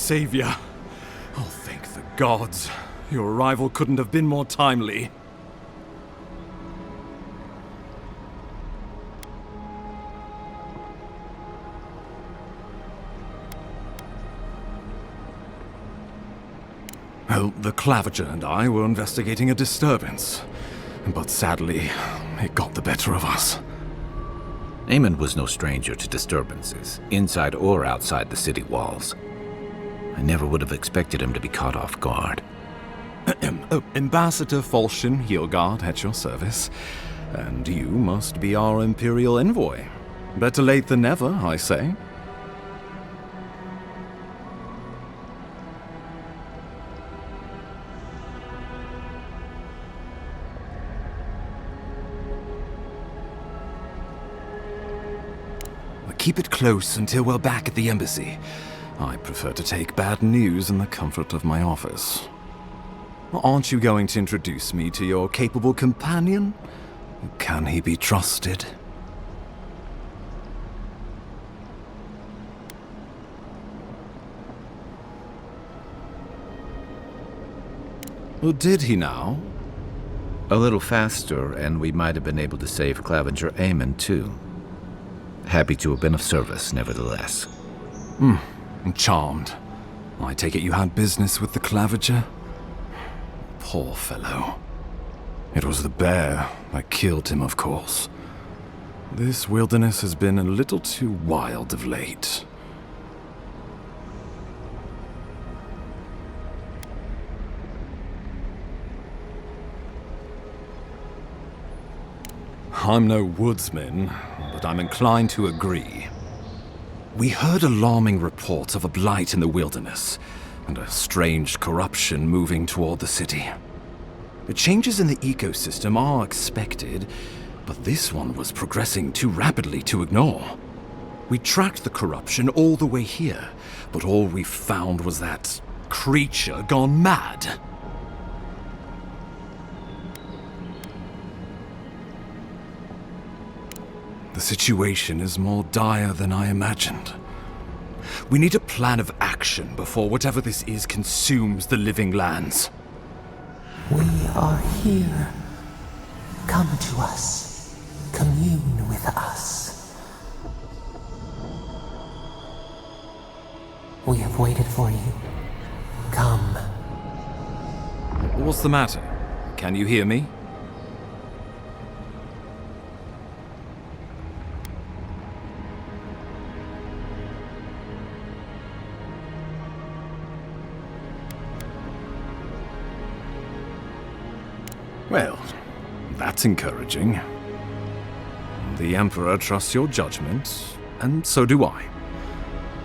savior. Oh, thank the gods. Your arrival couldn't have been more timely. Well, the Clavager and I were investigating a disturbance, but sadly, it got the better of us. Eamon was no stranger to disturbances, inside or outside the city walls. I never would have expected him to be caught off guard. Ambassador Falchion Heelguard at your service, and you must be our Imperial envoy. Better late than never, I say. Keep it close until we're back at the embassy. I prefer to take bad news in the comfort of my office. Aren't you going to introduce me to your capable companion? Can he be trusted? Or did he now? A little faster, and we might have been able to save Clavager Eamon, too. Happy to have been of service, nevertheless. I'm charmed. I take it you had business with the Clavager? Poor fellow. It was the bear that killed him, of course. This wilderness has been a little too wild of late. I'm no woodsman, but I'm inclined to agree. We heard alarming reports of a blight in the wilderness, and a strange corruption moving toward the city. The changes in the ecosystem are expected, but this one was progressing too rapidly to ignore. We tracked the corruption all the way here, but all we found was that creature gone mad. The situation is more dire than I imagined. We need a plan of action before whatever this is consumes the living lands. We are here. Come to us. Commune with us. We have waited for you. Come. What's the matter? Can you hear me? Well, that's encouraging. The Emperor trusts your judgment, and so do I.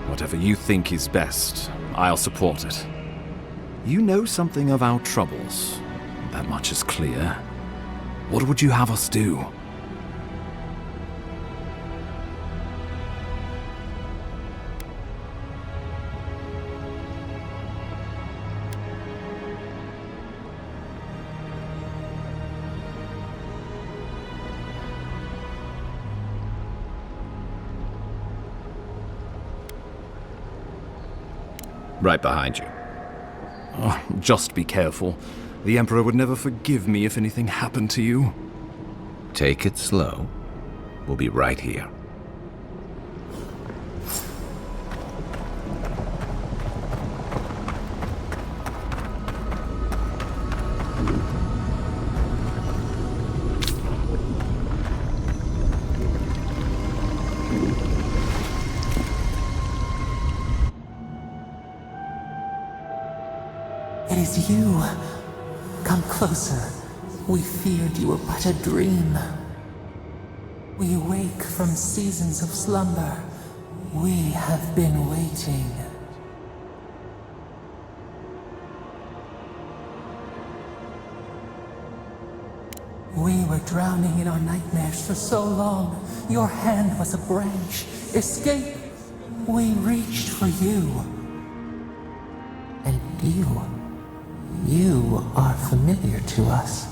Whatever you think is best, I'll support it. You know something of our troubles. That much is clear. What would you have us do? Right behind you. Oh, just be careful. The Emperor would never forgive me if anything happened to you. Take it slow. We'll be right here. It is you. Come closer. We feared you were but a dream. We awake from seasons of slumber. We have been waiting. We were drowning in our nightmares for so long. Your hand was a branch. Escape! We reached for you. And you are familiar to us.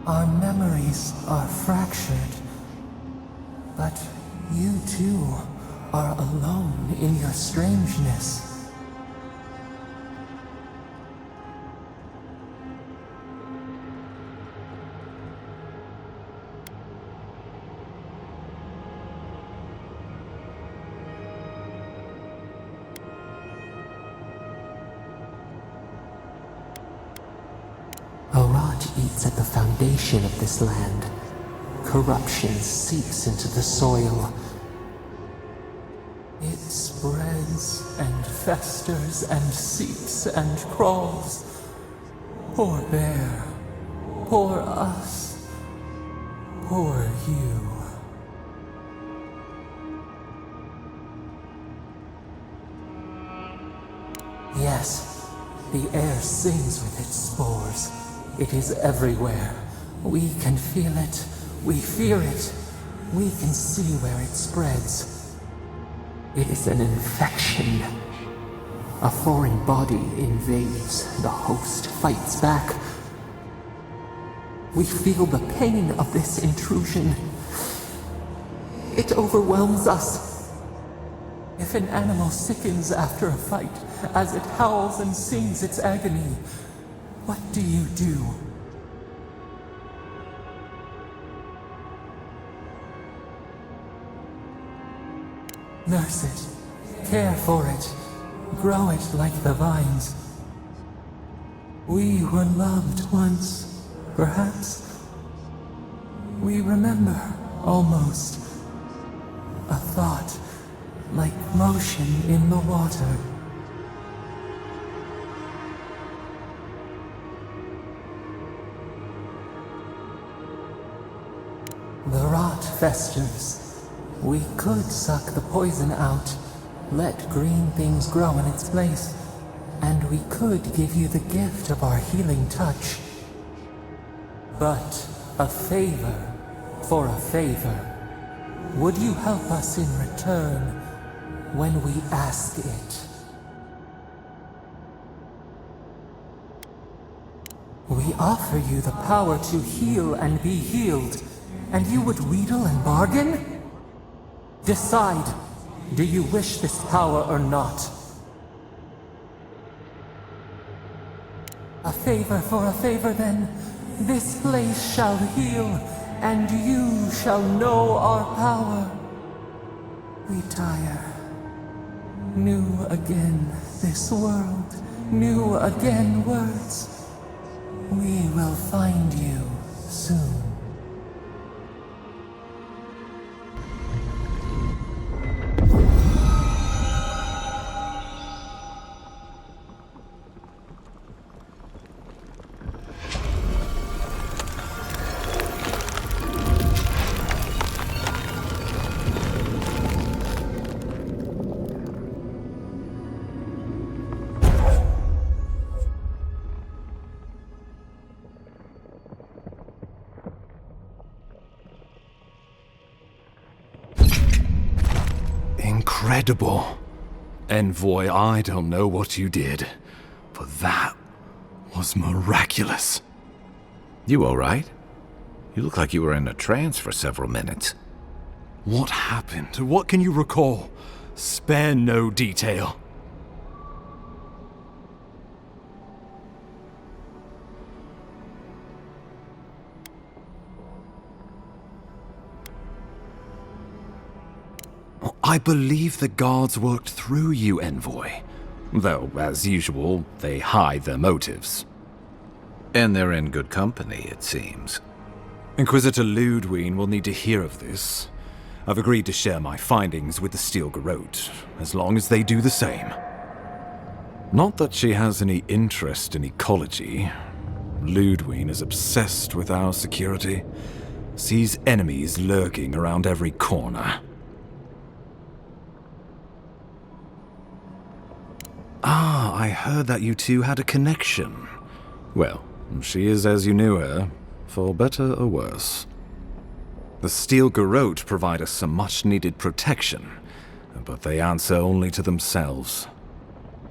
Our memories are fractured. But you too are alone in your strangeness. rot eats at the foundation of this land. Corruption seeps into the soil. It spreads and festers and seeps and crawls. Poor bear. Poor us. Poor you. Yes, the air sings with its spores. It is everywhere. We can feel it. We fear it. We can see where it spreads. It is an infection. A foreign body invades. The host fights back. We feel the pain of this intrusion. It overwhelms us. If an animal sickens after a fight, as it howls and sings its agony, what do you do? Nurse it, care for it, grow it like the vines. We were loved once, perhaps. We remember, almost. A thought, like motion in the water. The rot festers. We could suck the poison out, let green things grow in its place, and we could give you the gift of our healing touch. But a favor for a favor. Would you help us in return when we ask it? We offer you the power to heal and be healed, and you would wheedle and bargain? Decide, do you wish this power or not? A favor for a favor then. This place shall heal, and you shall know our power. Retire. New again this world, new again words. We will find you soon. Incredible. Envoy, I don't know what you did, but that was miraculous. You all right? You look like you were in a trance for several minutes. What happened? What can you recall? Spare no detail. I believe the guards worked through you, Envoy. Though, as usual, they hide their motives. And they're in good company, it seems. Inquisitor Ludwig will need to hear of this. I've agreed to share my findings with the Steel Garrote, as long as they do the same. Not that she has any interest in ecology. Ludwig is obsessed with our security. Sees enemies lurking around every corner. Ah, I heard that you two had a connection. Well, she is as you knew her, for better or worse. The Steel Garrote provide us some much-needed protection, but they answer only to themselves.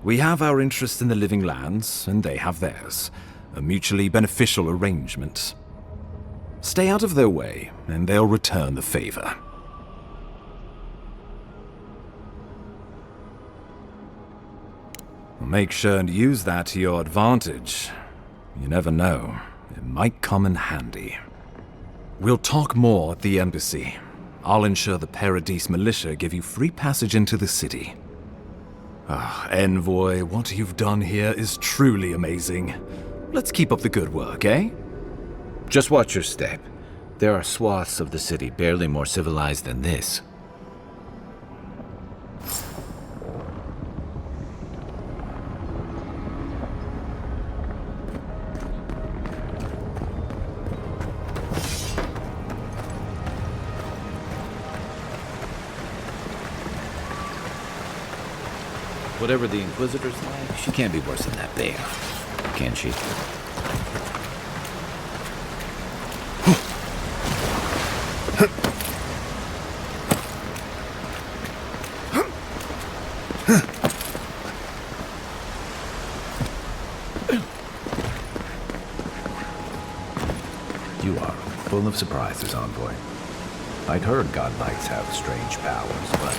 We have our interest in the living lands, and they have theirs. A mutually beneficial arrangement. Stay out of their way, and they'll return the favor. Make sure and use that to your advantage. You never know. It might come in handy. We'll talk more at the embassy. I'll ensure the Paradise militia give you free passage into the city. Envoy, what you've done here is truly amazing. Let's keep up the good work, eh? Just watch your step. There are swaths of the city barely more civilized than this. Whatever the Inquisitor's like, she can't be worse than that bear. Can she? You are full of surprises, envoy. I'd heard godlikes have strange powers, but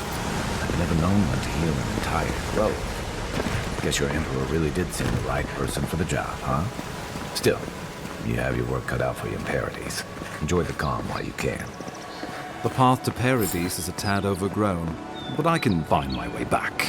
I've never known one to heal an entire grove. Guess your Emperor really did send the right person for the job, huh? Still, you have your work cut out for you in Paradise. Enjoy the calm while you can. The path to Paradise is a tad overgrown, but I can find my way back.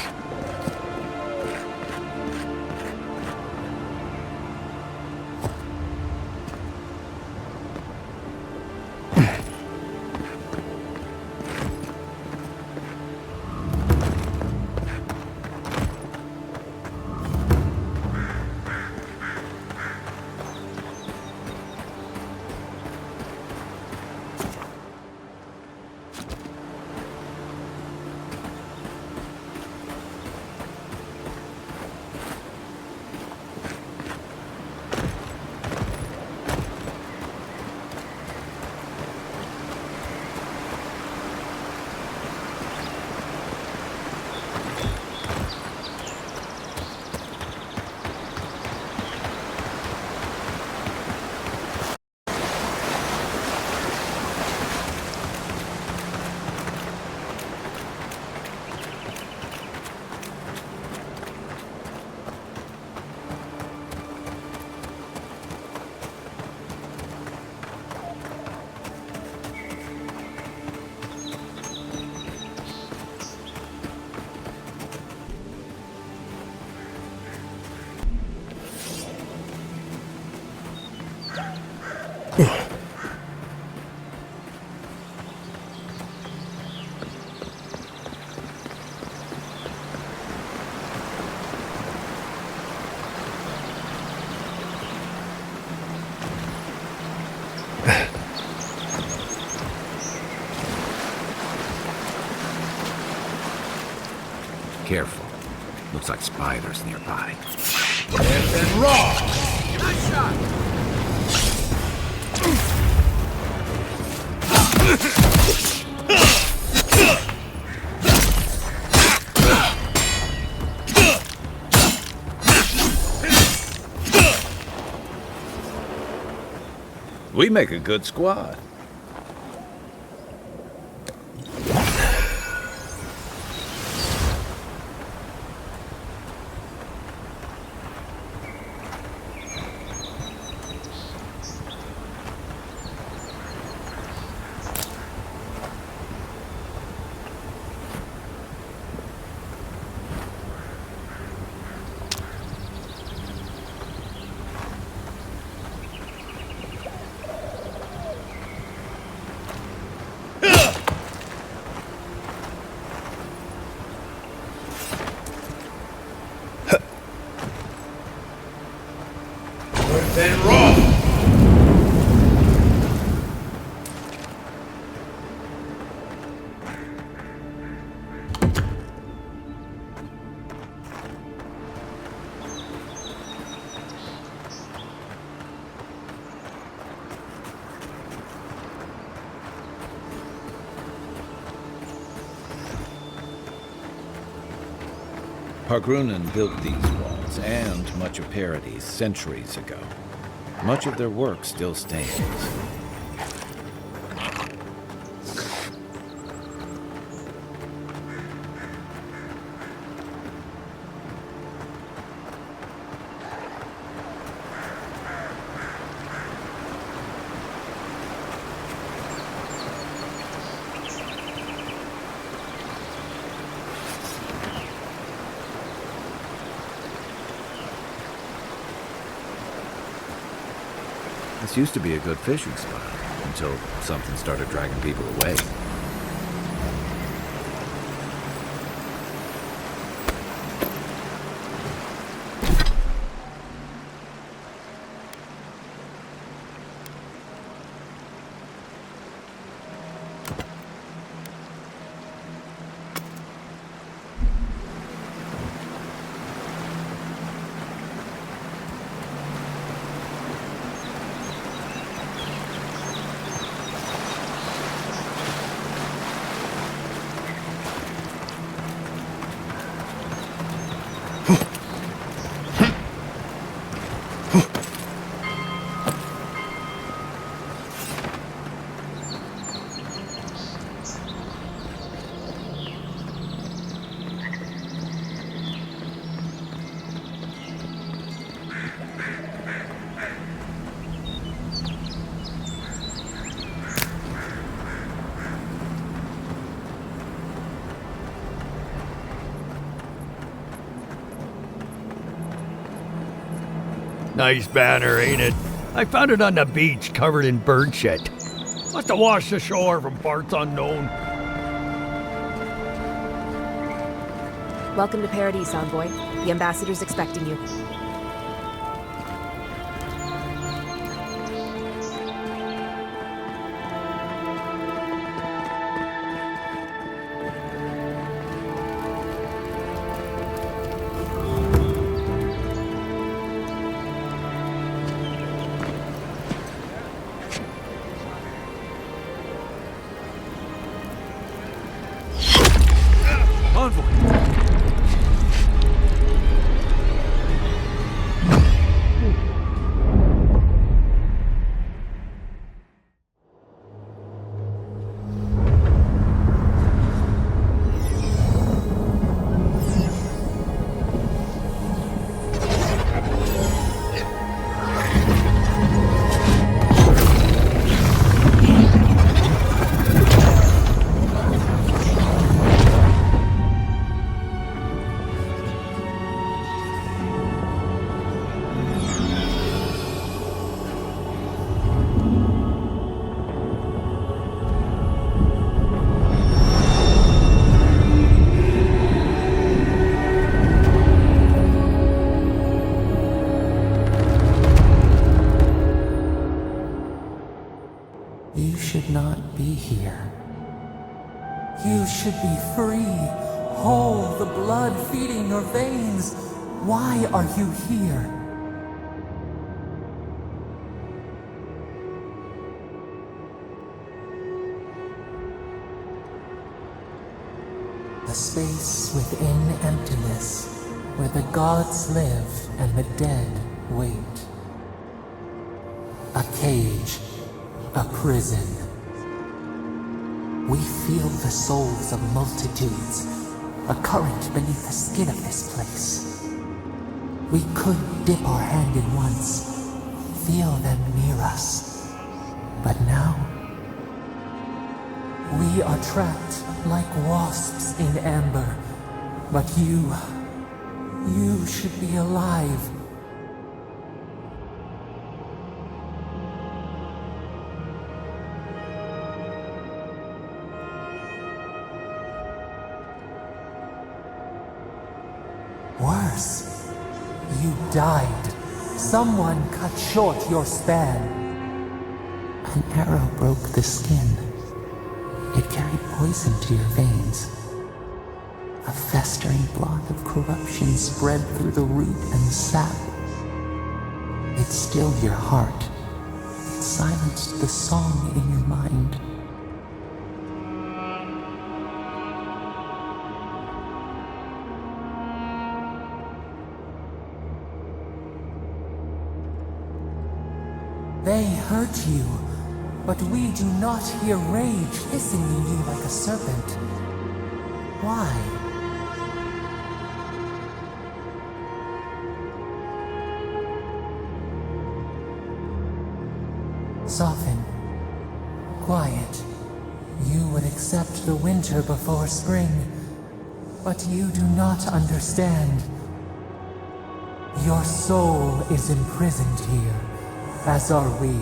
Careful. Looks like spiders nearby. And raw! Nice shot! We make a good squad. And raw! Pargrunan built these walls and much of Paradise centuries ago. Much of their work still stands. This used to be a good fishing spot, until something started dragging people away. Nice banner, ain't it? I found it on the beach, covered in bird shit. Must have washed ashore from parts unknown. Welcome to Paradise, Envoy. The ambassador's expecting you. You should not be here. You should be free, whole, the blood feeding your veins. Why are you here? A space within emptiness, where the gods live and the dead wait. A cage, a prison. We feel the souls of multitudes, a current beneath the skin of this place. We could dip our hand in once, feel them near us. But now, we are trapped like wasps in amber. But you should be alive. Worse, you died. Someone cut short your span. An arrow broke the skin. It carried poison to your veins. A festering blot of corruption spread through the root and sap. It stilled your heart. It silenced the song in your mind. They hurt you, but we do not hear rage hissing in you like a serpent. Why? Soften. Quiet. You would accept the winter before spring, but you do not understand. Your soul is imprisoned here. as are we.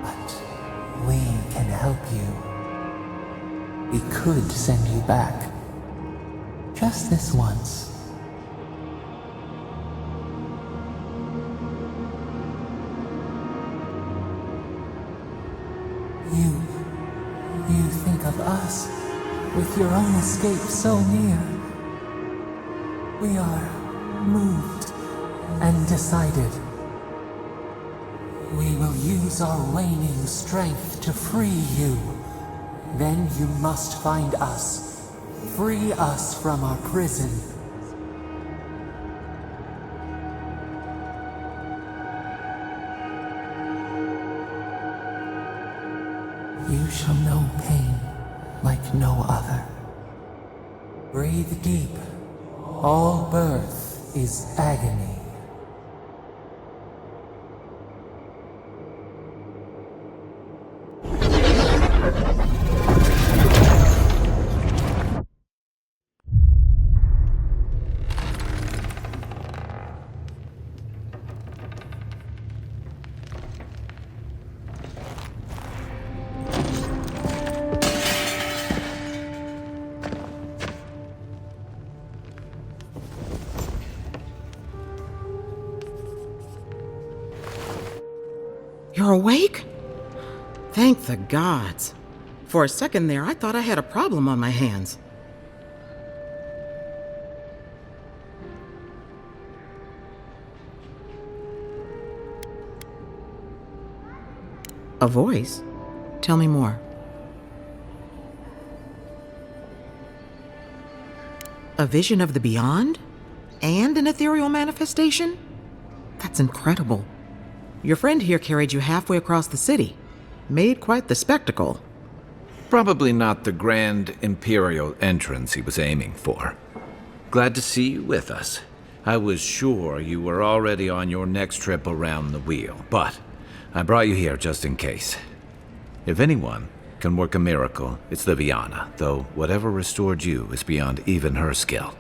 But we can help you. We could send you back. Just this once. You think of us, with your own escape so near. We are moved and decided. We will use our waning strength to free you. Then you must find us. Free us from our prison. You shall know pain like no other. Breathe deep. All birth is agony. You're awake? Thank the gods. For a second there, I thought I had a problem on my hands. A voice? Tell me more. A vision of the beyond? And an ethereal manifestation? That's incredible. Your friend here carried you halfway across the city. Made quite the spectacle. Probably not the grand imperial entrance he was aiming for. Glad to see you with us. I was sure you were already on your next trip around the wheel, but I brought you here just in case. If anyone can work a miracle, it's Liviana, though whatever restored you is beyond even her skill.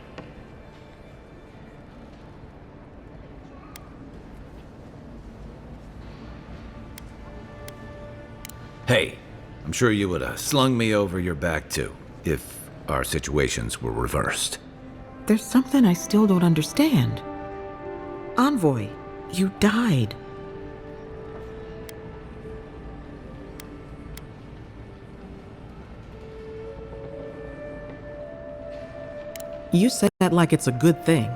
Hey, I'm sure you would have slung me over your back too, if our situations were reversed. There's something I still don't understand. Envoy, you died. You say that like it's a good thing,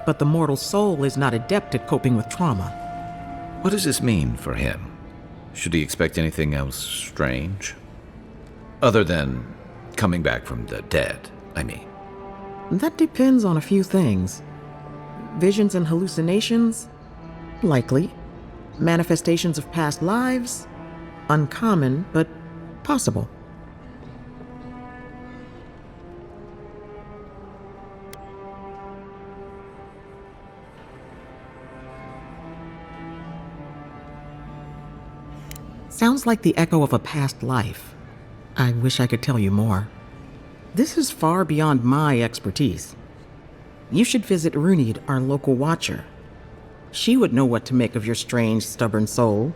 but the mortal soul is not adept at coping with trauma. What does this mean for him? Should he expect anything else strange? Other than coming back from the dead, I mean. That depends on a few things. Visions and hallucinations? Likely. Manifestations of past lives? Uncommon, but possible. Sounds like the echo of a past life. I wish I could tell you more. This is far beyond my expertise. You should visit Runid, our local watcher. She would know what to make of your strange, stubborn soul.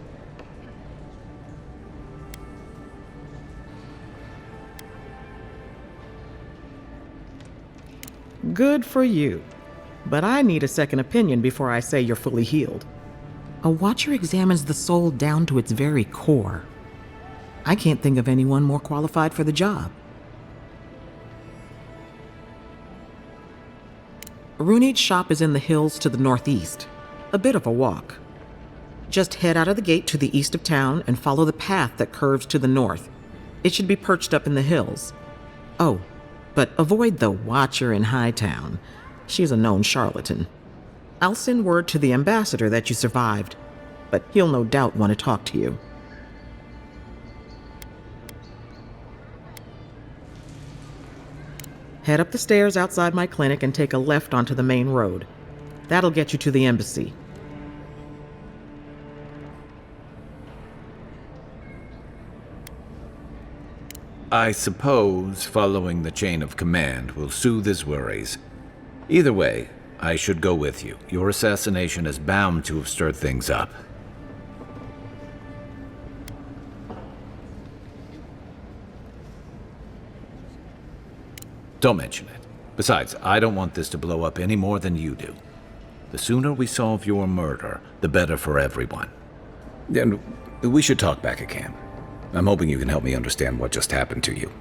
Good for you. But I need a second opinion before I say you're fully healed. A watcher examines the soul down to its very core. I can't think of anyone more qualified for the job. Runid's shop is in the hills to the northeast. A bit of a walk. Just head out of the gate to the east of town and follow the path that curves to the north. It should be perched up in the hills. Oh, but avoid the watcher in Hightown. She's a known charlatan. I'll send word to the ambassador that you survived, but he'll no doubt want to talk to you. Head up the stairs outside my clinic and take a left onto the main road. That'll get you to the embassy. I suppose following the chain of command will soothe his worries. Either way, I should go with you. Your assassination is bound to have stirred things up. Don't mention it. Besides, I don't want this to blow up any more than you do. The sooner we solve your murder, the better for everyone. And we should talk back at camp. I'm hoping you can help me understand what just happened to you.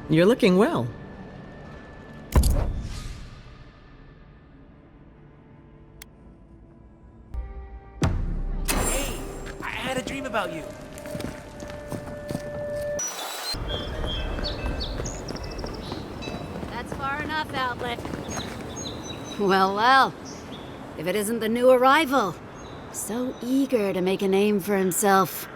You're looking well. Hey, I had a dream about you. That's far enough, Outlet. Well, well. If it isn't the new arrival. So eager to make a name for himself.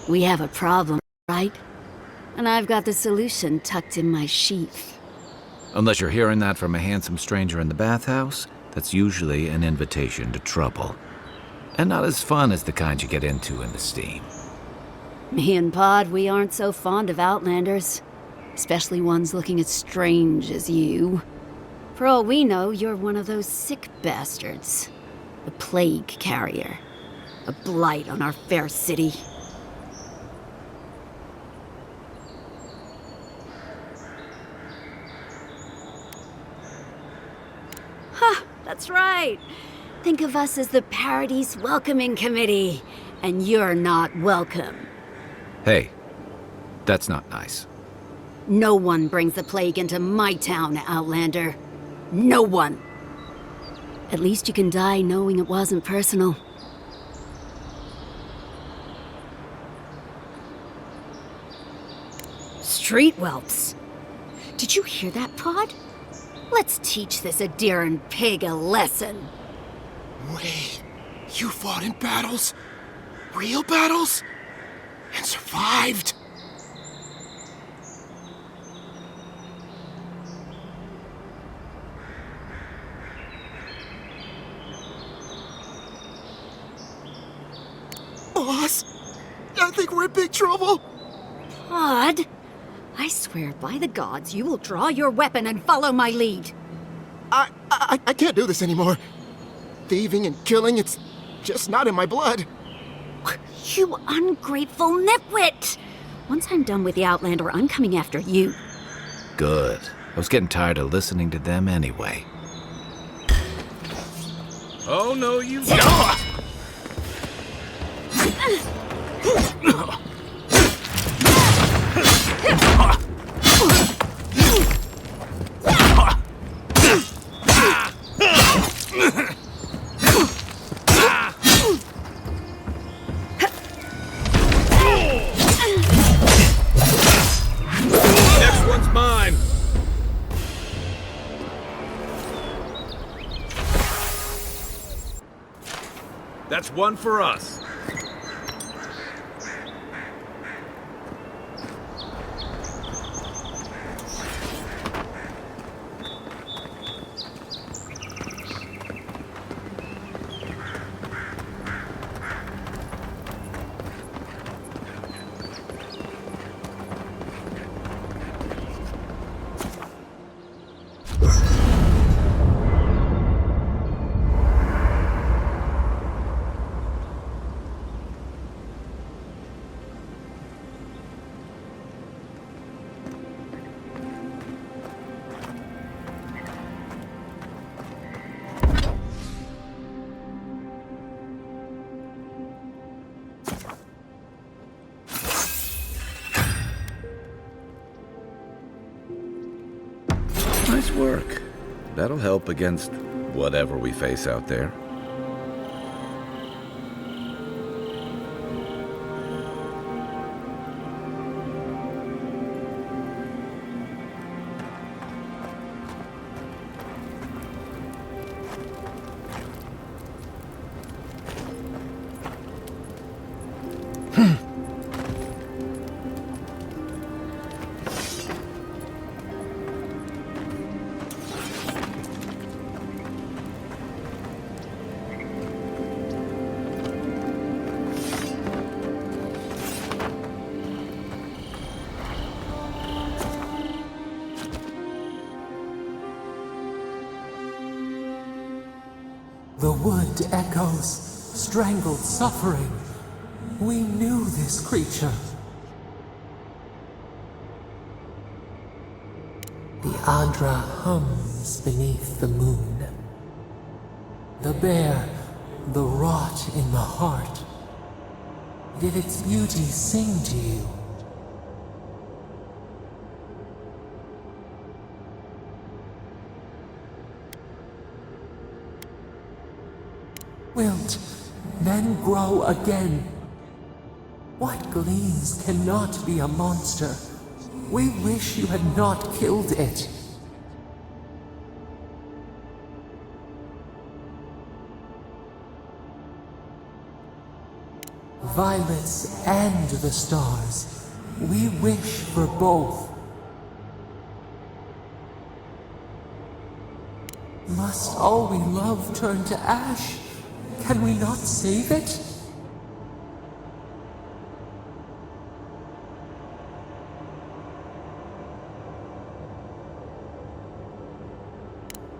We have a problem, right? And I've got the solution tucked in my sheath. Unless you're hearing that from a handsome stranger in the bathhouse, that's usually an invitation to trouble. And not as fun as the kind you get into in the steam. Me and Pod, we aren't so fond of Outlanders. Especially ones looking as strange as you. For all we know, you're one of those sick bastards. A plague carrier. A blight on our fair city. That's right. Think of us as the Paradise Welcoming Committee, and you're not welcome. Hey, that's not nice. No one brings the plague into my town, Outlander. No one. At least you can die knowing it wasn't personal. Street whelps. Did you hear that, Pod? Let's teach this Adiran pig a lesson. Wait, you fought in battles? Real battles? And survived? Boss, I think we're in big trouble. Pod, I swear by the gods you will draw your weapon and follow my lead. I can't do this anymore. Thieving and killing, it's just not in my blood. You ungrateful nitwit! Once I'm done with the Outlander, I'm coming after you. Good. I was getting tired of listening to them anyway. Oh, no, you don't! Next one's mine! That's one for us. Nice work. That'll help against whatever we face out there. The wood echoes, strangled suffering. We knew this creature. The Adra hums beneath the moon. The bear, the rot in the heart. Did its beauty sing to you? Wilt, then grow again. What gleams cannot be a monster? We wish you had not killed it. Violets and the stars. We wish for both. Must all we love turn to ash? Can we not save it?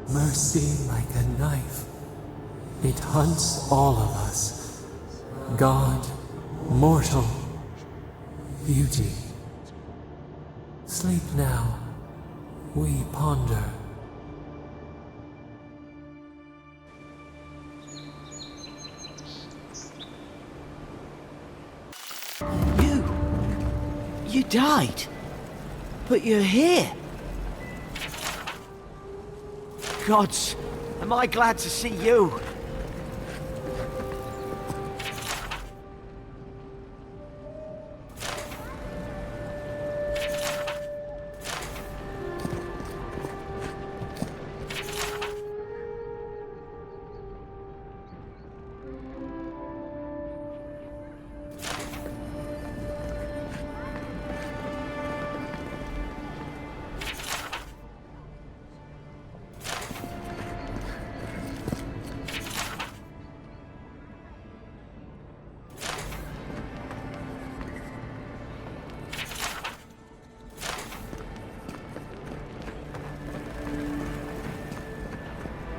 Mercy like a knife. It hunts all of us. God, mortal, beauty. Sleep now. We ponder. You died. But you're here. Gods, am I glad to see you.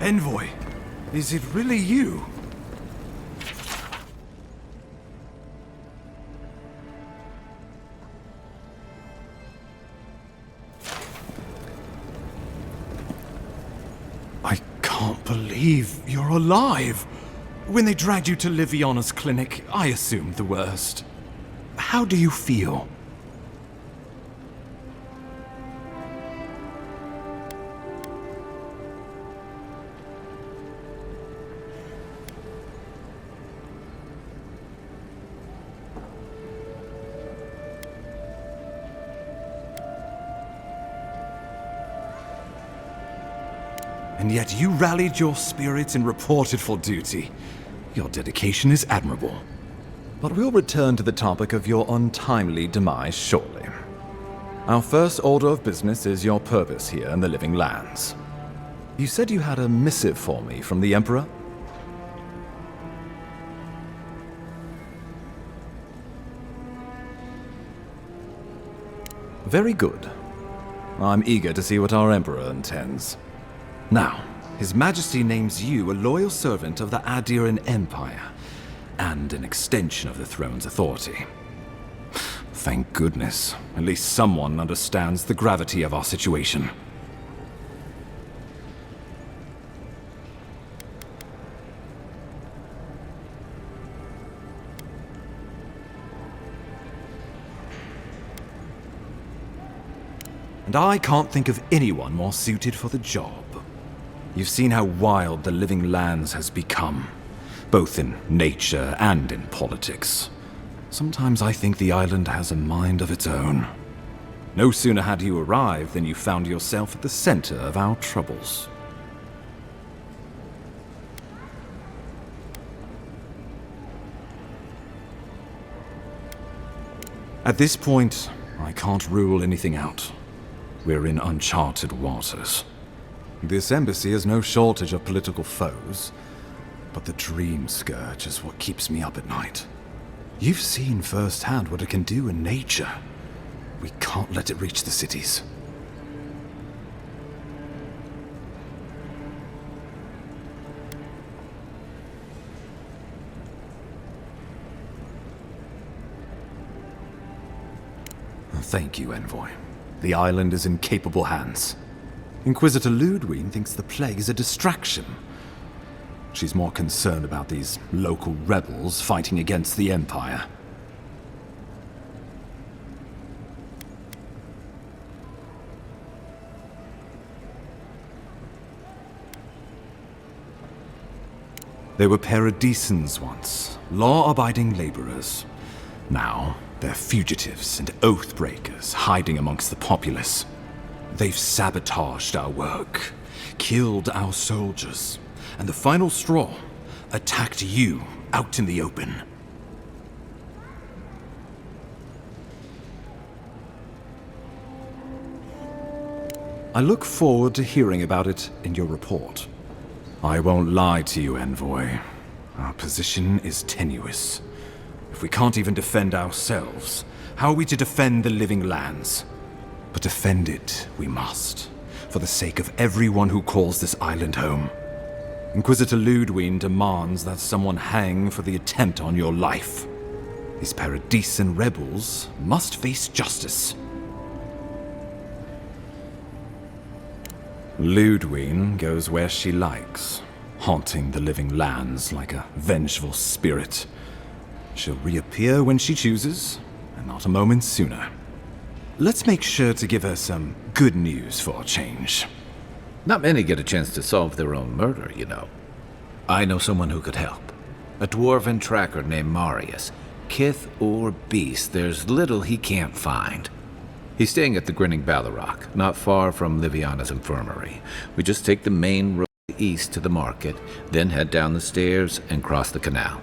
Envoy, is it really you? I can't believe you're alive. When they dragged you to Liviana's clinic, I assumed the worst. How do you feel? And yet you rallied your spirits and reported for duty. Your dedication is admirable. But we'll return to the topic of your untimely demise shortly. Our first order of business is your purpose here in the Living Lands. You said you had a missive for me from the Emperor? Very good. I'm eager to see what our Emperor intends. Now, His Majesty names you a loyal servant of the Adiran Empire, and an extension of the throne's authority. Thank goodness, at least someone understands the gravity of our situation. And I can't think of anyone more suited for the job. You've seen how wild the Living Lands has become, both in nature and in politics. Sometimes I think the island has a mind of its own. No sooner had you arrived than you found yourself at the center of our troubles. At this point, I can't rule anything out. We're in uncharted waters. This embassy has no shortage of political foes, but the dream scourge is what keeps me up at night. You've seen firsthand what it can do in nature. We can't let it reach the cities. Thank you, Envoy. The island is in capable hands. Inquisitor Ludwig thinks the plague is a distraction. She's more concerned about these local rebels fighting against the Empire. They were paradisans once, law-abiding laborers. Now, they're fugitives and oath-breakers hiding amongst the populace. They've sabotaged our work, killed our soldiers, and the final straw, attacked you out in the open. I look forward to hearing about it in your report. I won't lie to you, Envoy. Our position is tenuous. If we can't even defend ourselves, how are we to defend the living lands? But defend it we must, for the sake of everyone who calls this island home. Inquisitor Ludwig demands that someone hang for the attempt on your life. These Paradisan rebels must face justice. Ludwig goes where she likes, haunting the living lands like a vengeful spirit. She'll reappear when she chooses, and not a moment sooner. Let's make sure to give her some good news for a change. Not many get a chance to solve their own murder, you know. I know someone who could help. A dwarven tracker named Marius. Kith or beast, there's little he can't find. He's staying at the Grinning Ballarrock, not far from Liviana's infirmary. We just take the main road east to the market, then head down the stairs and cross the canal.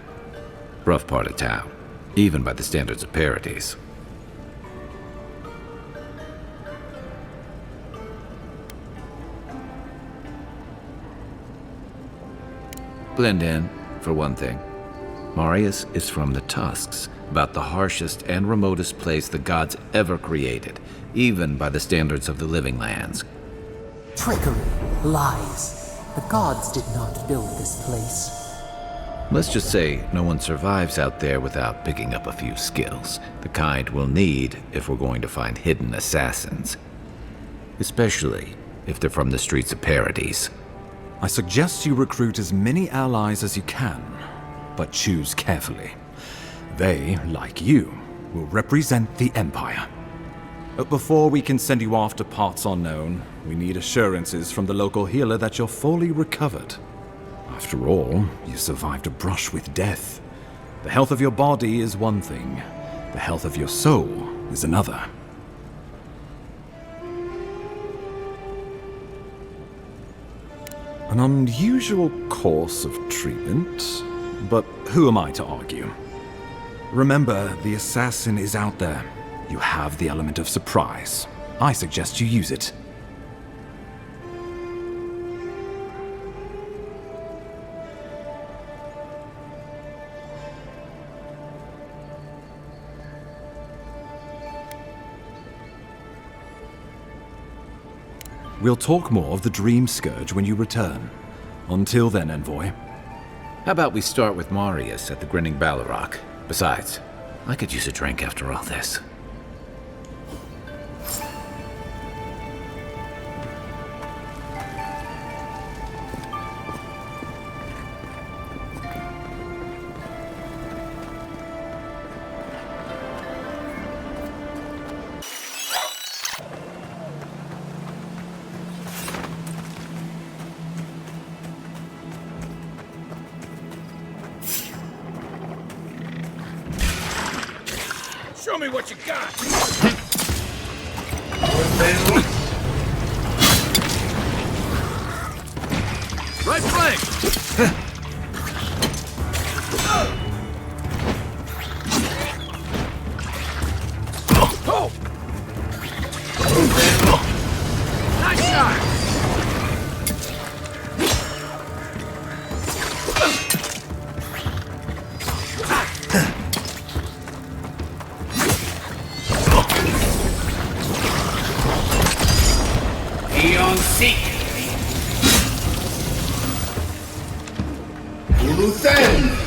Rough part of town, even by the standards of Paradis. Blend in, for one thing. Marius is from the Tusks, about the harshest and remotest place the gods ever created, even by the standards of the living lands. Trickery, lies. The gods did not build this place. Let's just say no one survives out there without picking up a few skills, the kind we'll need if we're going to find hidden assassins. Especially if they're from the streets of Paradis. I suggest you recruit as many allies as you can, but choose carefully. They, like you, will represent the Empire. But before we can send you off to parts unknown, we need assurances from the local healer that you're fully recovered. After all, you survived a brush with death. The health of your body is one thing. The health of your soul is another. An unusual course of treatment, but who am I to argue? Remember, the assassin is out there. You have the element of surprise. I suggest you use it. We'll talk more of the Dream Scourge when you return. Until then, Envoy. How about we start with Marius at the Grinning Ballarrock? Besides, I could use a drink after all this. Show me what you got! Right flank! Nice shot! Eon Seek! Uluthen!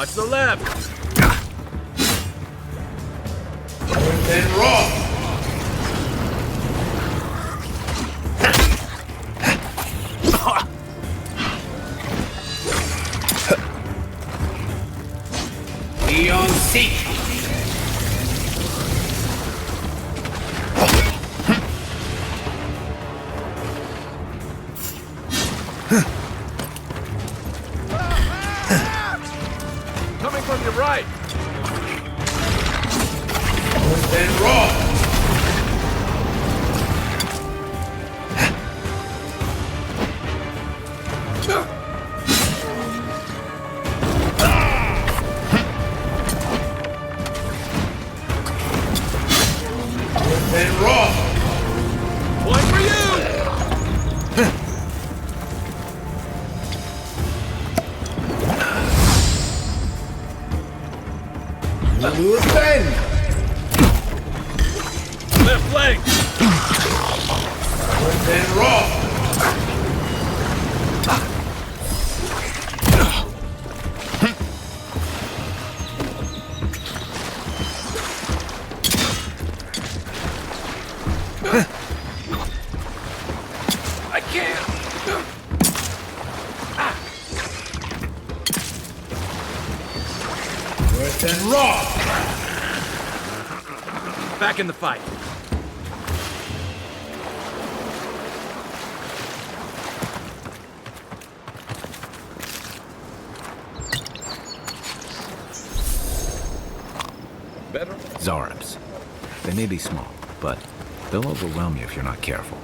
Watch the left! Then roll! Beyond seek! Coming from your right! Then roll! Then roll! Point for you! Loose bend! Left leg! Then roll! I can't! Then roll! Back in the fight. Better? Zarabs. They may be small, but they'll overwhelm you if you're not careful.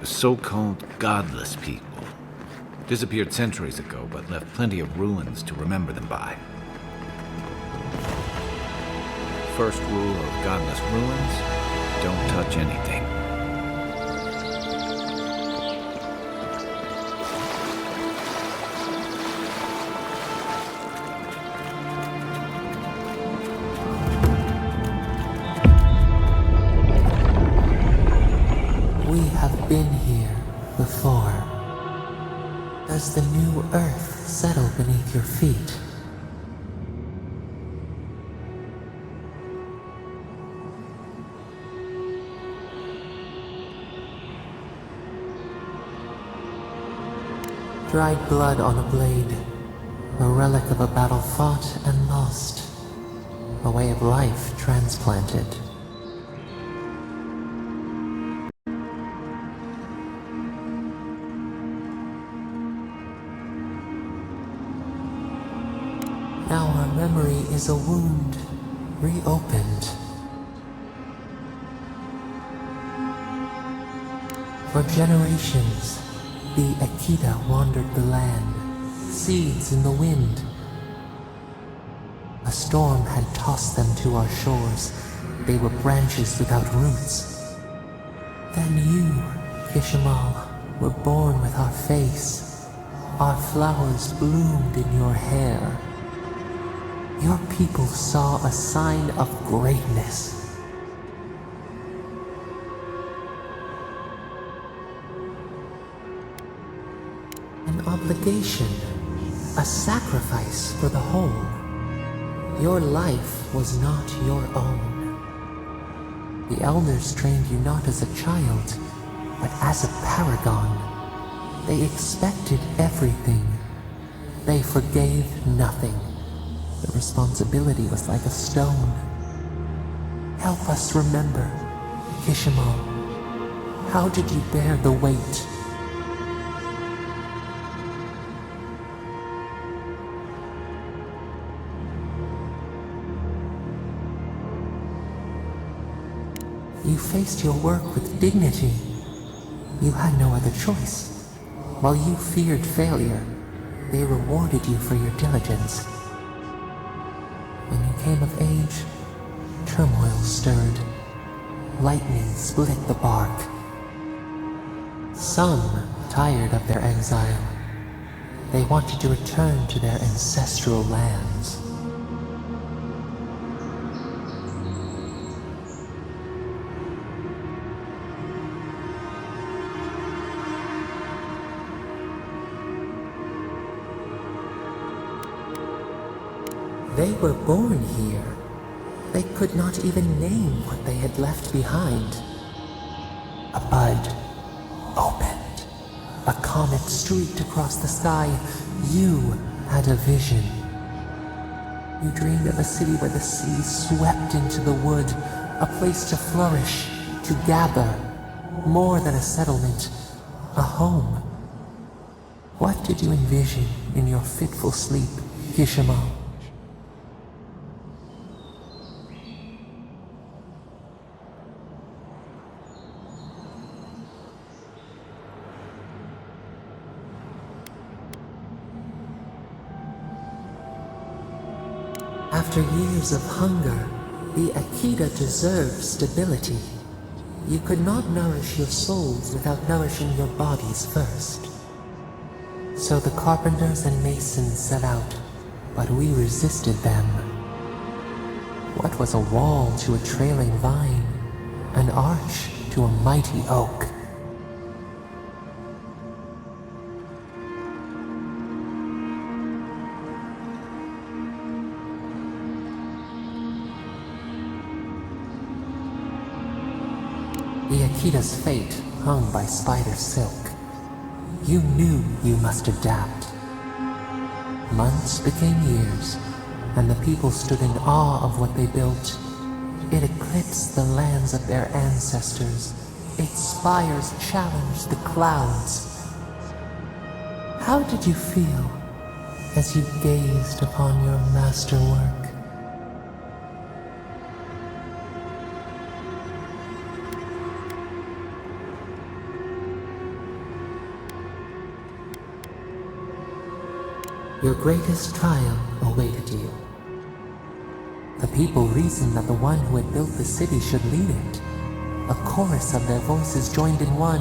So-called godless people. Disappeared centuries ago, but left plenty of ruins to remember them by. First rule of godless ruins, don't touch anything. We have been here before. Does the new earth settle beneath your feet? Dried blood on a blade, a relic of a battle fought and lost, a way of life transplanted. Now our memory is a wound, reopened. For generations, the Akita wandered the land, seeds in the wind. A storm had tossed them to our shores. They were branches without roots. Then you, Kishimal, were born with our face. Our flowers bloomed in your hair. Your people saw a sign of greatness. An obligation, a sacrifice for the whole. Your life was not your own. The elders trained you not as a child, but as a paragon. They expected everything. They forgave nothing. The responsibility was like a stone. Help us remember, Kishimal. How did you bear the weight? You faced your work with dignity. You had no other choice. While you feared failure, they rewarded you for your diligence. When you came of age, turmoil stirred. Lightning split the bark. Some tired of their exile. They wanted to return to their ancestral lands. They were born here. They could not even name what they had left behind. A bud opened. A comet streaked across the sky. You had a vision. You dreamed of a city where the sea swept into the wood, a place to flourish, to gather, more than a settlement, a home. What did you envision in your fitful sleep, Kishimo? After years of hunger, the Akita deserved stability. You could not nourish your souls without nourishing your bodies first. So the carpenters and masons set out, but we resisted them. What was a wall to a trailing vine? An arch to a mighty oak? The Akita's fate hung by spider silk. You knew you must adapt. Months became years, and the people stood in awe of what they built. It eclipsed the lands of their ancestors. Its spires challenged the clouds. How did you feel as you gazed upon your masterwork? Your greatest trial awaited you. The people reasoned that the one who had built the city should lead it. A chorus of their voices joined in one.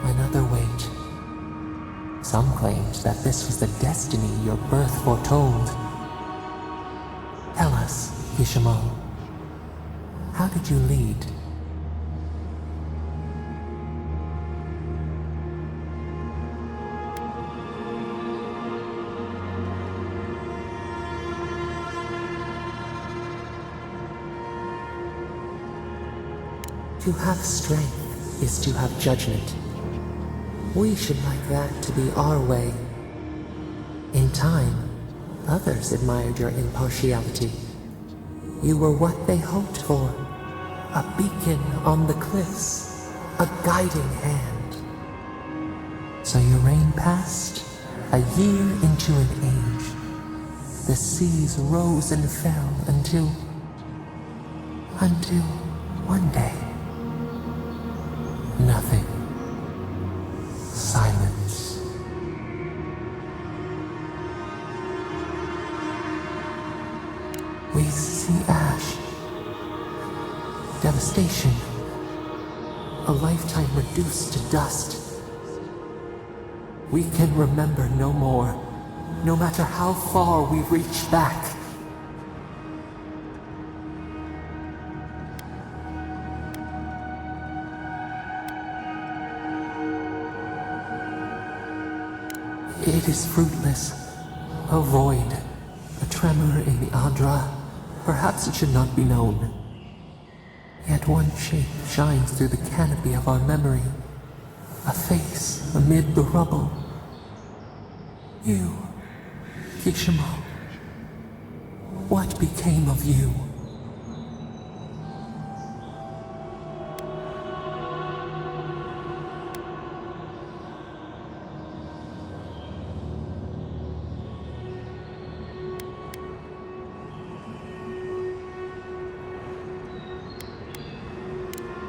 Another wait. Some claimed that this was the destiny your birth foretold. Tell us, Kishimo, how did you lead? To have strength is to have judgment. We should like that to be our way. In time, others admired your impartiality. You were what they hoped for. A beacon on the cliffs. A guiding hand. So your reign passed, a year into an age. The seas rose and fell until one day. Nothing. Silence. We see ash. Devastation. A lifetime reduced to dust. We can remember no more, no matter how far we reach back. It is fruitless. A void. A tremor in the Adra. Perhaps it should not be known. Yet one shape shines through the canopy of our memory. A face amid the rubble. You, Kishimo. What became of you?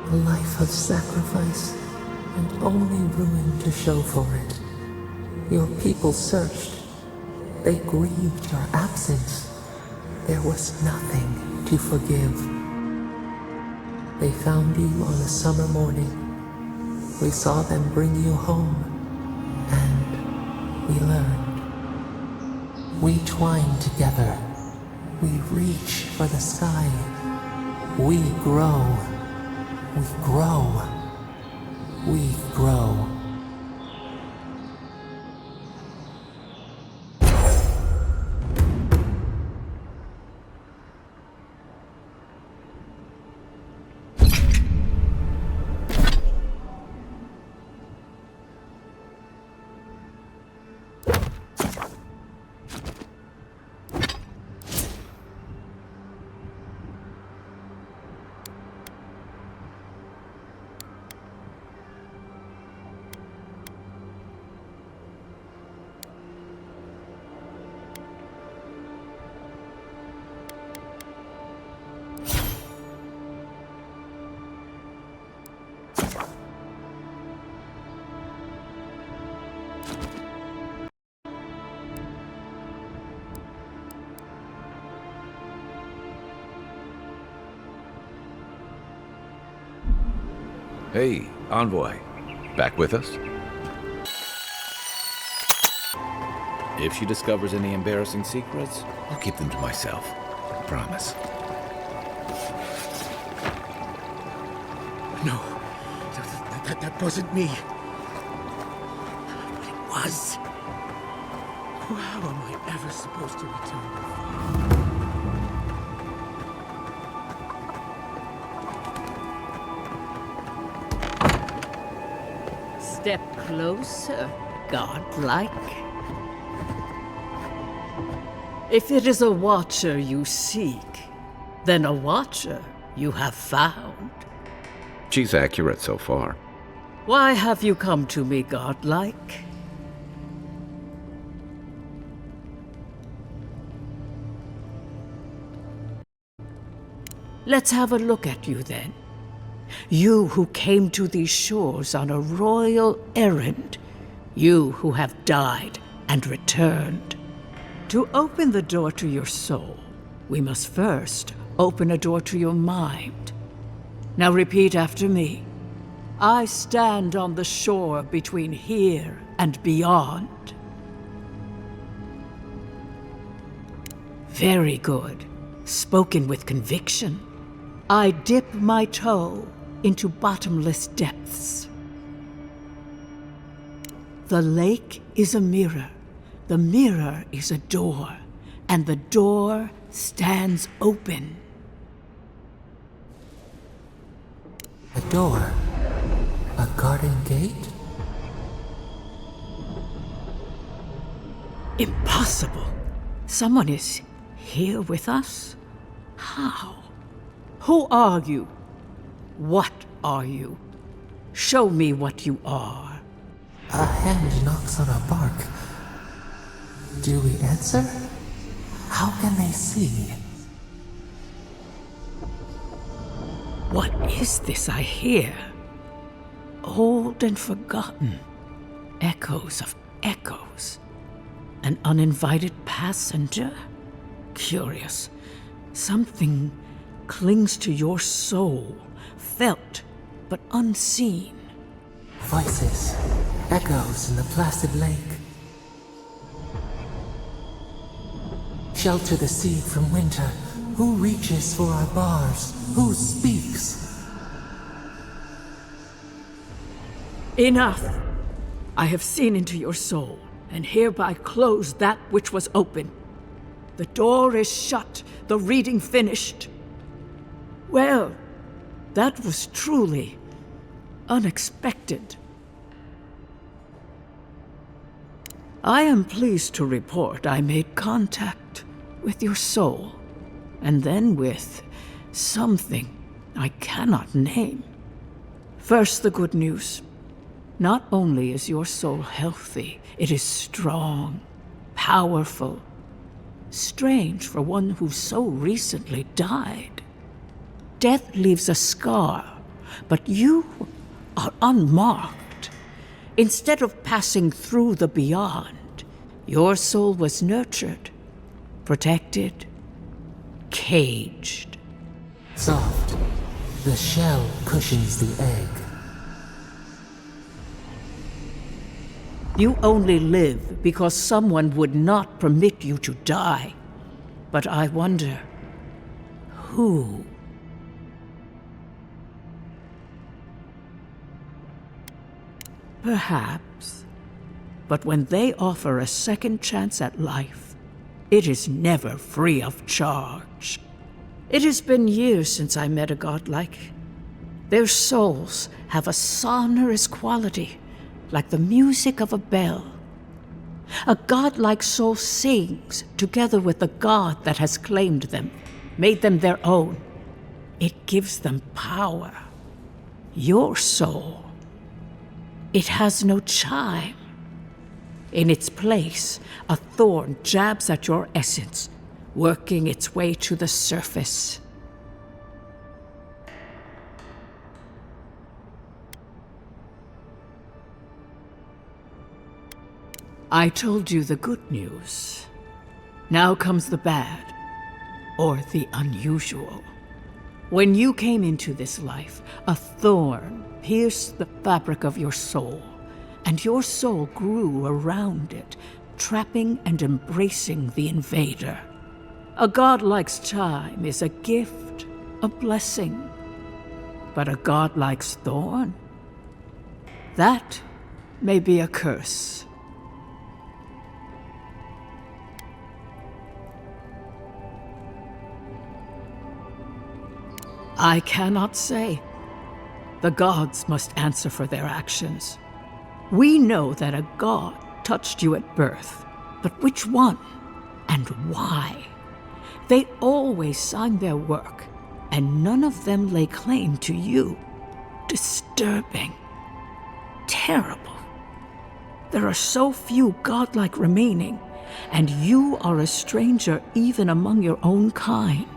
A life of sacrifice, only ruin to show for it. Your people searched. They grieved your absence. There was nothing to forgive. They found you on a summer morning. We saw them bring you home, and we learned. We twine together. We reach for the sky. We grow. We grow. We grow. Hey, Envoy. Back with us? If she discovers any embarrassing secrets, I'll keep them to myself. I promise. No, that wasn't me. But it was. How am I ever supposed to return? Step closer, godlike. If it is a watcher you seek, then a watcher you have found. She's accurate so far. Why have you come to me, godlike? Let's have a look at you then. You who came to these shores on a royal errand. You who have died and returned. To open the door to your soul, we must first open a door to your mind. Now repeat after me. I stand on the shore between here and beyond. Very good. Spoken with conviction. I dip my toe into bottomless depths. The lake is a mirror. The mirror is a door, and the door stands open. A door? A garden gate? Impossible. Someone is here with us? How? Who are you? What are you? Show me what you are. A hand knocks on a bark. Do we answer? How can they see? What is this I hear? Old and forgotten. Echoes of echoes. An uninvited passenger? Curious. Something clings to your soul, felt but unseen. Voices, echoes in the placid lake. Shelter the seed from winter. Who reaches for our bars? Who speaks? Enough! I have seen into your soul, and hereby close that which was open. The door is shut, the reading finished. Well, that was truly unexpected. I am pleased to report I made contact with your soul, and then with something I cannot name. First, the good news. Not only is your soul healthy, it is strong, powerful. Strange for one who so recently died. Death leaves a scar, but you are unmarked. Instead of passing through the beyond, your soul was nurtured, protected, caged. Soft. The shell cushions the egg. You only live because someone would not permit you to die. But I wonder, who? Perhaps. But when they offer a second chance at life, it is never free of charge. It has been years since I met a godlike. Their souls have a sonorous quality, like the music of a bell. A godlike soul sings together with the god that has claimed them, made them their own. It gives them power. Your soul, it has no chime. In its place, a thorn jabs at your essence, working its way to the surface. I told you the good news. Now comes the bad, or the unusual. When you came into this life, a thorn pierced the fabric of your soul, and your soul grew around it, trapping and embracing the invader. A godlike's chime is a gift, a blessing. But a godlike's thorn? That may be a curse. I cannot say. The gods must answer for their actions. We know that a god touched you at birth, but which one and why? They always signed their work, and none of them lay claim to you. Disturbing. Terrible. There are so few godlike remaining, and you are a stranger even among your own kind.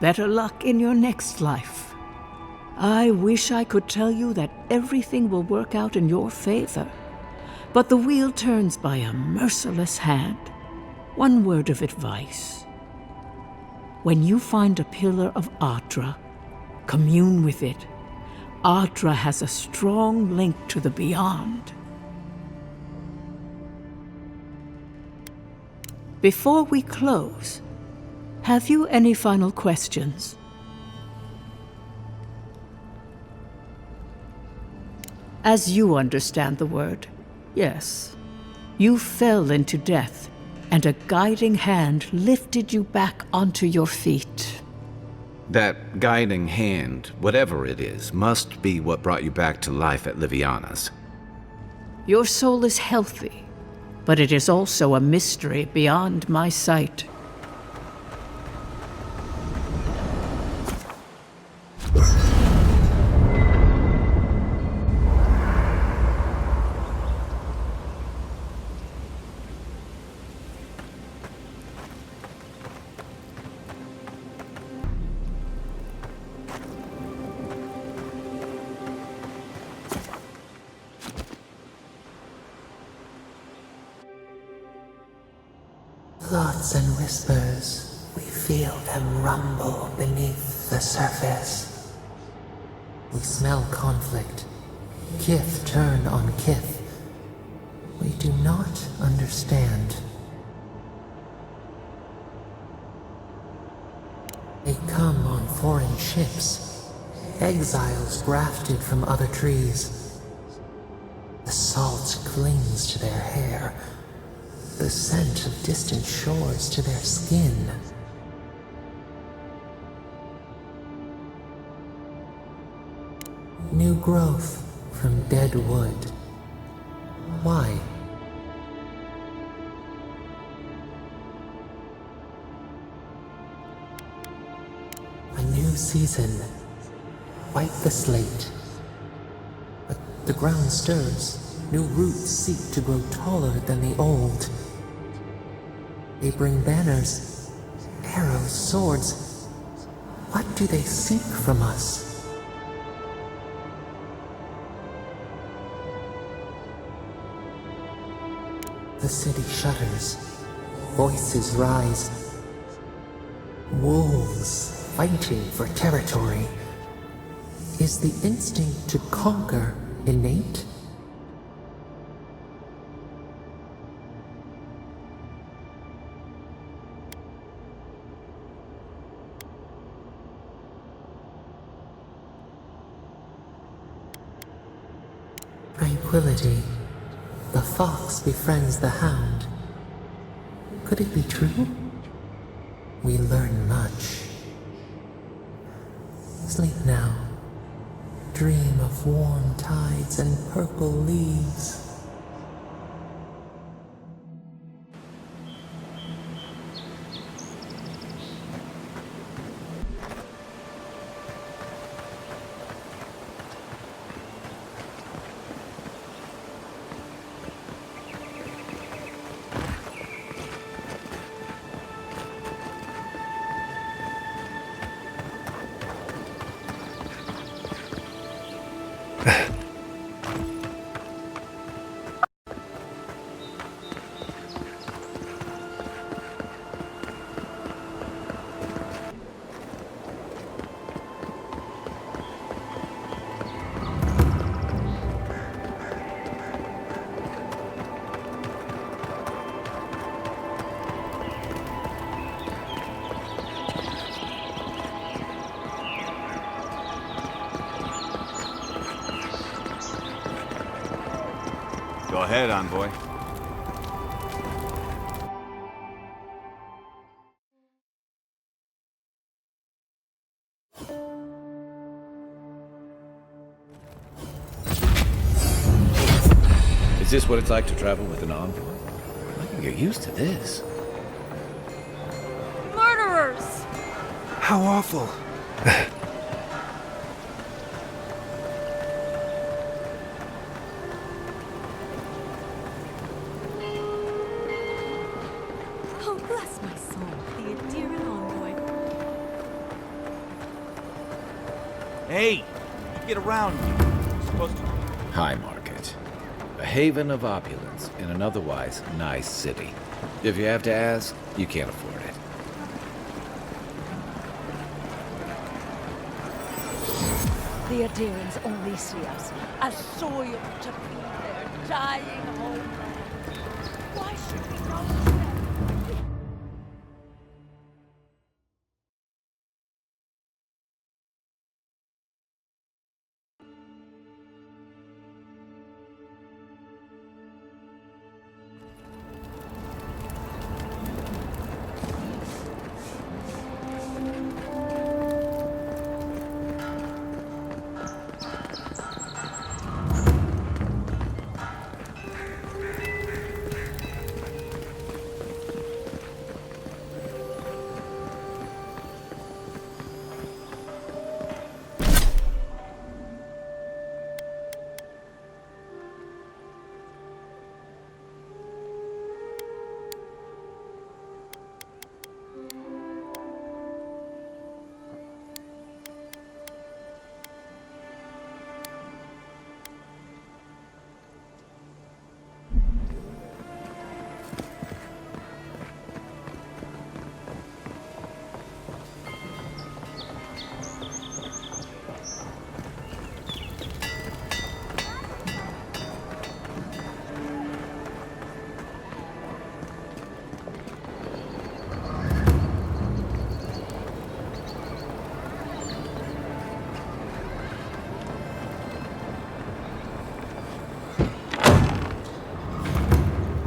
Better luck in your next life. I wish I could tell you that everything will work out in your favor, but the wheel turns by a merciless hand. One word of advice. When you find a pillar of Adra, commune with it. Adra has a strong link to the beyond. Before we close, have you any final questions? As you understand the word, yes. You fell into death, and a guiding hand lifted you back onto your feet. That guiding hand, whatever it is, must be what brought you back to life at Liviana's. Your soul is healthy, but it is also a mystery beyond my sight. Thoughts and whispers, we feel them rumble beneath the surface. We smell conflict, kith turn on kith. We do not understand. They come on foreign ships, exiles grafted from other trees. The salt clings to their hair, the scent of distant shores to their skin. New growth from dead wood. Why? A new season. Wipe the slate. But the ground stirs. New roots seek to grow taller than the old. They bring banners, arrows, swords. What do they seek from us? The city shudders. Voices rise. Wolves fighting for territory. Is the instinct to conquer innate? Tranquility. The fox befriends the hound. Could it be true? We learn much. Sleep now. Dream of warm tides and purple leaves. Go ahead, envoy. Is this what it's like to travel with an envoy? I can get used to this. Murderers! How awful. Oh, bless my soul, the Adira envoy. Hey, you get around. You're supposed to. High Market. A haven of opulence in an otherwise nice city. If you have to ask, you can't afford it. The Adirans only see us as soil to feed their dying homeland. Why should we know them?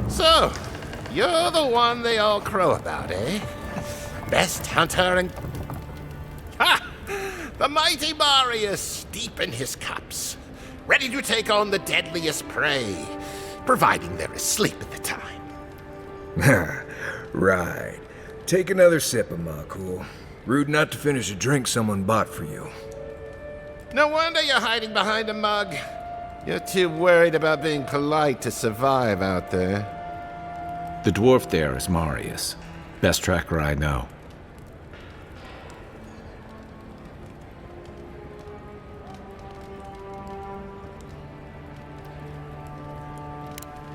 So, you're the one they all crow about, eh? Best hunter and... Ha! The mighty Marius, deep in his cups, ready to take on the deadliest prey, providing they're asleep at the time. Right. Take another sip of my cool. Rude not to finish a drink someone bought for you. No wonder you're hiding behind a mug. You're too worried about being polite to survive out there. The dwarf there is Marius. Best tracker I know.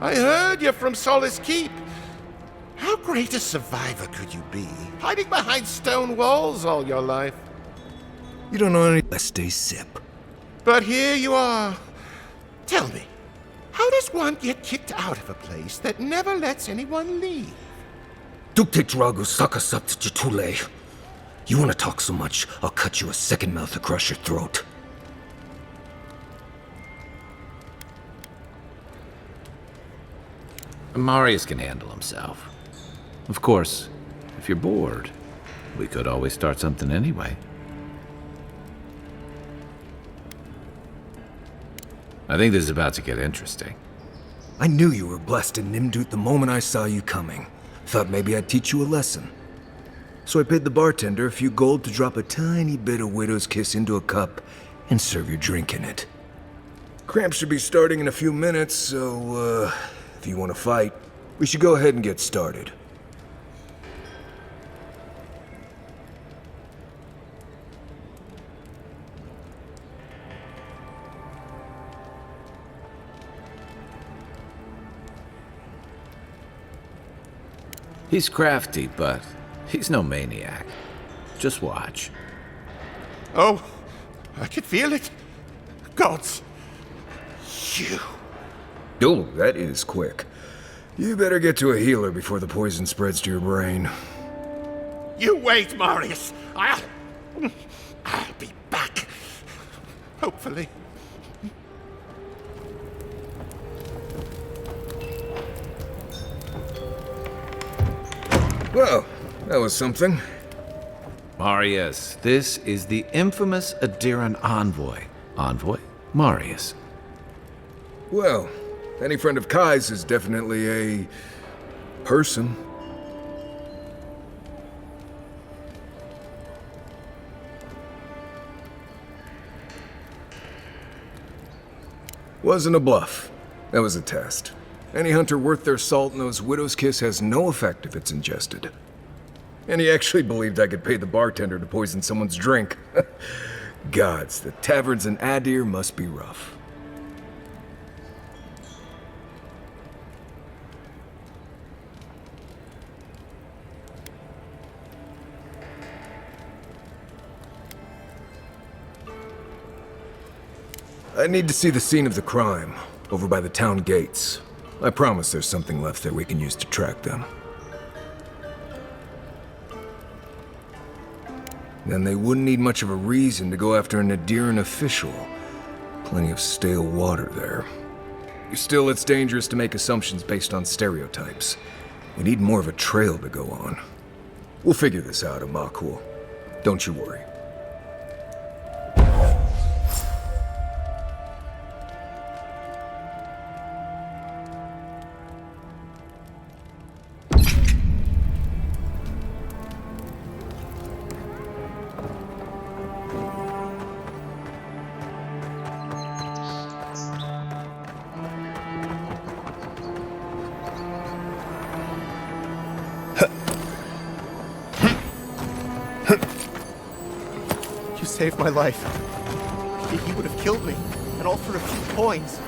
I heard you're from Solace Keep. How great a survivor could you be, hiding behind stone walls all your life? You don't know any. Let's stay sip. But here you are. Tell me, how does one get kicked out of a place that never lets anyone leave? Dukte Drago Sakasap Jitule. You wanna talk so much, I'll cut you a second mouth across your throat. Marius can handle himself. Of course, if you're bored, we could always start something anyway. I think this is about to get interesting. I knew you were blessed in Nimdut the moment I saw you coming. Thought maybe I'd teach you a lesson. So I paid the bartender a few gold to drop a tiny bit of Widow's Kiss into a cup and serve your drink in it. Cramp should be starting in a few minutes, so, if you want to fight, we should go ahead and get started. He's crafty, but he's no maniac. Just watch. Oh, I can feel it. Gods. You. Oh, that is quick. You better get to a healer before the poison spreads to your brain. You wait, Marius. I'll be back. Hopefully. Well, that was something. Marius, this is the infamous Adiran envoy. Envoy? Marius. Well, any friend of Kai's is definitely a person. Wasn't a bluff. That was a test. Any hunter worth their salt knows Widow's Kiss has no effect if it's ingested. And he actually believed I could pay the bartender to poison someone's drink. Gods, the taverns in Adir must be rough. I need to see the scene of the crime, over by the town gates. I promise there's something left there we can use to track them. Then they wouldn't need much of a reason to go after an Adiran official. Plenty of stale water there. Still, it's dangerous to make assumptions based on stereotypes. We need more of a trail to go on. We'll figure this out, Amakul. Don't you worry. You saved my life. He would have killed me, and all for a few coins.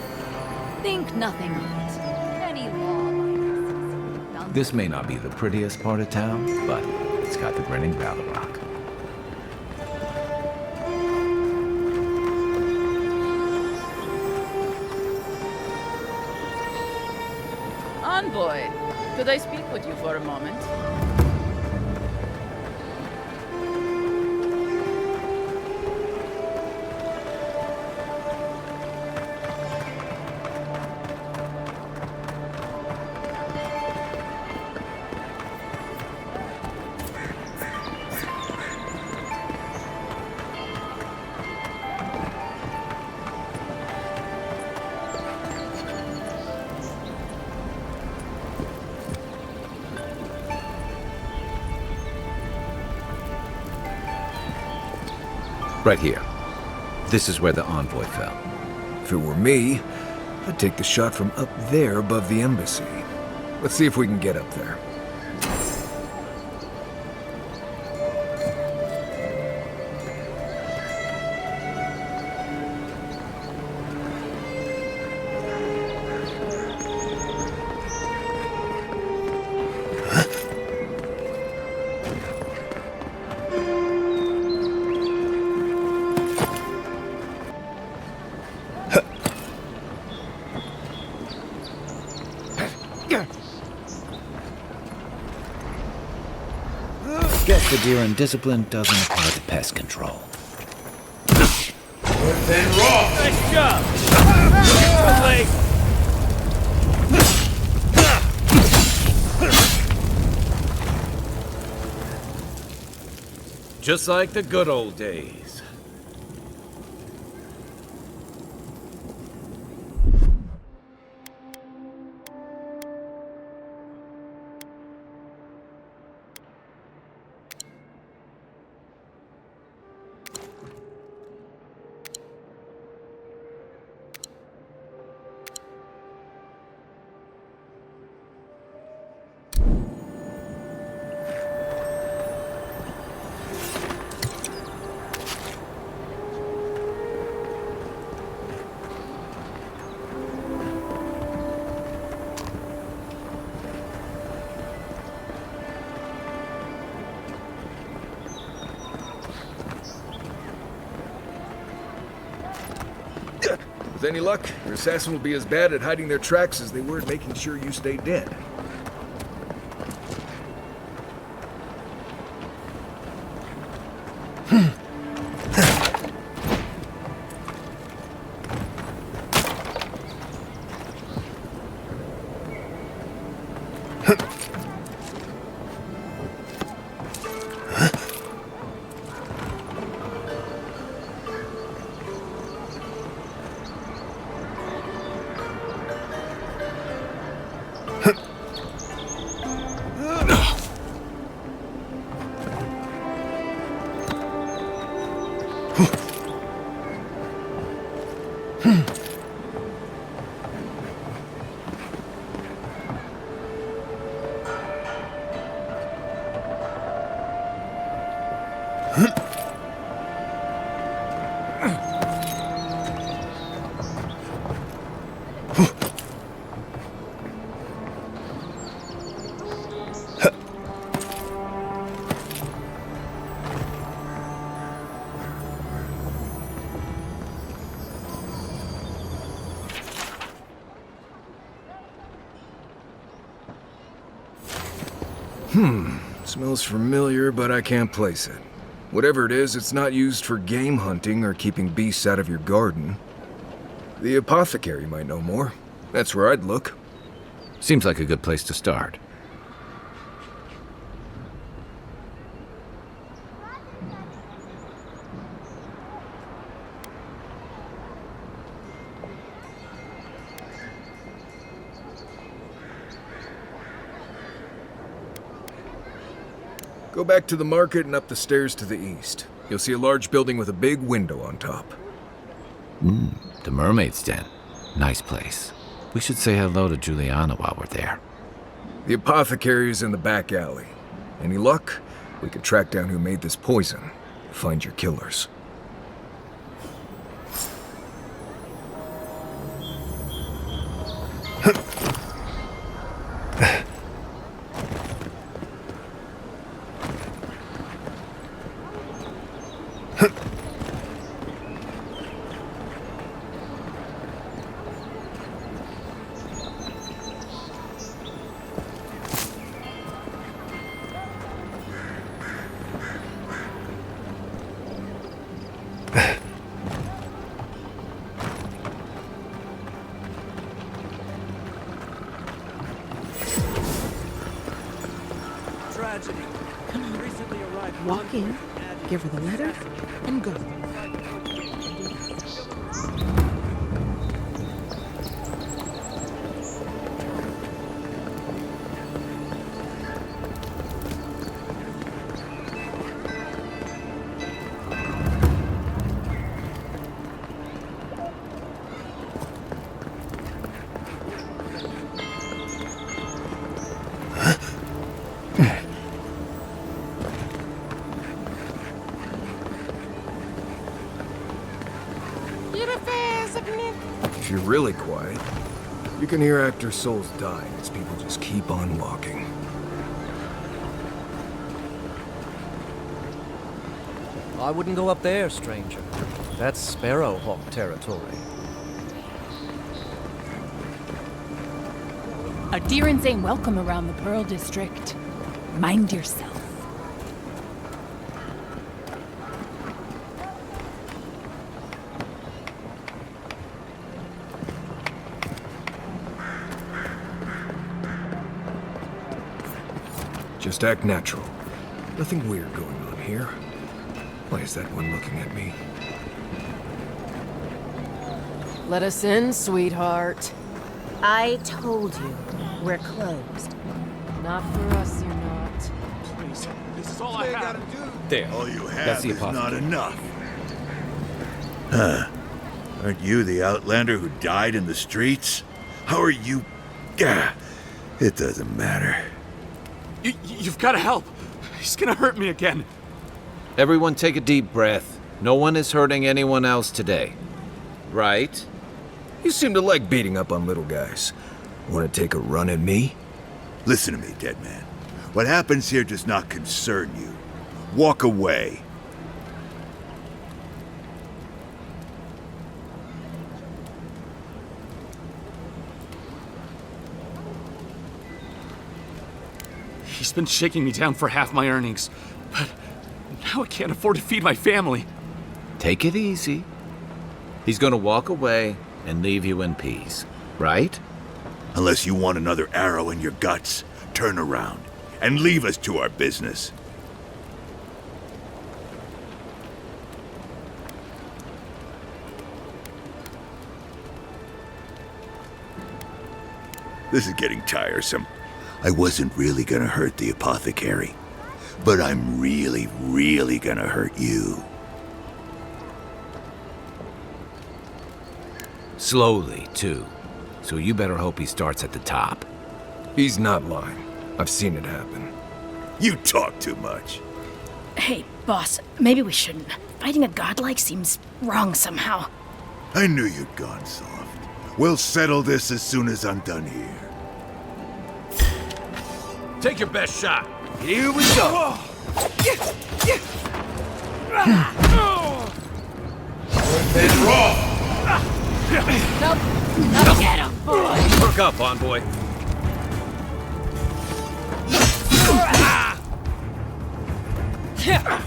Think nothing of it. Any law This may not be the prettiest part of town, but it's got the grinning Battle Rock. Envoy, could I speak with you for a moment? Right here. This is where the envoy fell. If it were me, I'd take the shot from up there above the embassy. Let's see if we can get up there. Guess the deer indiscipline doesn't apply to pest control. Then rough! Nice job! Good leg! Just like the good old days. With any luck, your assassin will be as bad at hiding their tracks as they were at making sure you stay dead. Smells familiar, but I can't place it. Whatever it is, it's not used for game hunting or keeping beasts out of your garden. The apothecary might know more. That's where I'd look. Seems like a good place to start. Go back to the market and up the stairs to the east. You'll see a large building with a big window on top. The Mermaid's Den. Nice place. We should say hello to Juliana while we're there. The apothecary is in the back alley. Any luck? We can track down who made this poison. Find your killers. Walk in, give her the letter, and go. really quiet. You can hear actor souls dying as people just keep on walking. I wouldn't go up there, stranger. That's Sparrowhawk territory. Adherents ain't welcome around the Pearl District. Mind yourself. Just act natural. Nothing weird going on here. Why is that one looking at me? Let us in, sweetheart. I told you, we're closed. Not for us, you're not. Please, this is all I gotta do. There. All you That's have the is not apothecary. enough. Huh. Aren't you the outlander who died in the streets? How are you... Gah. It doesn't matter. You've got to help. He's gonna hurt me again. Everyone take a deep breath. No one is hurting anyone else today. Right? You seem to like beating up on little guys. Want to take a run at me? Listen to me, dead man. What happens here does not concern you. Walk away. He's been shaking me down for half my earnings, but now I can't afford to feed my family. Take it easy. He's gonna walk away and leave you in peace, right? Unless you want another arrow in your guts, turn around and leave us to our business. This is getting tiresome. I wasn't really gonna hurt the apothecary, but I'm really, really gonna hurt you. Slowly, too. So you better hope he starts at the top. He's not lying. I've seen it happen. You talk too much. Hey, boss, maybe we shouldn't. Fighting a godlike seems wrong somehow. I knew you'd gone soft. We'll settle this as soon as I'm done here. Take your best shot. Here we go. And raw. Nope. Get him, boy. Perk up, envoy. Yeah.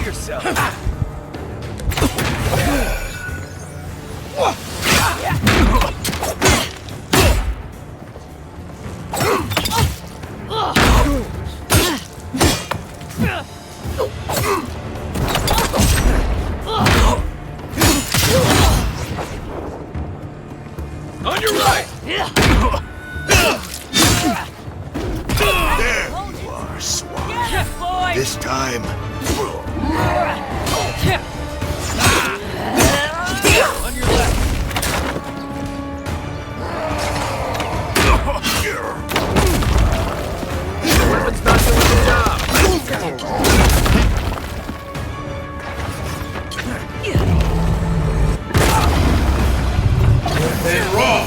Yourself. On your right! There you are, swine. This time... On your left! The weapon's not doing the job! And raw.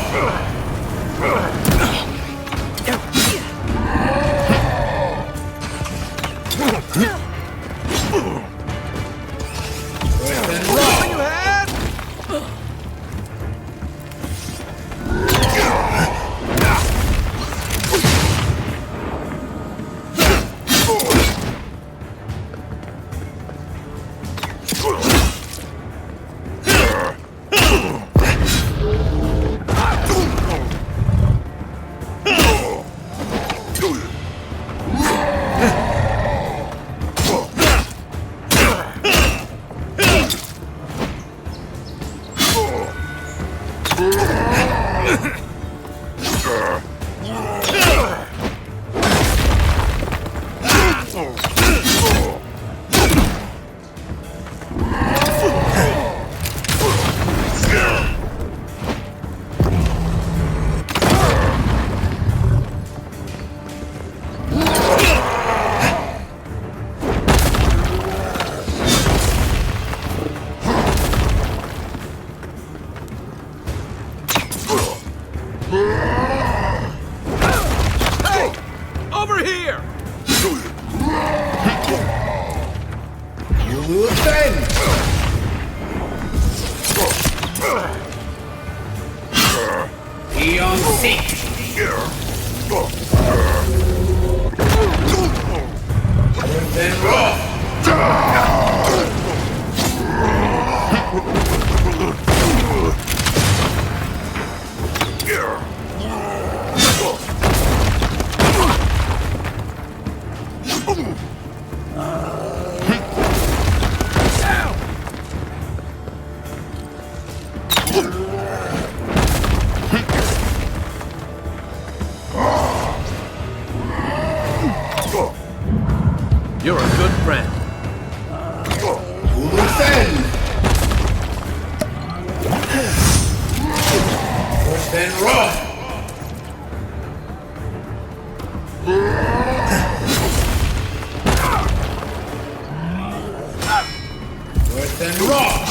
here! You will bend! Eon 6! Then raw! You're a good friend. Then raw! Worse than raw!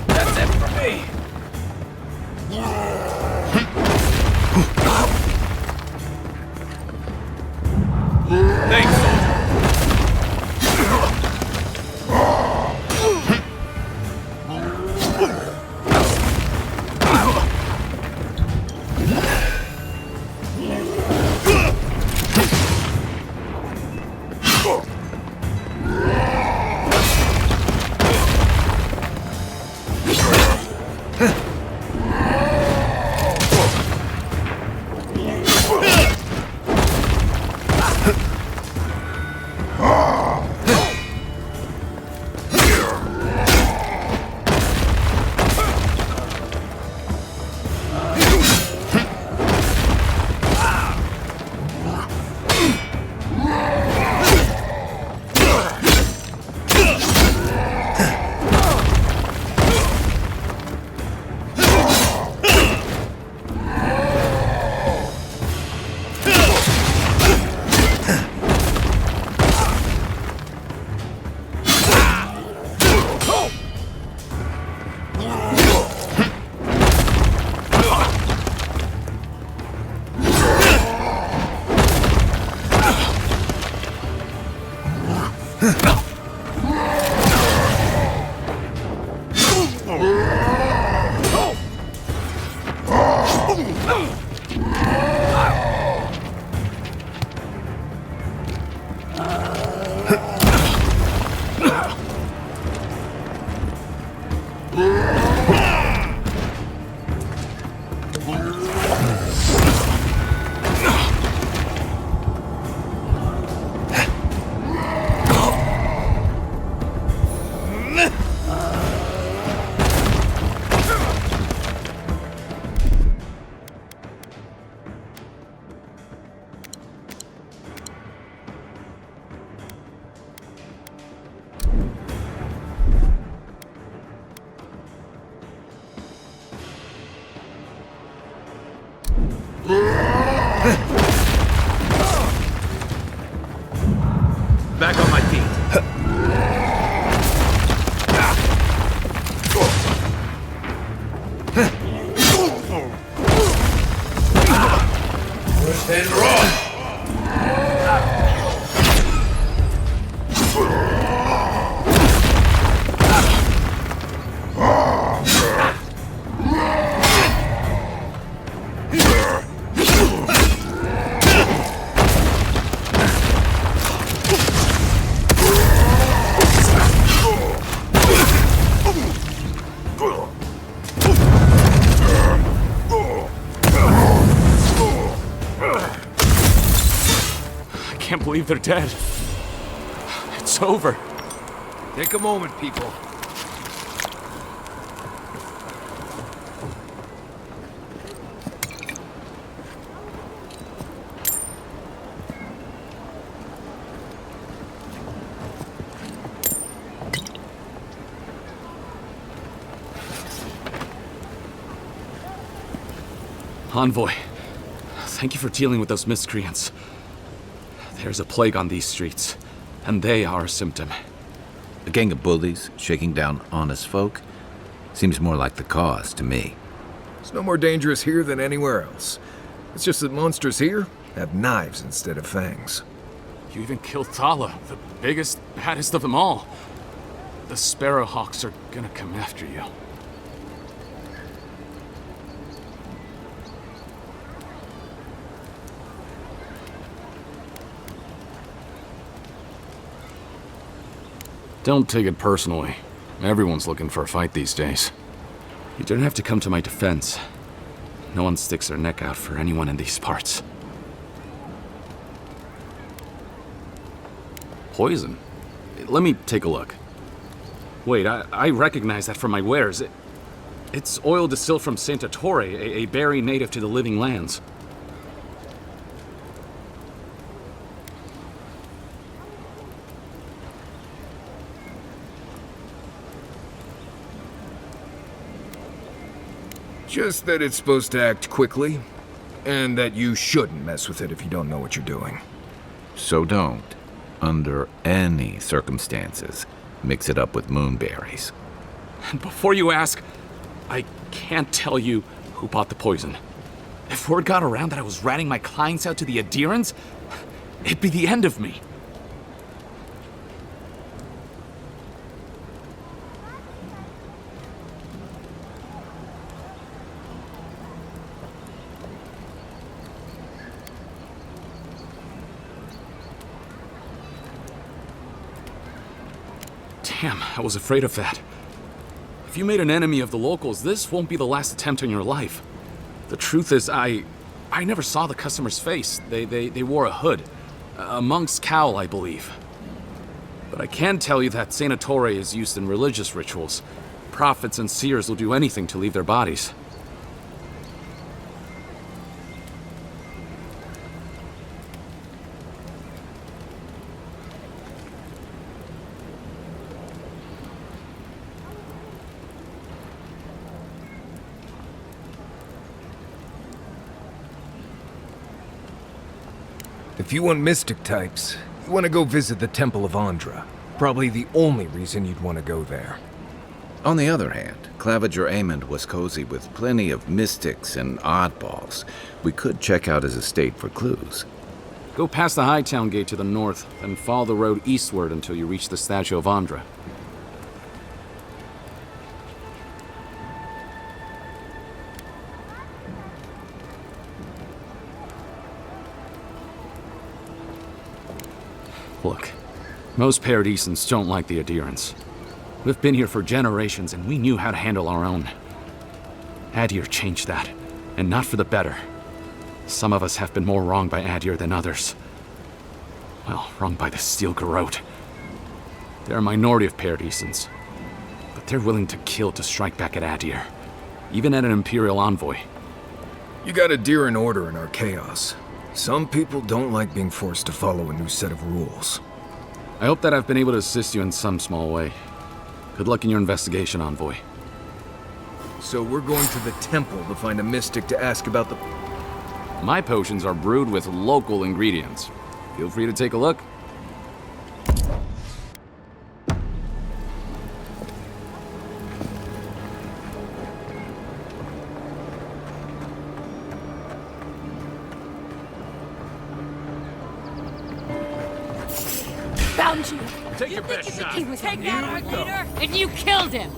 That's it for me! Thanks, soldier. believe they're dead. It's over. Take a moment, people. Envoy, thank you for dealing with those miscreants. There's a plague on these streets, and they are a symptom. A gang of bullies shaking down honest folk seems more like the cause to me. It's no more dangerous here than anywhere else. It's just that monsters here have knives instead of fangs. You even killed Thala, the biggest, baddest of them all. The Sparrowhawks are gonna come after you. Don't take it personally. Everyone's looking for a fight these days. You don't have to come to my defense. No one sticks their neck out for anyone in these parts. Poison? Let me take a look. Wait, I recognize that from my wares. It's oil distilled from Santa Torre, a berry native to the Living Lands. Just that it's supposed to act quickly, and that you shouldn't mess with it if you don't know what you're doing. So don't, under any circumstances, mix it up with moonberries. And before you ask, I can't tell you who bought the poison. If word got around that I was ratting my clients out to the adherents, it'd be the end of me. Damn, I was afraid of that. If you made an enemy of the locals, this won't be the last attempt in your life. The truth is, I never saw the customer's face. They wore a hood. A monk's cowl, I believe. But I can tell you that Santa Torre is used in religious rituals. Prophets and seers will do anything to leave their bodies. If you want mystic types, you want to go visit the Temple of Andra. Probably the only reason you'd want to go there. On the other hand, Claviger Amond was cozy with plenty of mystics and oddballs. We could check out his estate for clues. Go past the Hightown Gate to the north, then follow the road eastward until you reach the statue of Andra. Look, most Paradisans don't like the adherents. We've been here for generations and we knew how to handle our own. Adir changed that, and not for the better. Some of us have been more wronged by Adir than others. Well, wronged by the Steel Garrote. They're a minority of Paradisans, but they're willing to kill to strike back at Adir, even at an Imperial envoy. You got Adir in order in our chaos. Some people don't like being forced to follow a new set of rules. I hope that I've been able to assist you in some small way. Good luck in your investigation, Envoy. So we're going to the temple to find a mystic to ask about the... My potions are brewed with local ingredients. Feel free to take a look. Found you. Take your best shot. He was Take a that, our we go. leader, and you killed him.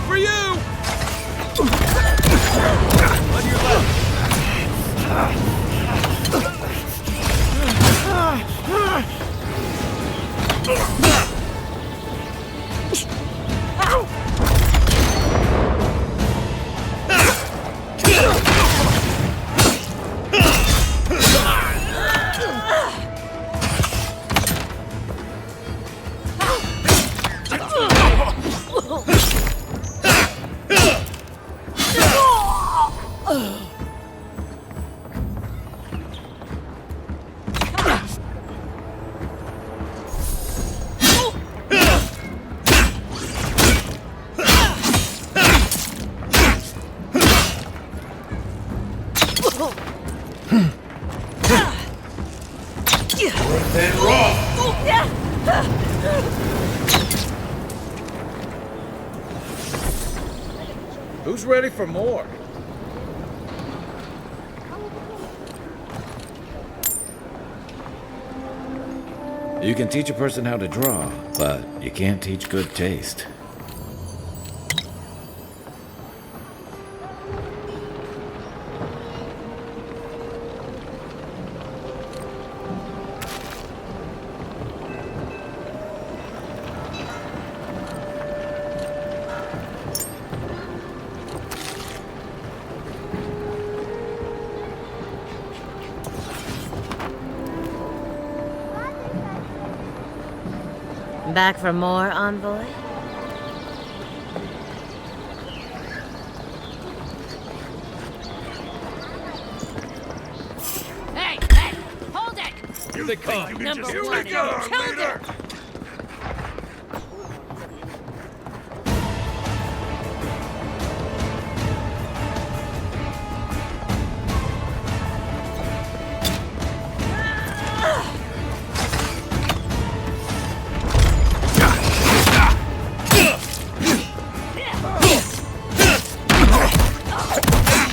for you! On your left. Who's ready for more? You can teach a person how to draw, but you can't teach good taste. Back for more, Envoy? Hey, hey, hold it! Here they come. Number Here one, we go, killed leader. it!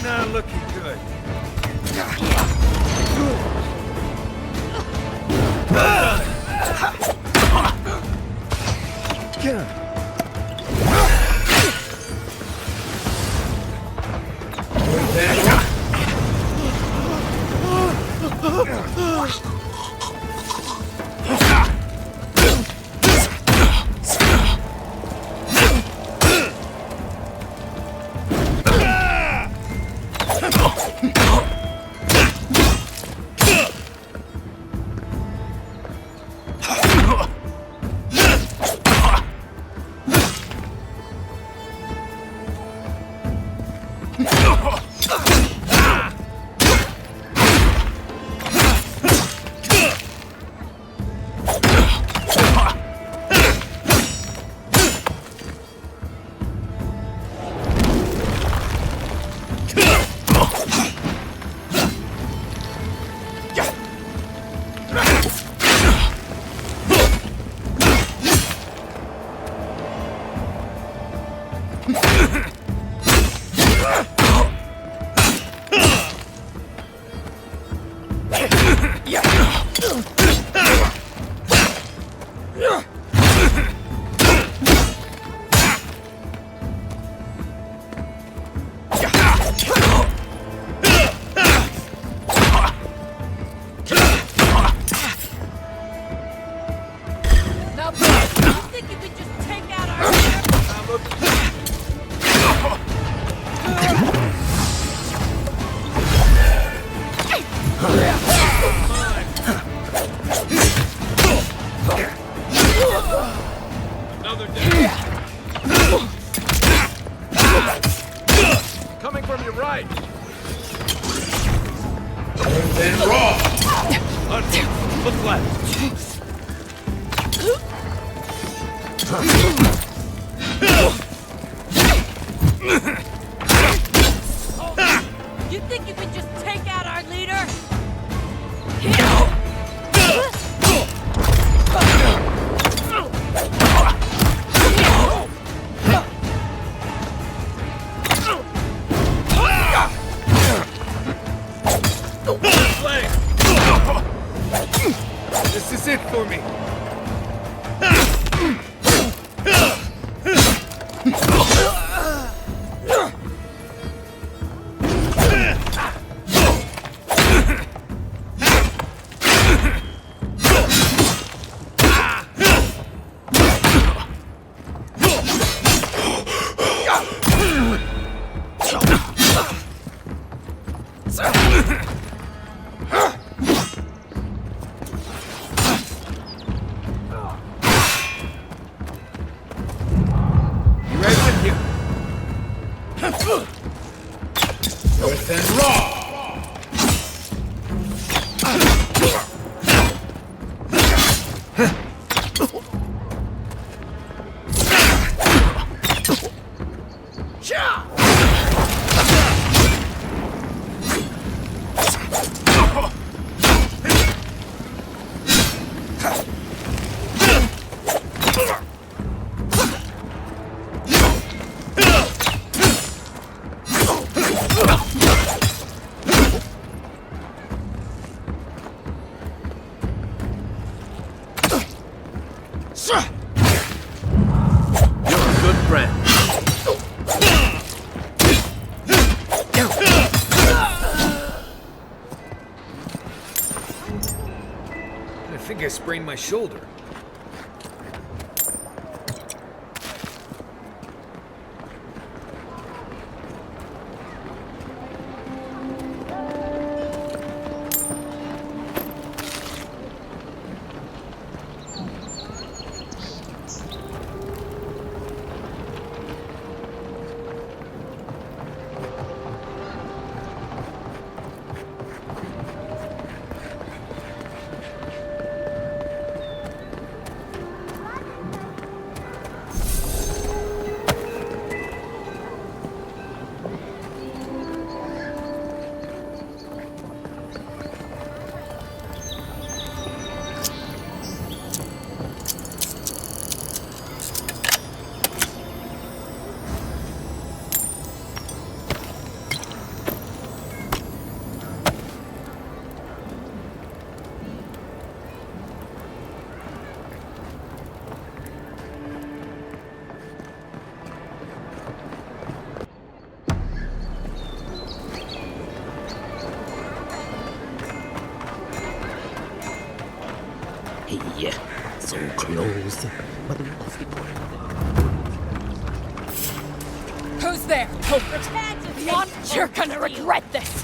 Not looking good. Now, you think you could just take out our... Another down. Coming from your right. Then raw. Look left. You think you can just take out our leader? This is it for me. You're a good friend. I think I sprained my shoulder. Hey, so close. But Who's there? One, you're gonna regret this.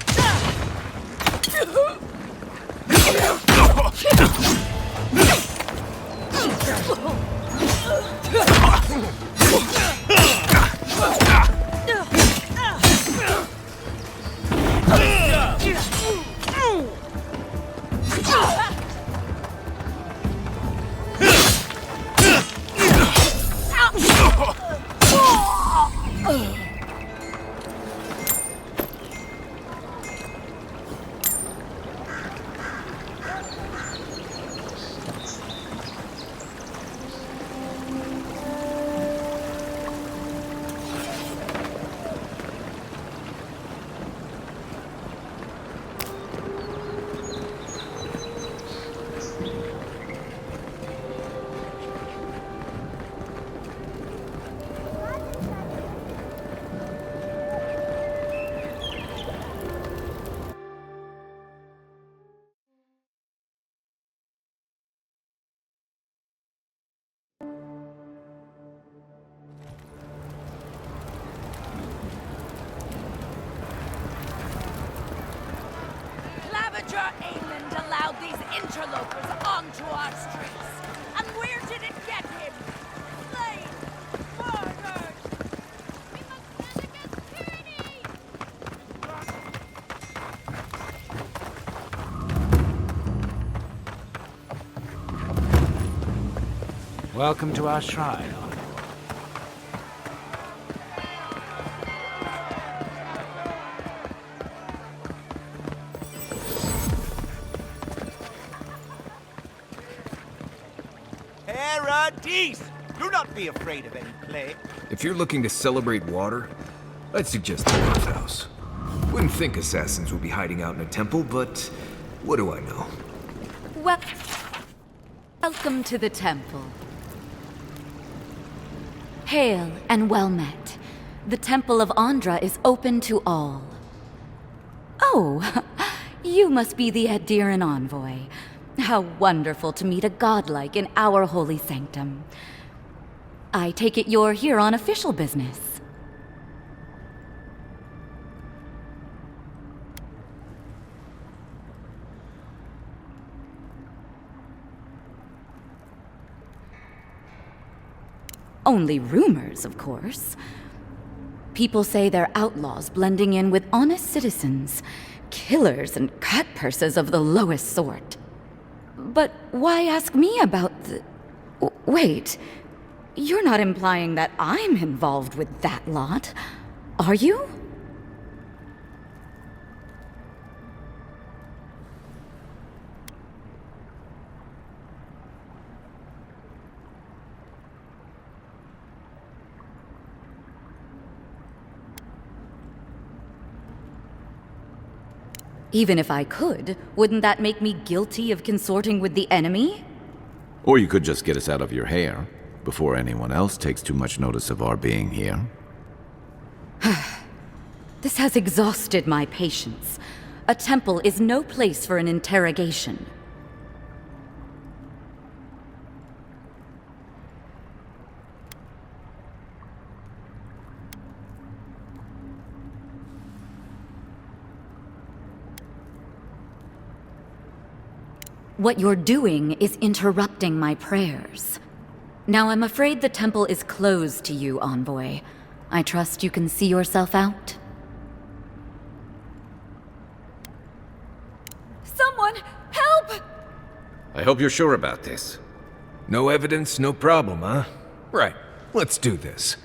Claviger Aemond allowed these interlopers onto our streets. And where did it get him? Slain! Murdered! We must stand against tyranny! Welcome to our shrine. Paradise! Do not be afraid of any plague. If you're looking to celebrate water, I'd suggest the bathhouse. Wouldn't think assassins would be hiding out in a temple, but what do I know? Well, welcome to the temple. Hail and well met. The Temple of Andra is open to all. Oh, you must be the Adiran envoy. How wonderful to meet a godlike in our holy sanctum. I take it you're here on official business. Only rumors, of course. People say they're outlaws blending in with honest citizens, killers and cutpurses of the lowest sort. But why ask me about the... Wait, you're not implying that I'm involved with that lot, are you? Even if I could, wouldn't that make me guilty of consorting with the enemy? Or you could just get us out of your hair before anyone else takes too much notice of our being here. This has exhausted my patience. A temple is no place for an interrogation. What you're doing is interrupting my prayers. Now I'm afraid the temple is closed to you, Envoy. I trust you can see yourself out? Someone, help! I hope you're sure about this. No evidence, no problem, huh? Right. Let's do this.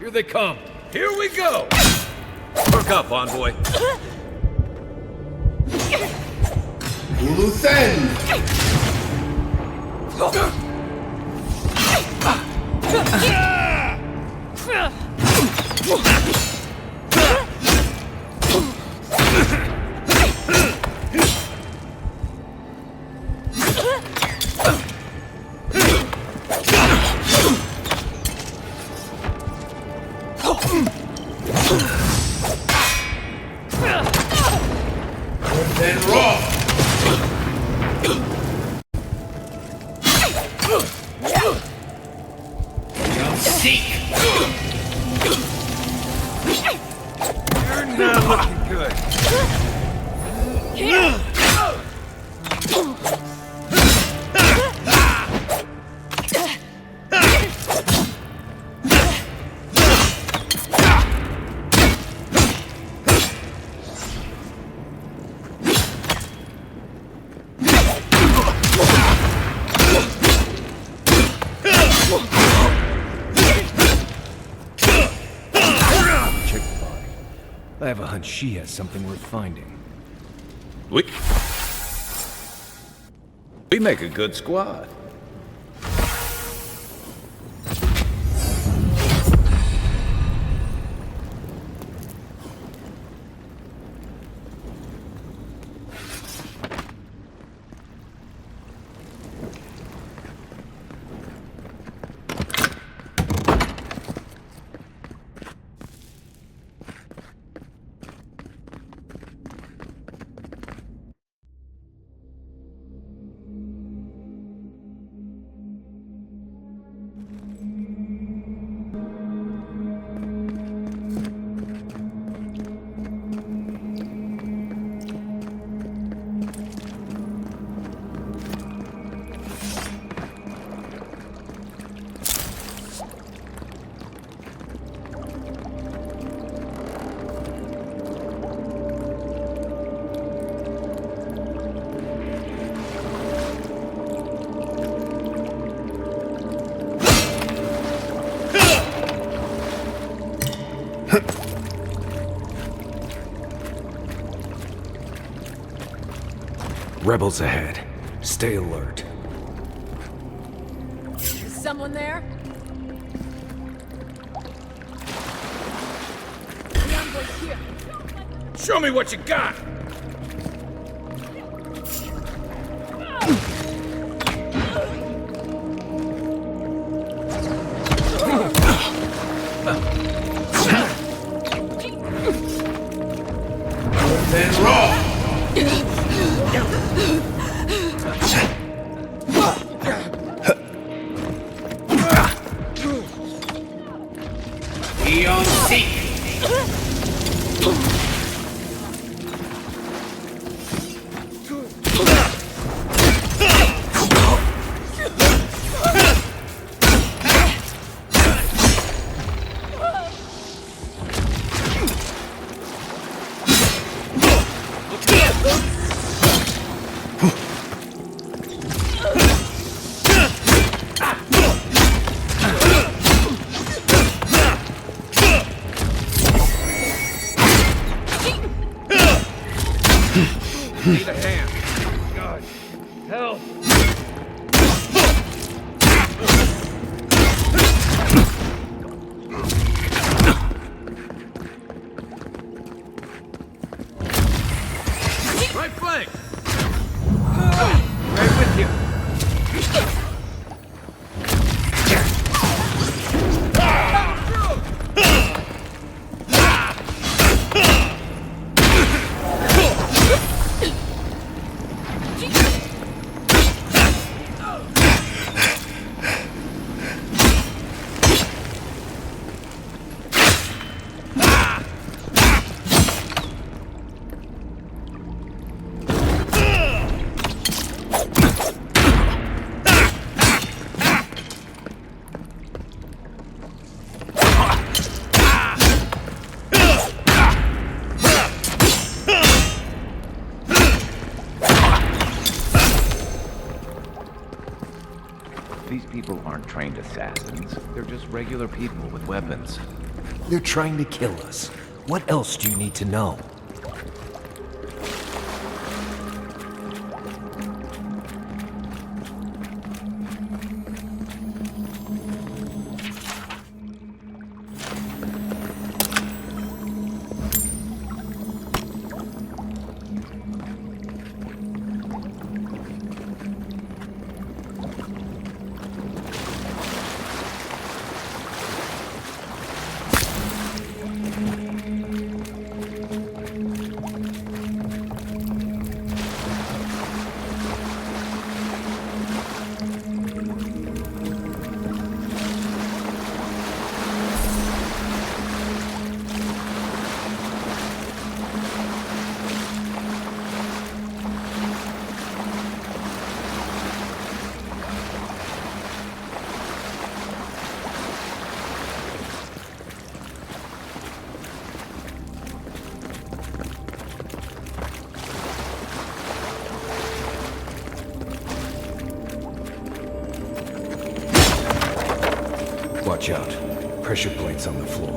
Here they come. Here we go! Perk up, Envoy. Loose end! Then raw! Seek! You're not looking good. I have a hunch she has something worth finding. We make a good squad. Rebels ahead. Stay alert. Is someone there? The envoy's here. Show me what you got! Then raw! Eon Seek! Need a hand. God, help! These people aren't trained assassins. They're just regular people with weapons. They're trying to kill us. What else do you need to know? Watch out. Pressure plates on the floor.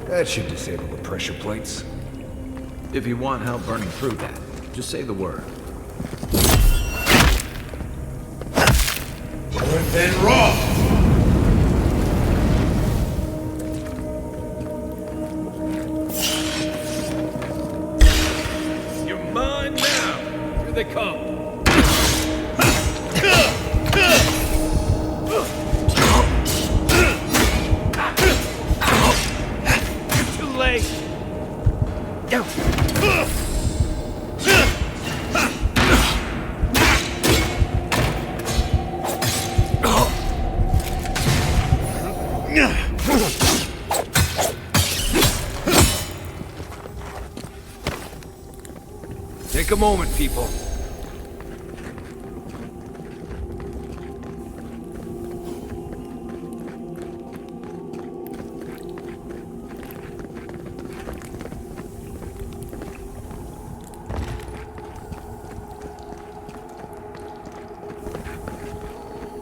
That should disable the pressure plates. If you want help burning through that, just say the word. Then raw! You're mine now! Here they come! Too late! Take a moment, people.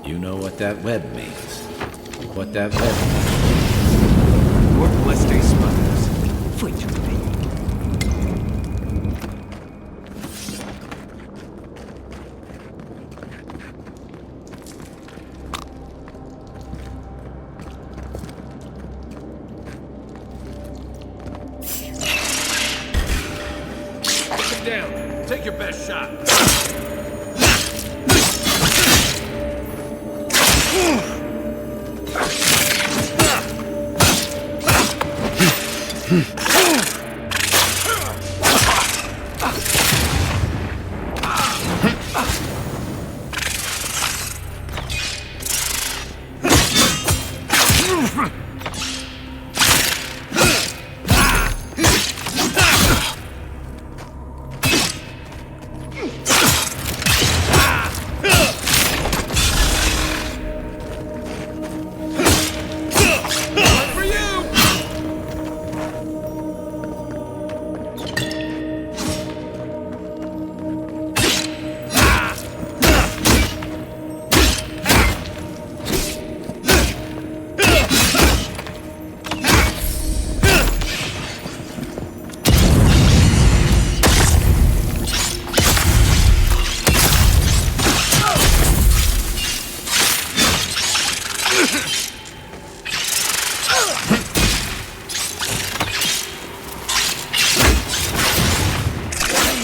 You know what that web means. What that web means. More blessed spiders. Fight to me. Down. Take your best shot.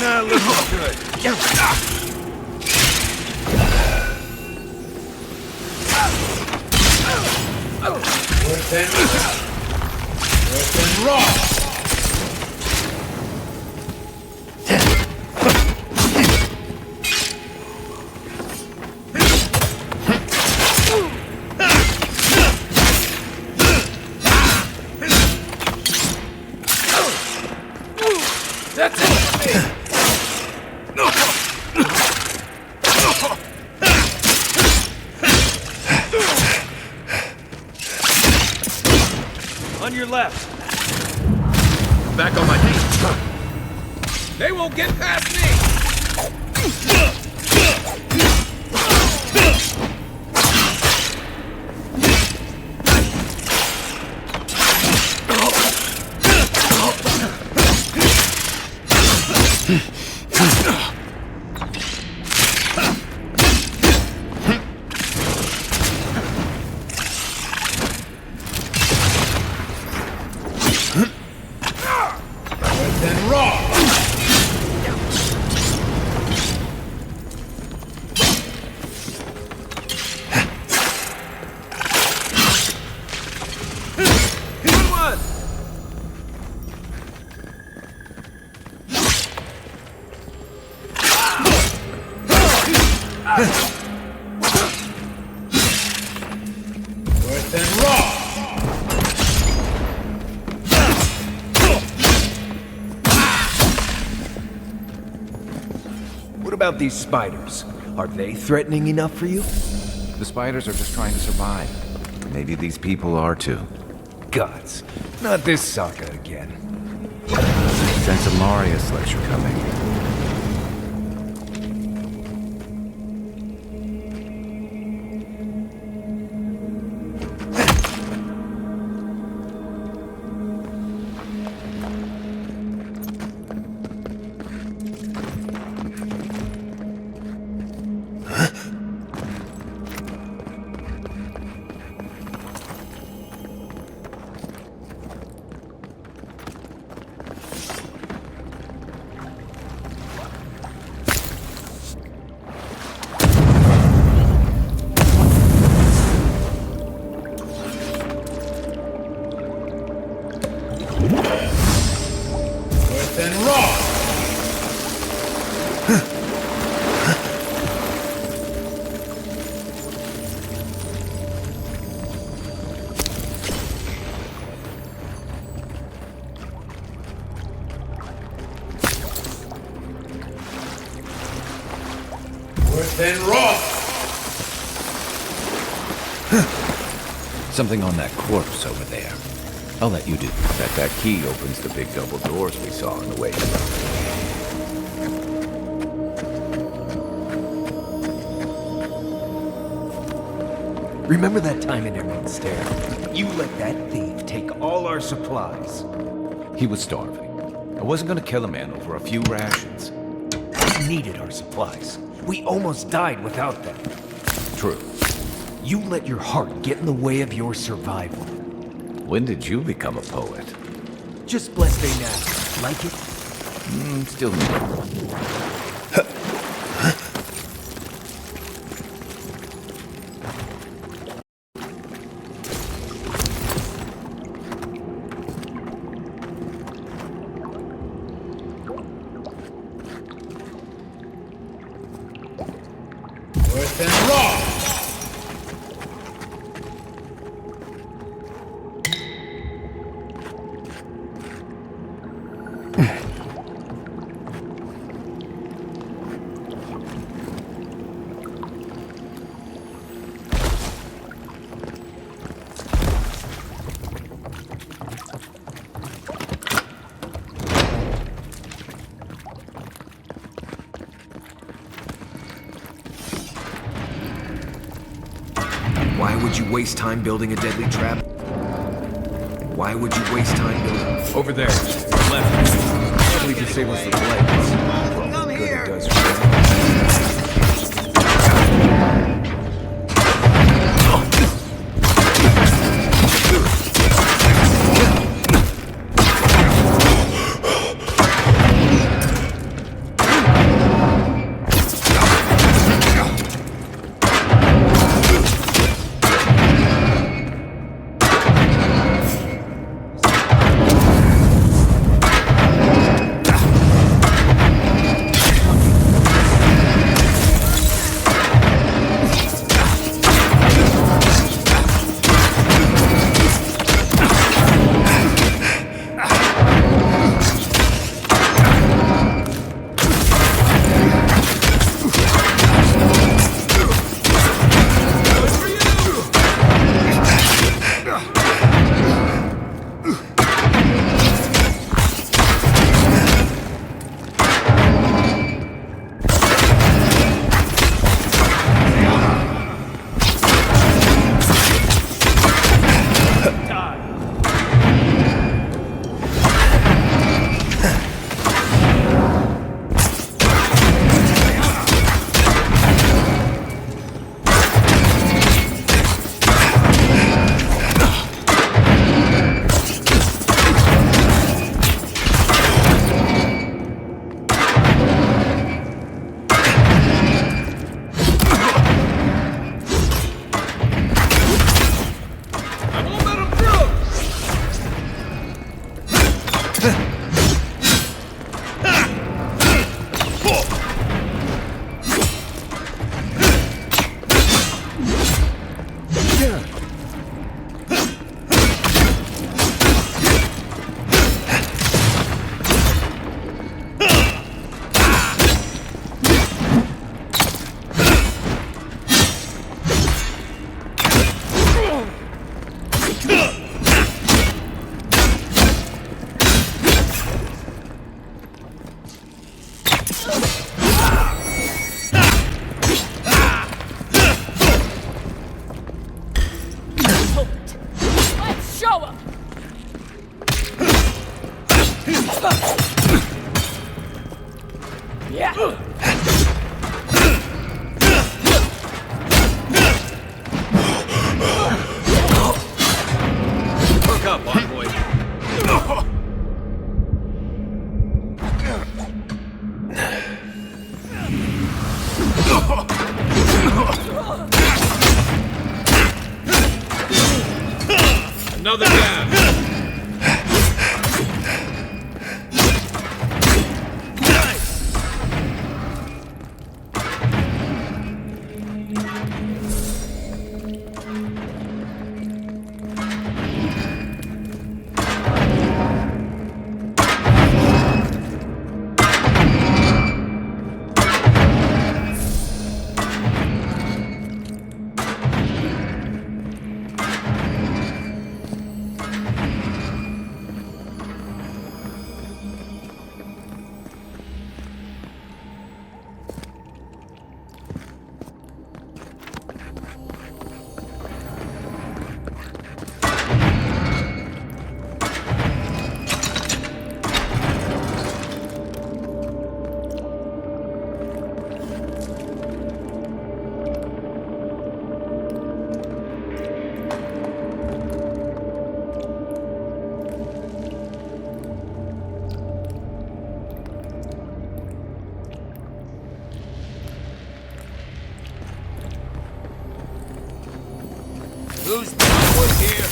Not looking good. Worth and raw. That's it! On your left. Back on my feet. They won't get past me! Then raw! Good one! Worse than raw! What about these spiders? Are they threatening enough for you? The spiders are just trying to survive. Maybe these people are too. Gods, not this saga again. Sense of Marius lecture coming. Worse than raw! Worse than raw! Something on that corpse over there. I'll let you do. That key opens the big double doors we saw in the way. Remember that time in Emerald Stair? You let that thief take all our supplies. He was starving. I wasn't gonna kill a man over a few rations. We needed our supplies. We almost died without them. True. You let your heart get in the way of your survival. When did you become a poet? Just blessed they now. Like it? Still no. Worse than raw! Why would you waste time building a deadly trap? And why would you waste time building... Over there, left. Probably disables the blades. Come here! Good it does for them. the gas! Who's down here?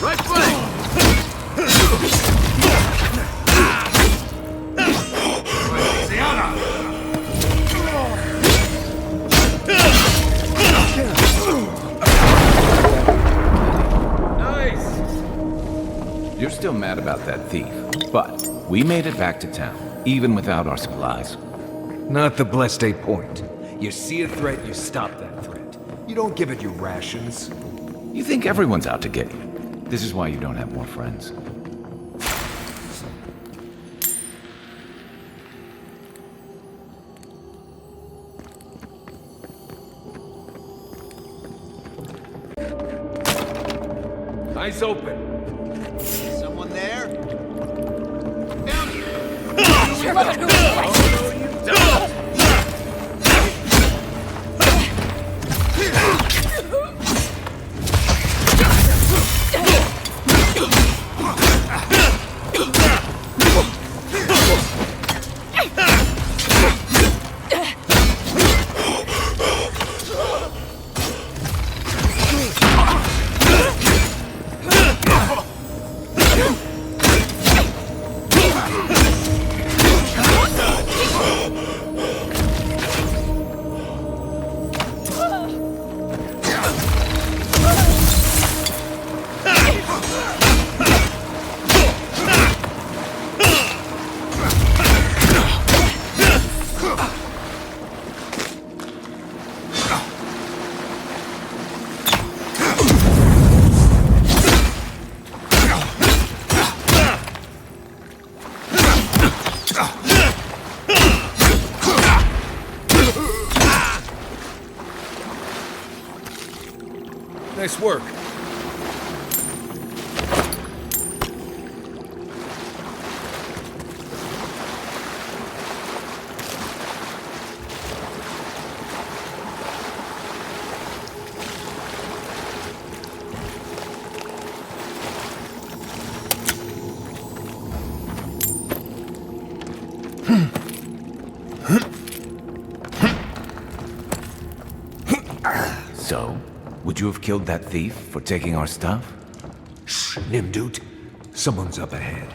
Right flank! Nice! You're still mad about that thief, but we made it back to town, even without our supplies. Not the blessed a point. You see a threat, you stop that threat. You don't give it your rations. You think everyone's out to get you. This is why you don't have more friends. Eyes open. Someone there? Down here! Nice work. So, would you have killed that thief for taking our stuff? Shh, Nimdut. Someone's up ahead.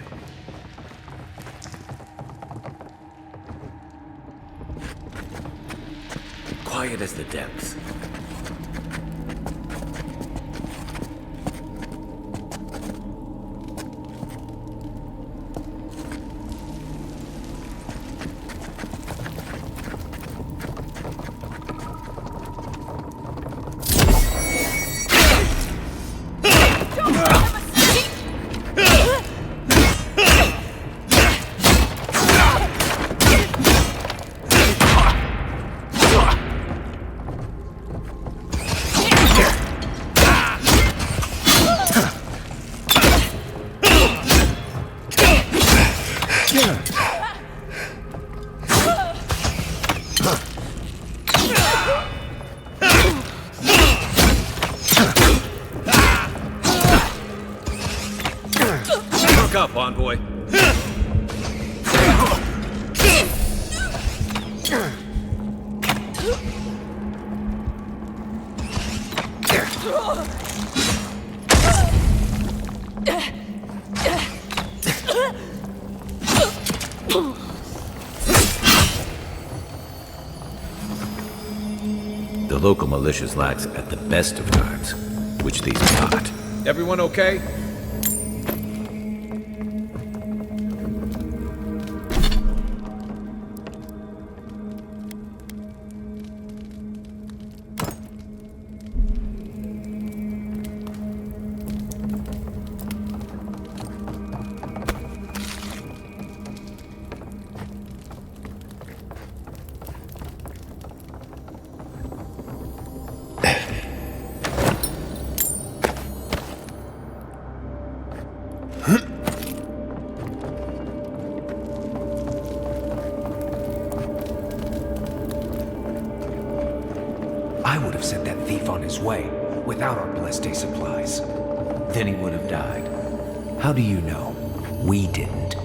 Quiet as the depths. Look up, envoy. The local militia's lax at the best of times, which these are not. Everyone okay? I would have sent that thief on his way without our blessed day supplies. Then he would have died. How do you know? We didn't.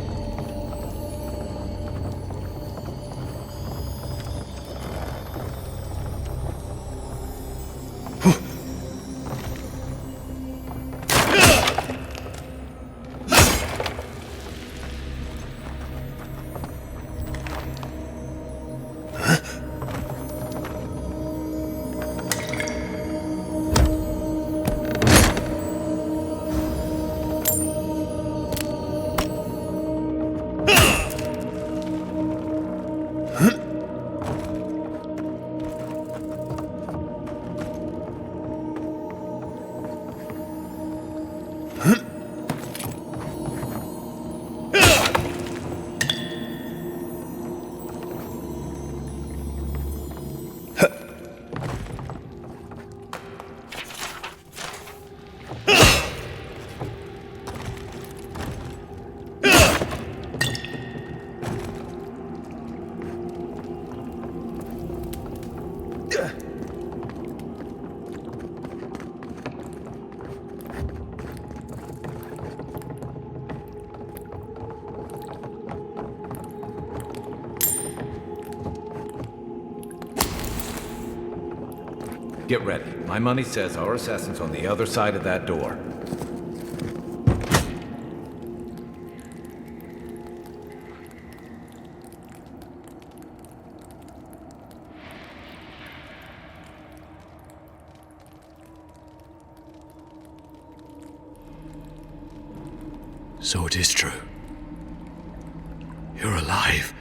Get ready. My money says our assassin's on the other side of that door. So it is true. You're alive.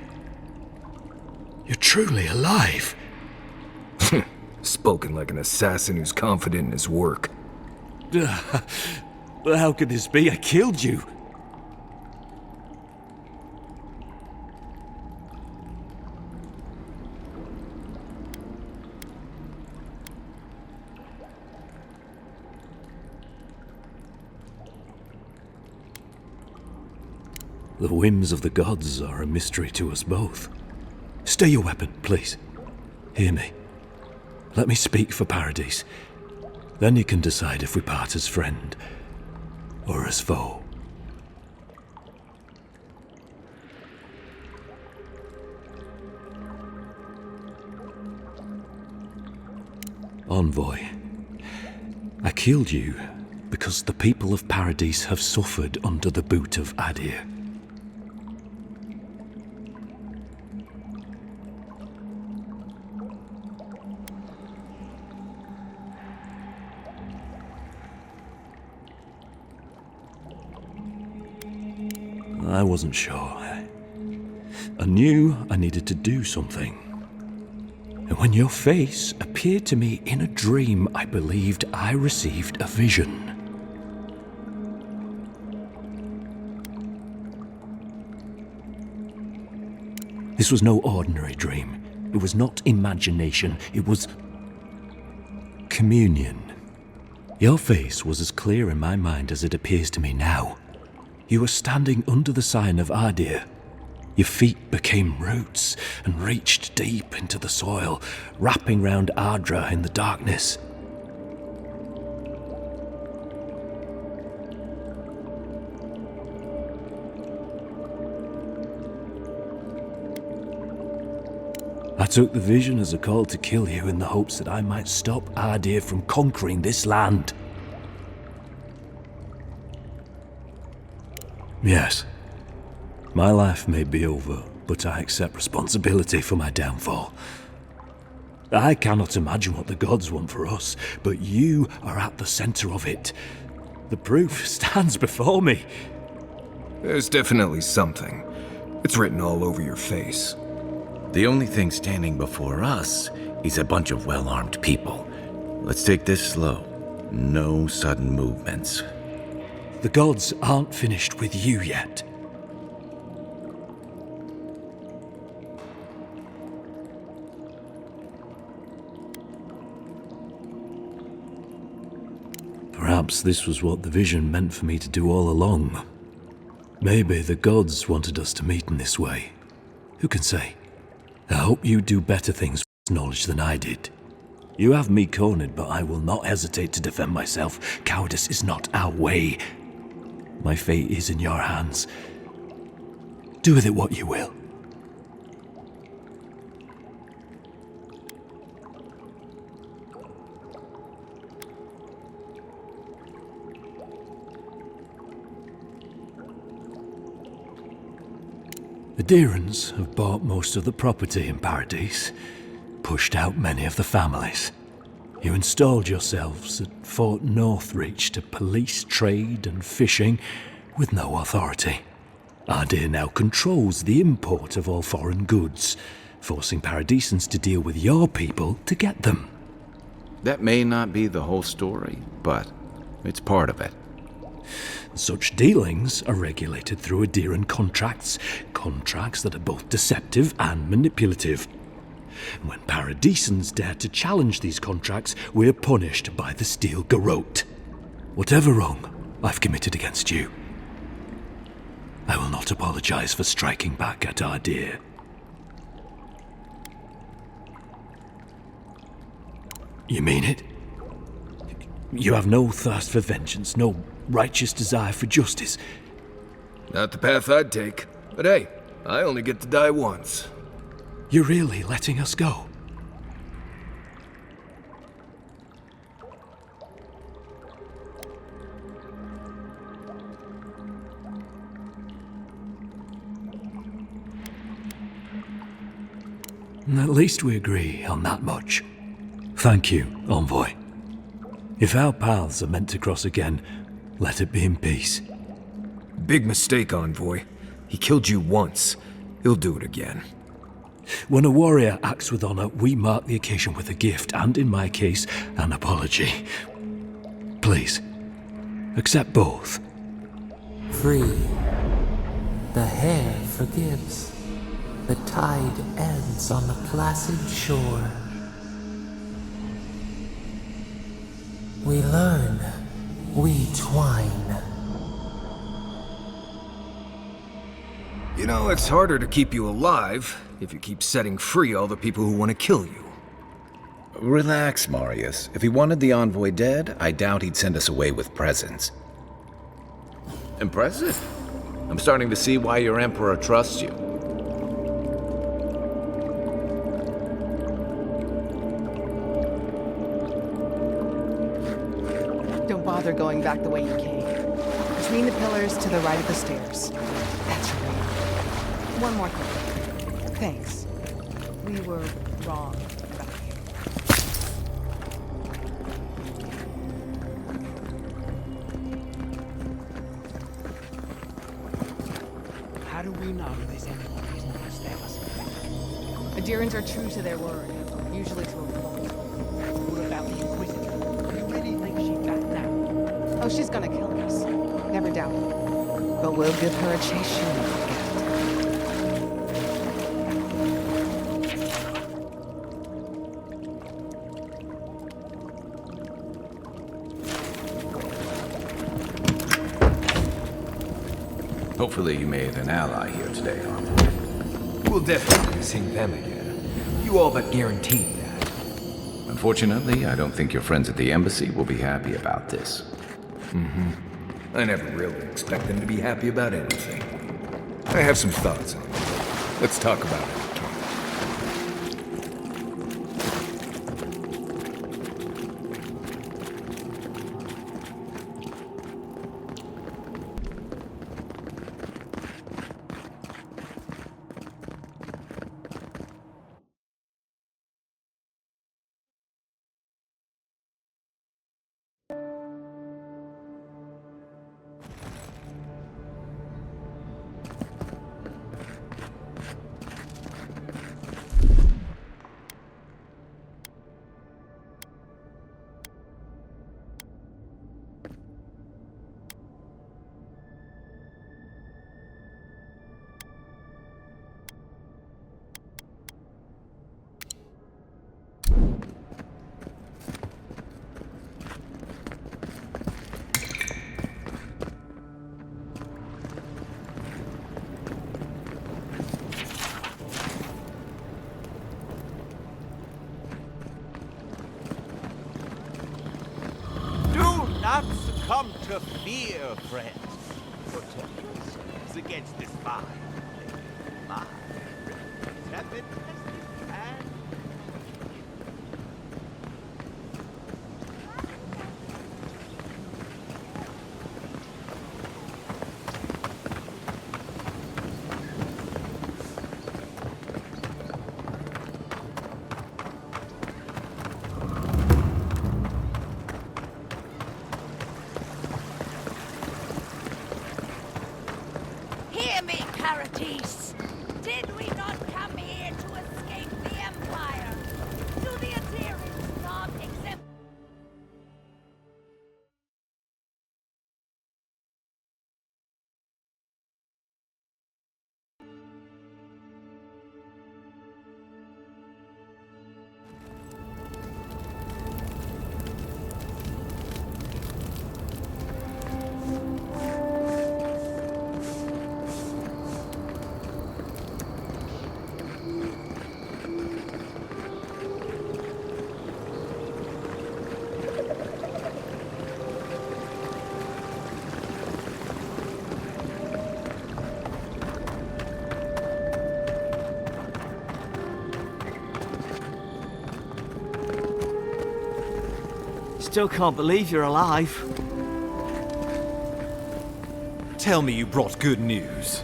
You're truly alive. Spoken like an assassin who's confident in his work. But how could this be? I killed you. The whims of the gods are a mystery to us both. Stay your weapon, please. Hear me. Let me speak for Paradise. Then you can decide if we part as friend or as foe. Envoy, I killed you because the people of Paradise have suffered under the boot of Adir. I wasn't sure. I knew I needed to do something. And when your face appeared to me in a dream, I believed I received a vision. This was no ordinary dream. It was not imagination. It was communion. Your face was as clear in my mind as it appears to me now. You were standing under the sign of Adir. Your feet became roots and reached deep into the soil, wrapping round Ardra in the darkness. I took the vision as a call to kill you in the hopes that I might stop Adir from conquering this land. Yes. My life may be over, but I accept responsibility for my downfall. I cannot imagine what the gods want for us, but you are at the center of it. The proof stands before me. There's definitely something. It's written all over your face. The only thing standing before us is a bunch of well-armed people. Let's take this slow. No sudden movements. The gods aren't finished with you yet. Perhaps this was what the vision meant for me to do all along. Maybe the gods wanted us to meet in this way. Who can say? I hope you do better things with this knowledge than I did. You have me cornered, but I will not hesitate to defend myself. Cowardice is not our way. My fate is in your hands. Do with it what you will. The Deerans have bought most of the property in Paradise, pushed out many of the families. You installed yourselves at Fort Northreach to police trade and fishing with no authority. Ardea now controls the import of all foreign goods, forcing Paradisans to deal with your people to get them. That may not be the whole story, but it's part of it. Such dealings are regulated through Aderan contracts that are both deceptive and manipulative. When Paradisans dare to challenge these contracts, we're punished by the Steel Garrote. Whatever wrong I've committed against you, I will not apologize for striking back at Ardea. You mean it? You have no thirst for vengeance, no righteous desire for justice? Not the path I'd take. But hey, I only get to die once. You're really letting us go? At least we agree on that much. Thank you, Envoy. If our paths are meant to cross again, let it be in peace. Big mistake, Envoy. He killed you once. He'll do it again. When a warrior acts with honor, we mark the occasion with a gift, and in my case, an apology. Please, accept both. Free. The hair forgives. The tide ends on the placid shore. We learn. We twine. You know, it's harder to keep you alive if you keep setting free all the people who want to kill you. Relax, Marius. If he wanted the Envoy dead, I doubt he'd send us away with presents. Impressive. I'm starting to see why your Emperor trusts you. Don't bother going back the way you came. Between the pillars to the right of the stairs. That's your way. One more thing. Thanks. We were wrong about you. How do we know there's anyone who's gonna stab us in the back? Adirans are true to their word, usually to a fault. What about the Inquisitor? You really think she'd back down? Oh, she's gonna kill us. Never doubt it. But we'll give her a chase she'll never get. Hopefully you made an ally here today, Envoy. We'll definitely be seeing them again. You all but guaranteed that. Unfortunately, I don't think your friends at the embassy will be happy about this. I never really expect them to be happy about anything. I have some thoughts on it. Let's talk about it. come to fear, friends. Protect yourselves against this fire. My recipes have been tested and Hear me, Caratis! Did we not come here to escape the Empire? Do the adherents not exempt? Still can't believe you're alive. Tell me you brought good news.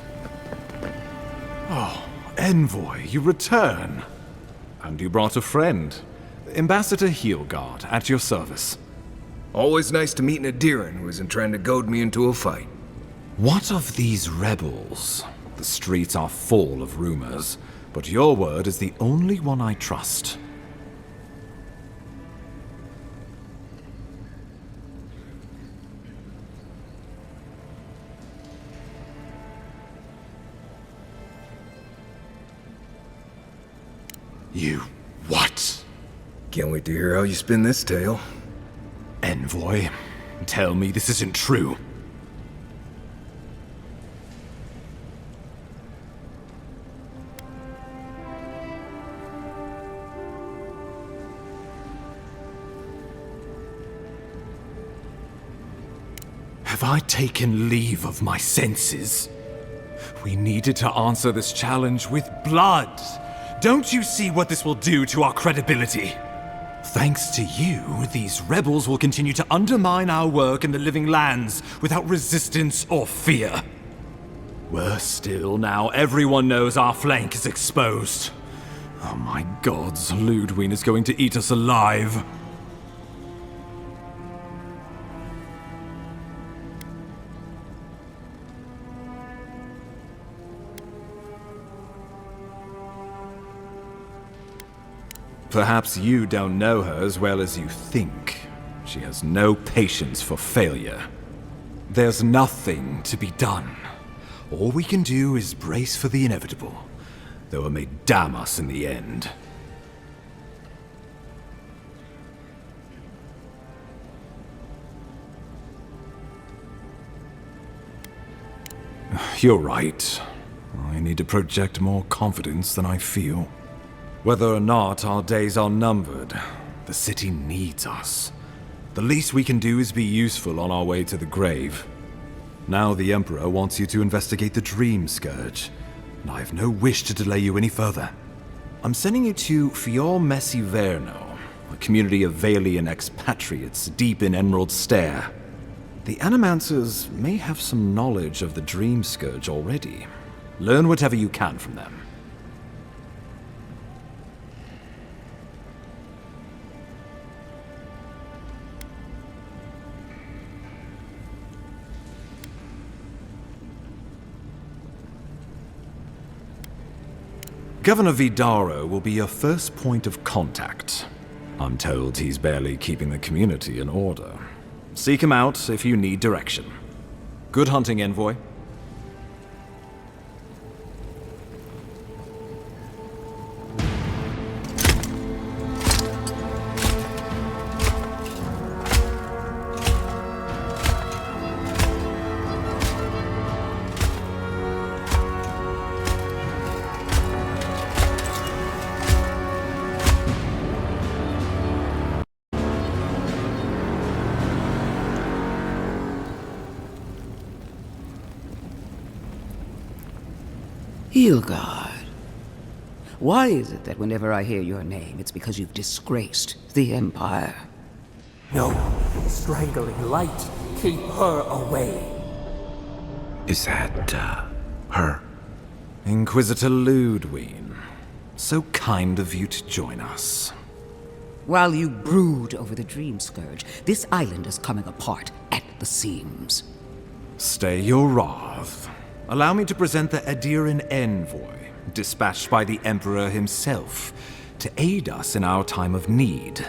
Oh, Envoy, you return. And you brought a friend. Ambassador Heelguard, at your service. Always nice to meet an Adiran who isn't trying to goad me into a fight. What of these rebels? The streets are full of rumors, but your word is the only one I trust. You what? Can't wait to hear how you spin this tale. Envoy, tell me this isn't true. Have I taken leave of my senses? We needed to answer this challenge with blood. Don't you see what this will do to our credibility? Thanks to you, these rebels will continue to undermine our work in the Living Lands without resistance or fear. Worse still, now everyone knows our flank is exposed. Oh my gods, Ludwig is going to eat us alive. Perhaps you don't know her as well as you think. She has no patience for failure. There's nothing to be done. All we can do is brace for the inevitable, though it may damn us in the end. You're right. I need to project more confidence than I feel. Whether or not our days are numbered, the city needs us. The least we can do is be useful on our way to the grave. Now the Emperor wants you to investigate the Dream Scourge, and I have no wish to delay you any further. I'm sending you to Fior Messi Verno, a community of Valian expatriates deep in Emerald Stair. The Animancers may have some knowledge of the Dream Scourge already. Learn whatever you can from them. Governor Vidaro will be your first point of contact. I'm told he's barely keeping the community in order. Seek him out if you need direction. Good hunting, Envoy. Hilgard. Why is it that whenever I hear your name, it's because you've disgraced the Empire? No, strangling light. Keep her away. Is that, her? Inquisitor Ludwig. So kind of you to join us. While you brood over the Dream Scourge, this island is coming apart at the seams. Stay your wrath. Allow me to present the Adiran envoy, dispatched by the Emperor himself, to aid us in our time of need.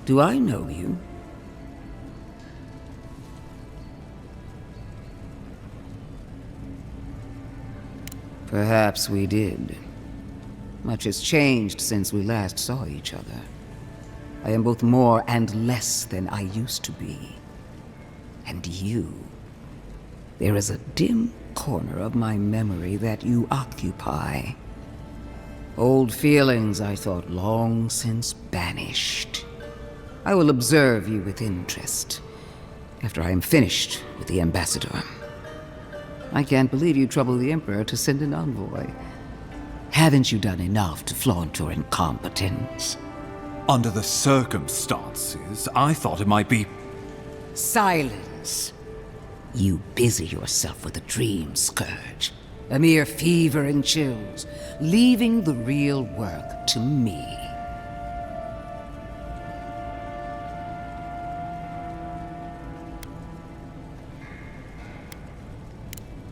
Do I know you? Perhaps we did. Much has changed since we last saw each other. I am both more and less than I used to be. And you. There is a dim corner of my memory that you occupy. Old feelings I thought long since banished. I will observe you with interest after I am finished with the ambassador. I can't believe you troubled the Emperor to send an envoy. Haven't you done enough to flaunt your incompetence? Under the circumstances, I thought it might be... Silence! You busy yourself with a dream scourge, a mere fever and chills, leaving the real work to me.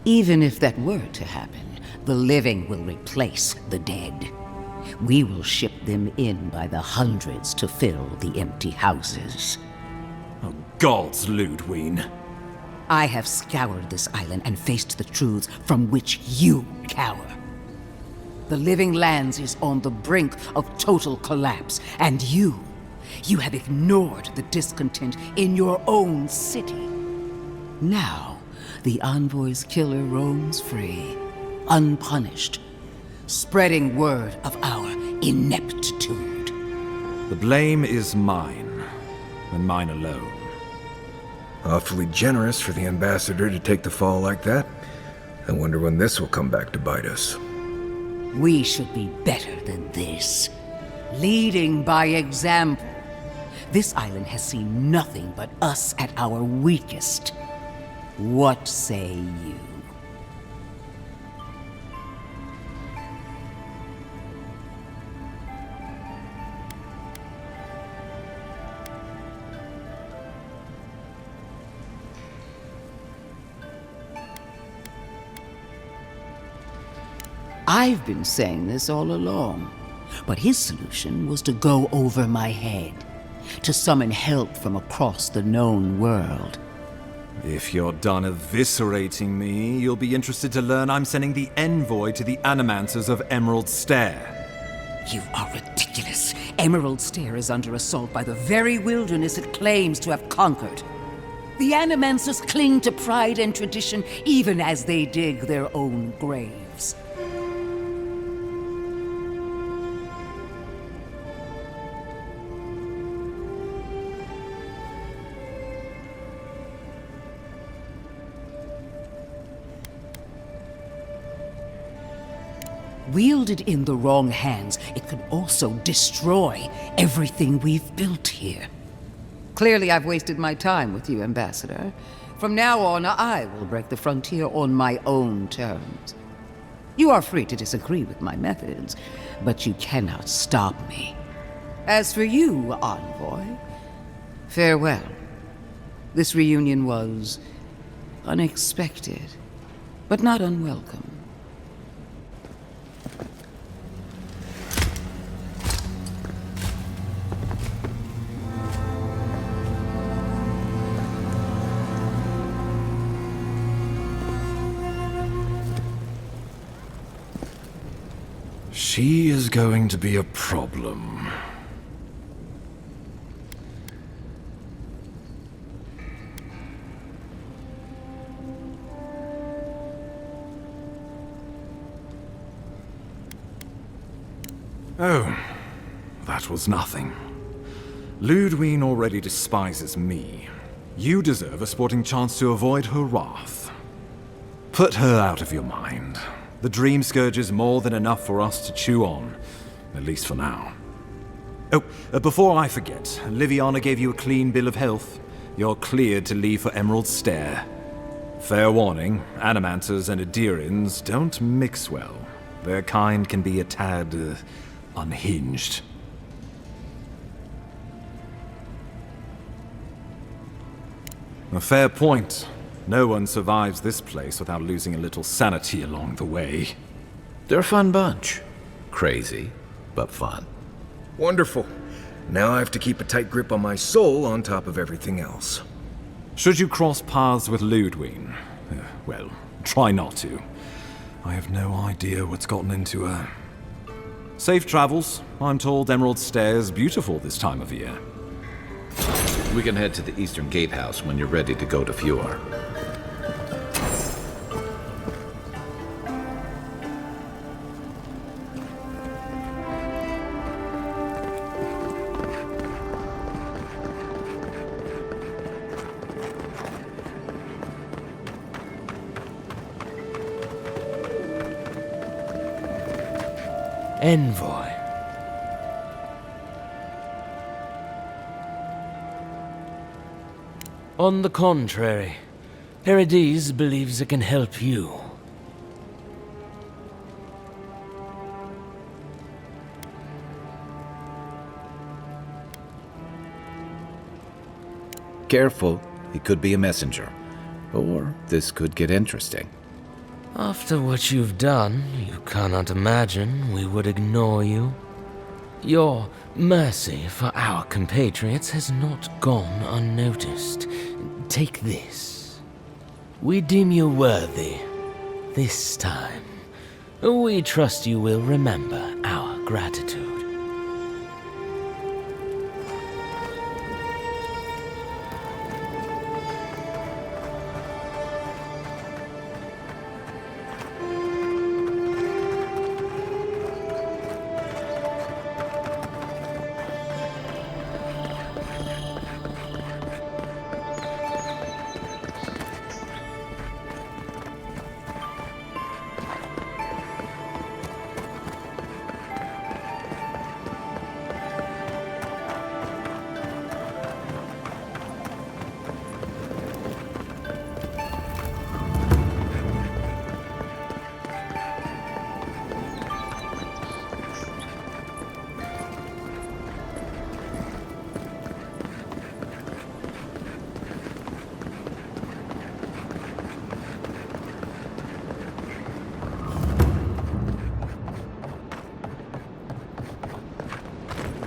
Even if that were to happen, the living will replace the dead. We will ship them in by the hundreds to fill the empty houses. Oh, gods, Ludwig. I have scoured this island and faced the truths from which you cower. The Living Lands is on the brink of total collapse, and you have ignored the discontent in your own city. Now, the Envoy's killer roams free, unpunished, spreading word of our ineptitude. The blame is mine, and mine alone. Awfully generous for the ambassador to take the fall like that. I wonder when this will come back to bite us. We should be better than this. Leading by example. This island has seen nothing but us at our weakest. What say you? I've been saying this all along, but his solution was to go over my head, to summon help from across the known world. If you're done eviscerating me, you'll be interested to learn I'm sending the envoy to the Animancers of Emerald Stair. You are ridiculous. Emerald Stair is under assault by the very wilderness it claims to have conquered. The Animancers cling to pride and tradition even as they dig their own graves. Wielded in the wrong hands, it could also destroy everything we've built here. Clearly, I've wasted my time with you, Ambassador. From now on, I will break the frontier on my own terms. You are free to disagree with my methods, but you cannot stop me. As for you, Envoy, farewell. This reunion was unexpected, but not unwelcome. She is going to be a problem. Oh, that was nothing. Ludwine already despises me. You deserve a sporting chance to avoid her wrath. Put her out of your mind. The Dream Scourge is more than enough for us to chew on, at least for now. Oh, before I forget, Liviana gave you a clean bill of health. You're cleared to leave for Emerald Stair. Fair warning, Animanters and Adirians don't mix well. Their kind can be a tad, unhinged. A fair point. No one survives this place without losing a little sanity along the way. They're a fun bunch. Crazy, but fun. Wonderful. Now I have to keep a tight grip on my soul on top of everything else. Should you cross paths with Ludwine, well, try not to. I have no idea what's gotten into her. Safe travels. I'm told Emerald Stair is beautiful this time of year. We can head to the Eastern Gatehouse when you're ready to go to Fjord. Envoy. On the contrary, Paradise believes it can help you. Careful, he could be a messenger. Or this could get interesting. After what you've done, you cannot imagine we would ignore you. Your mercy for our compatriots has not gone unnoticed. Take this. We deem you worthy. This time, we trust you will remember our gratitude.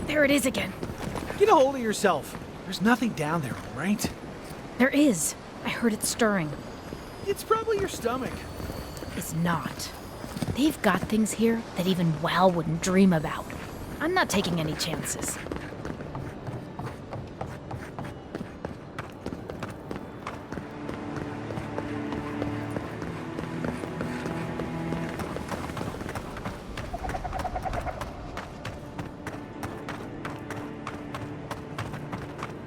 There it is again. Get a hold of yourself. There's nothing down there, right? There is. I heard it stirring. It's probably your stomach. It's not. They've got things here that even Wal wouldn't dream about. I'm not taking any chances.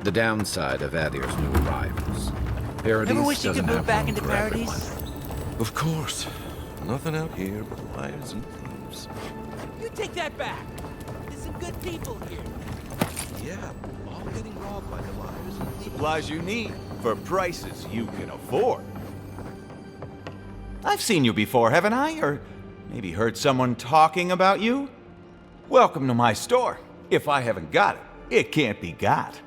The downside of Adir's new arrivals. Paradise Ever wish you doesn't could move have back room into for Paradise? everyone. Of course. Nothing out here but liars and thieves. You take that back. There's some good people here. Yeah, all getting robbed by the liars. Supplies you need for prices you can afford. I've seen you before, haven't I? Or maybe heard someone talking about you? Welcome to my store. If I haven't got it, it can't be got.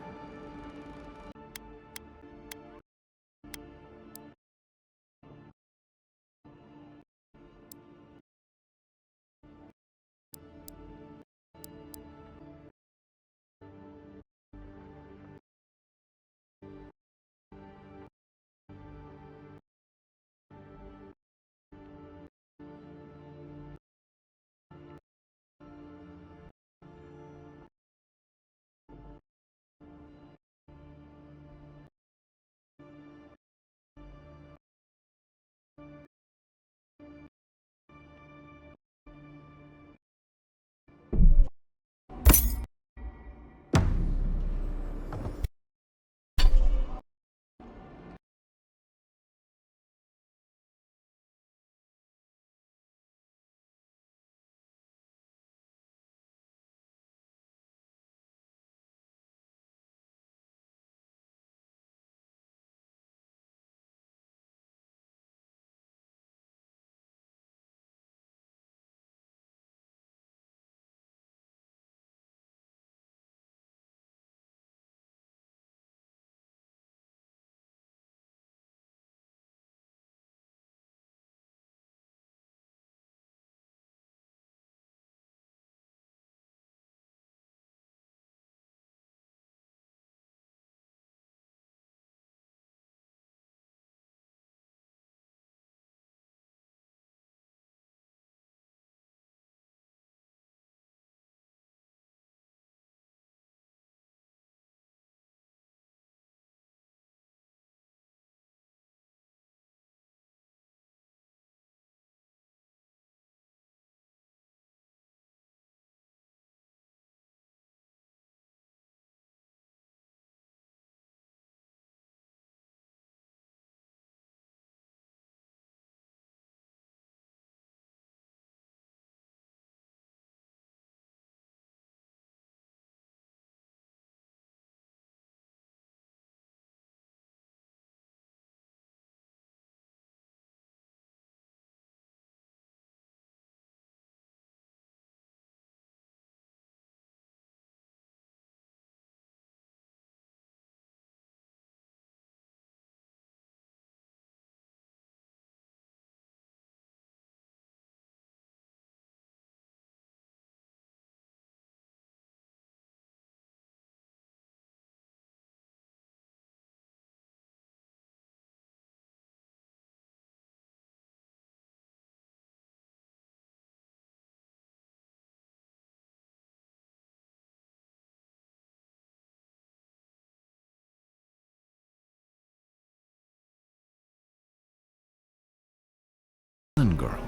girl.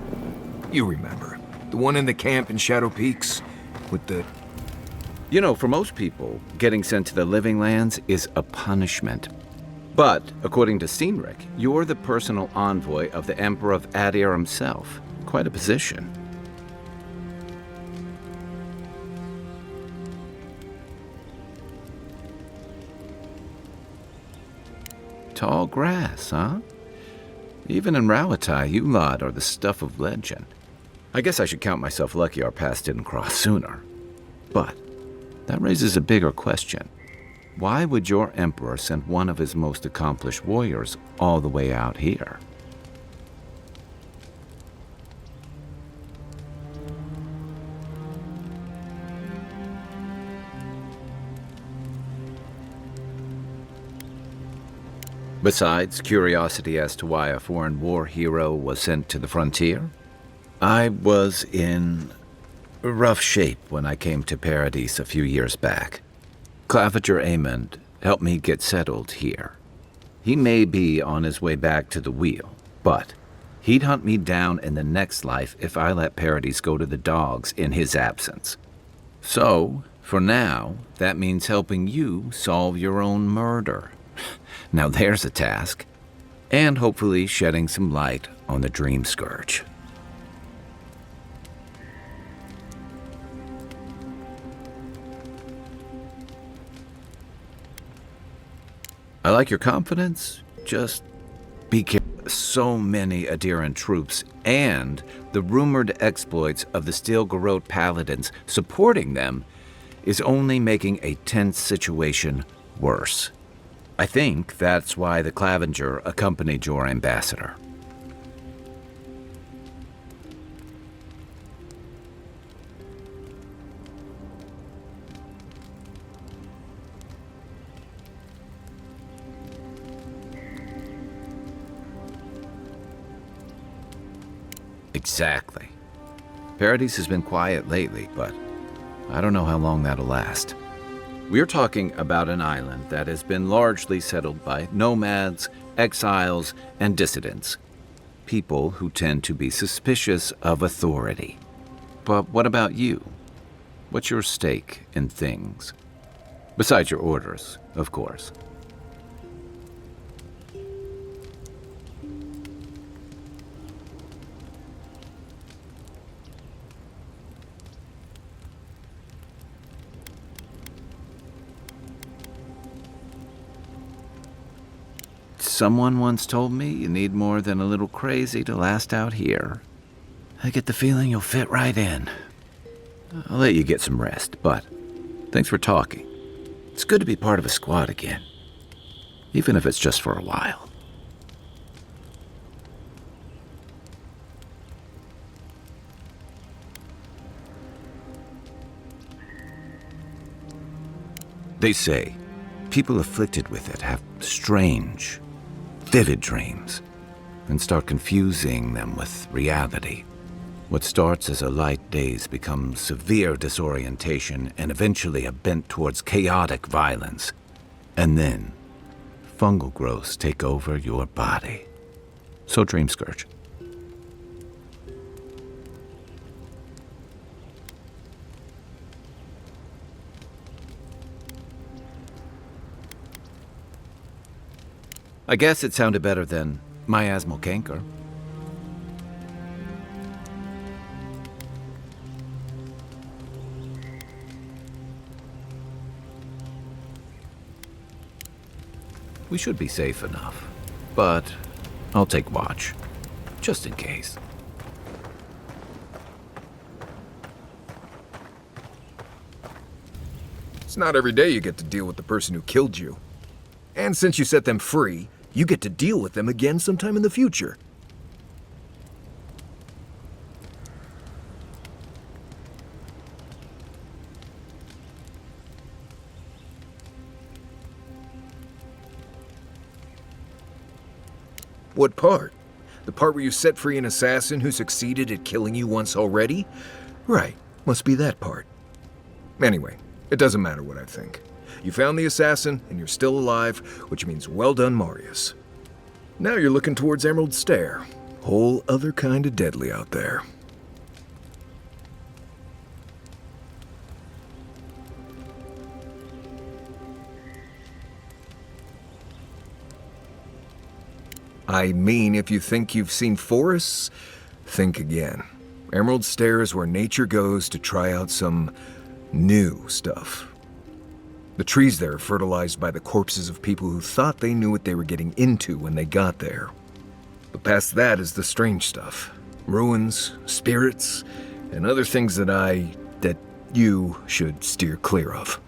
You remember. The one in the camp in Shadow Peaks? With the... You know, for most people, getting sent to the Living Lands is a punishment. But, according to Cynric, you're the personal envoy of the Emperor of Adir himself. Quite a position. Tall grass, huh? Even in Rawatai, you lot are the stuff of legend. I guess I should count myself lucky our paths didn't cross sooner. But that raises a bigger question. Why would your emperor send one of his most accomplished warriors all the way out here? Besides curiosity as to why a foreign war hero was sent to the frontier, I was in rough shape when I came to Paradise a few years back. Claviger Amond helped me get settled here. He may be on his way back to the wheel, but he'd hunt me down in the next life if I let Paradise go to the dogs in his absence. So, for now, that means helping you solve your own murder. Now there's a task. And hopefully shedding some light on the Dream Scourge. I like your confidence. Just be careful. So many Adiran troops and the rumored exploits of the Steel Garrote Paladins supporting them is only making a tense situation worse. I think that's why the Clavinger accompanied your ambassador. Exactly. Paradise has been quiet lately, but I don't know how long that'll last. We're talking about an island that has been largely settled by nomads, exiles, and dissidents. People who tend to be suspicious of authority. But what about you? What's your stake in things? Besides your orders, of course. Someone once told me you need more than a little crazy to last out here. I get the feeling you'll fit right in. I'll let you get some rest, but thanks for talking. It's good to be part of a squad again, even if it's just for a while. They say people afflicted with it have strange, vivid dreams, and start confusing them with reality. What starts as a light daze becomes severe disorientation and eventually a bent towards chaotic violence. And then, fungal growths take over your body. So Dream Scourge. I guess it sounded better than miasmal canker. We should be safe enough, but I'll take watch, just in case. It's not every day you get to deal with the person who killed you. And since you set them free, you get to deal with them again sometime in the future. What part? The part where you set free an assassin who succeeded at killing you once already? Right, must be that part. Anyway, it doesn't matter what I think. You found the assassin, and you're still alive, which means well done, Marius. Now you're looking towards Emerald Stair. Whole other kind of deadly out there. I mean, if you think you've seen forests, think again. Emerald Stair is where nature goes to try out some new stuff. The trees there are fertilized by the corpses of people who thought they knew what they were getting into when they got there. But past that is the strange stuff. Ruins, spirits, and other things that you should steer clear of.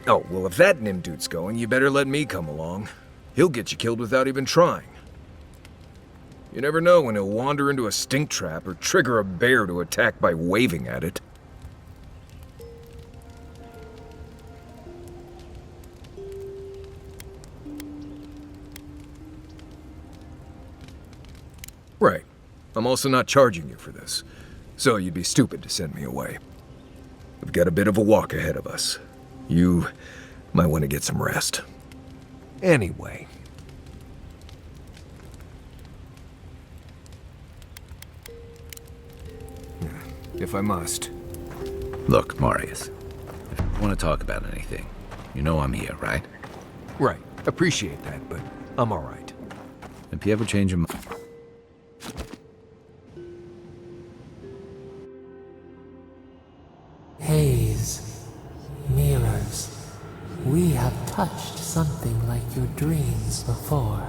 Oh, well, if that Nim dude's going, you better let me come along. He'll get you killed without even trying. You never know when he'll wander into a stink trap or trigger a bear to attack by waving at it. Right. I'm also not charging you for this, so you'd be stupid to send me away. We've got a bit of a walk ahead of us. You might want to get some rest. Anyway. If I must. Look, Marius, if you want to talk about anything, you know I'm here, right? Right. Appreciate that, but I'm all right. If you ever change your mind... Haze, mirrors, we have touched something like your dreams before.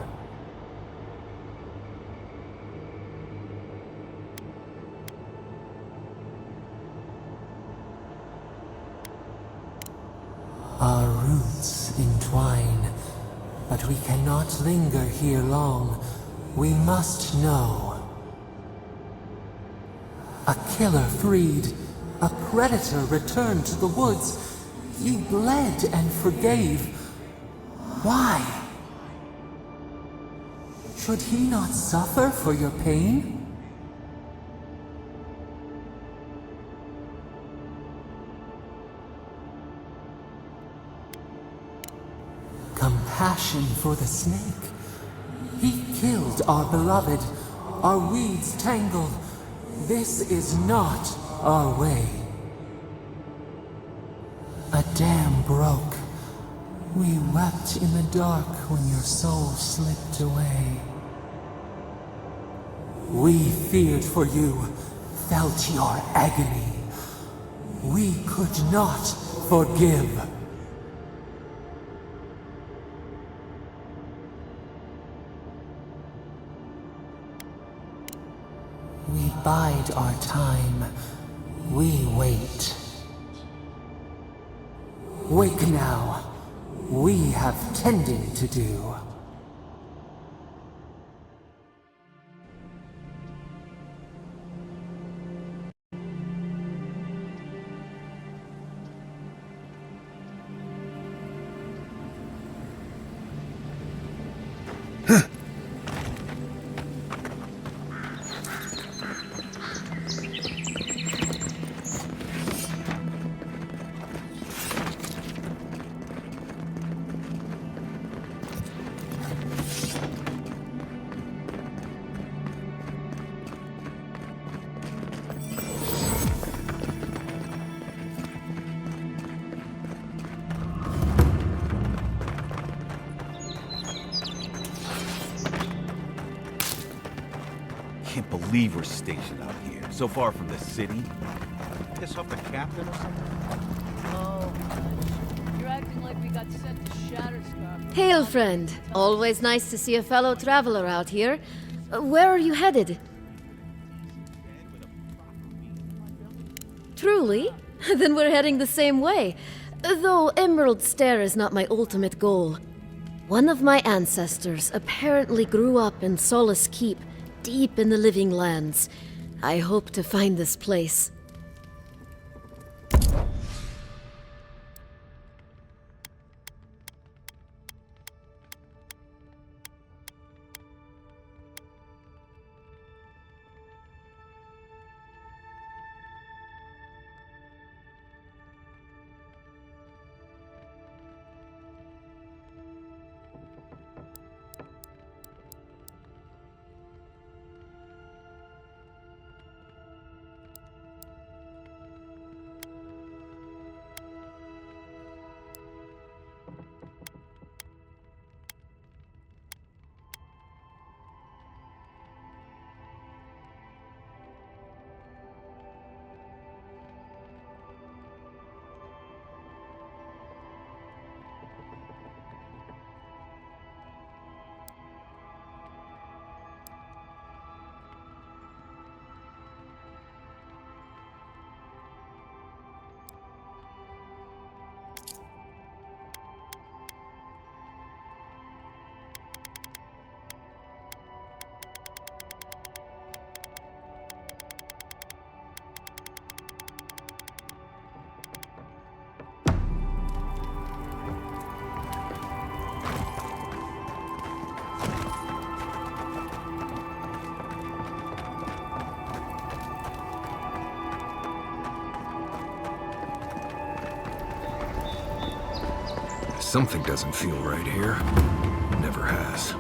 Our roots entwine, but we cannot linger here long. We must know. A killer freed, a predator returned to the woods. You bled and forgave. Why? Should he not suffer for your pain? Compassion for the snake. He killed our beloved. Our weeds tangled. This is not our way. A dam broke. We wept in the dark when your soul slipped away. We feared for you, felt your agony. We could not forgive. We bide our time. We wait. Wake now. We have tending to do. Can't believe we're stationed out here, so far from the city. Piss off the captain or something? Oh, you're acting like we got sent to Shatterstar. Hail, friend. Always nice to see a fellow traveler out here. Where are you headed? Truly? Then we're heading the same way. Though Emerald Stair is not my ultimate goal. One of my ancestors apparently grew up in Solace Keep, deep in the living lands. I hope to find this place. Something doesn't feel right here. Never has.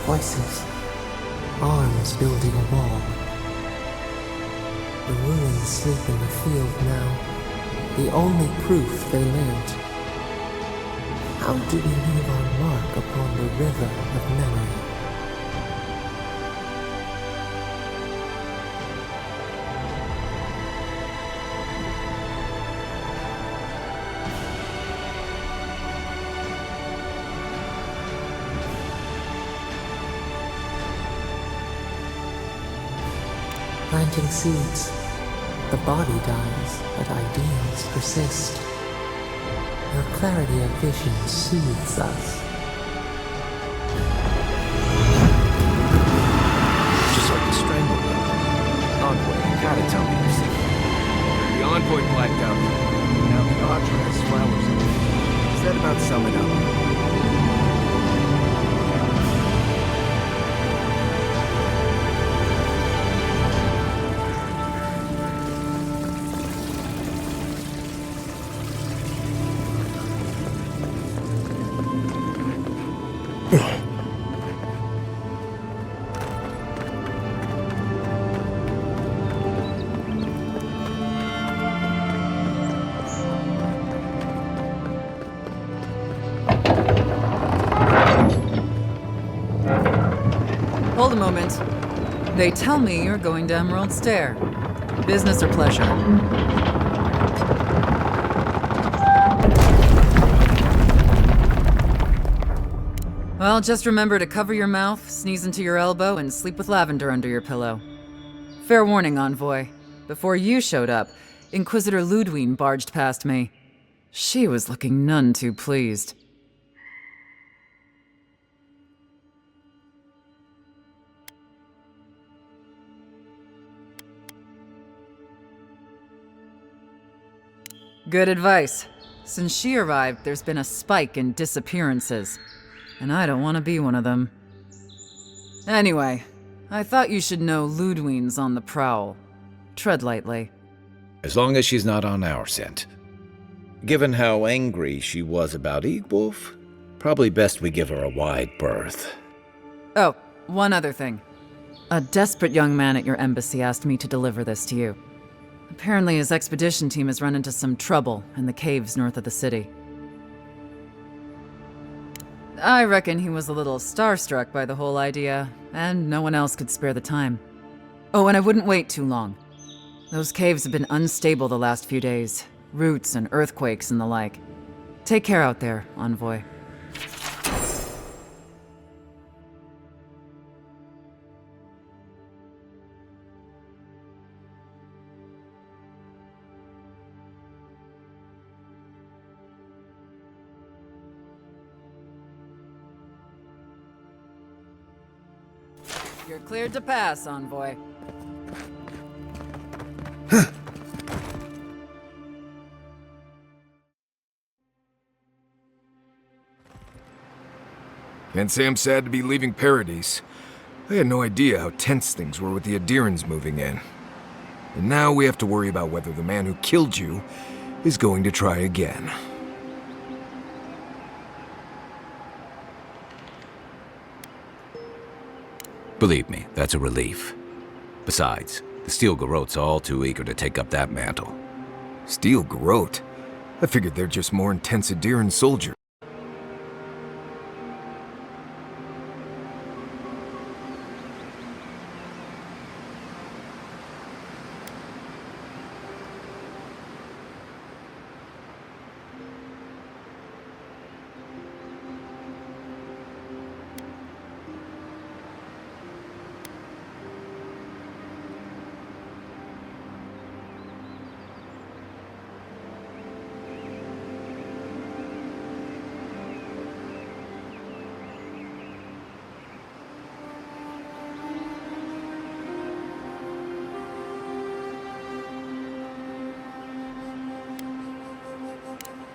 Voices. Arms building a wall. The ruins sleep in the field now. The only proof they lived. How do we leave our mark upon the river of memory? Planting seeds. The body dies, but ideals persist. Your clarity of vision soothes us. Just like the stranglehold. Envoy, you gotta tell me your secret. The envoy blacked out. Now the Audra has flowers on it. Does that about sum it up? Hold a moment. They tell me you're going to Emerald Stair. Business or pleasure? Well, just remember to cover your mouth, sneeze into your elbow, and sleep with lavender under your pillow. Fair warning, Envoy. Before you showed up, Inquisitor Ludwine barged past me. She was looking none too pleased. Good advice. Since she arrived, there's been a spike in disappearances. And I don't want to be one of them. Anyway, I thought you should know Ludwine's on the prowl. Tread lightly. As long as she's not on our scent. Given how angry she was about Eagwolf, probably best we give her a wide berth. Oh, one other thing. A desperate young man at your embassy asked me to deliver this to you. Apparently his expedition team has run into some trouble in the caves north of the city. I reckon he was a little starstruck by the whole idea, and no one else could spare the time. Oh, and I wouldn't wait too long. Those caves have been unstable the last few days. Roots and earthquakes and the like. Take care out there, Envoy. You're cleared to pass, Envoy. Can't say I'm sad to be leaving Paradise. I had no idea how tense things were with the Adirans moving in. And now we have to worry about whether the man who killed you is going to try again. Believe me, that's a relief. Besides, the Steel Garrote's all too eager to take up that mantle. Steel Garrote? I figured they're just more intense Adiran soldiers.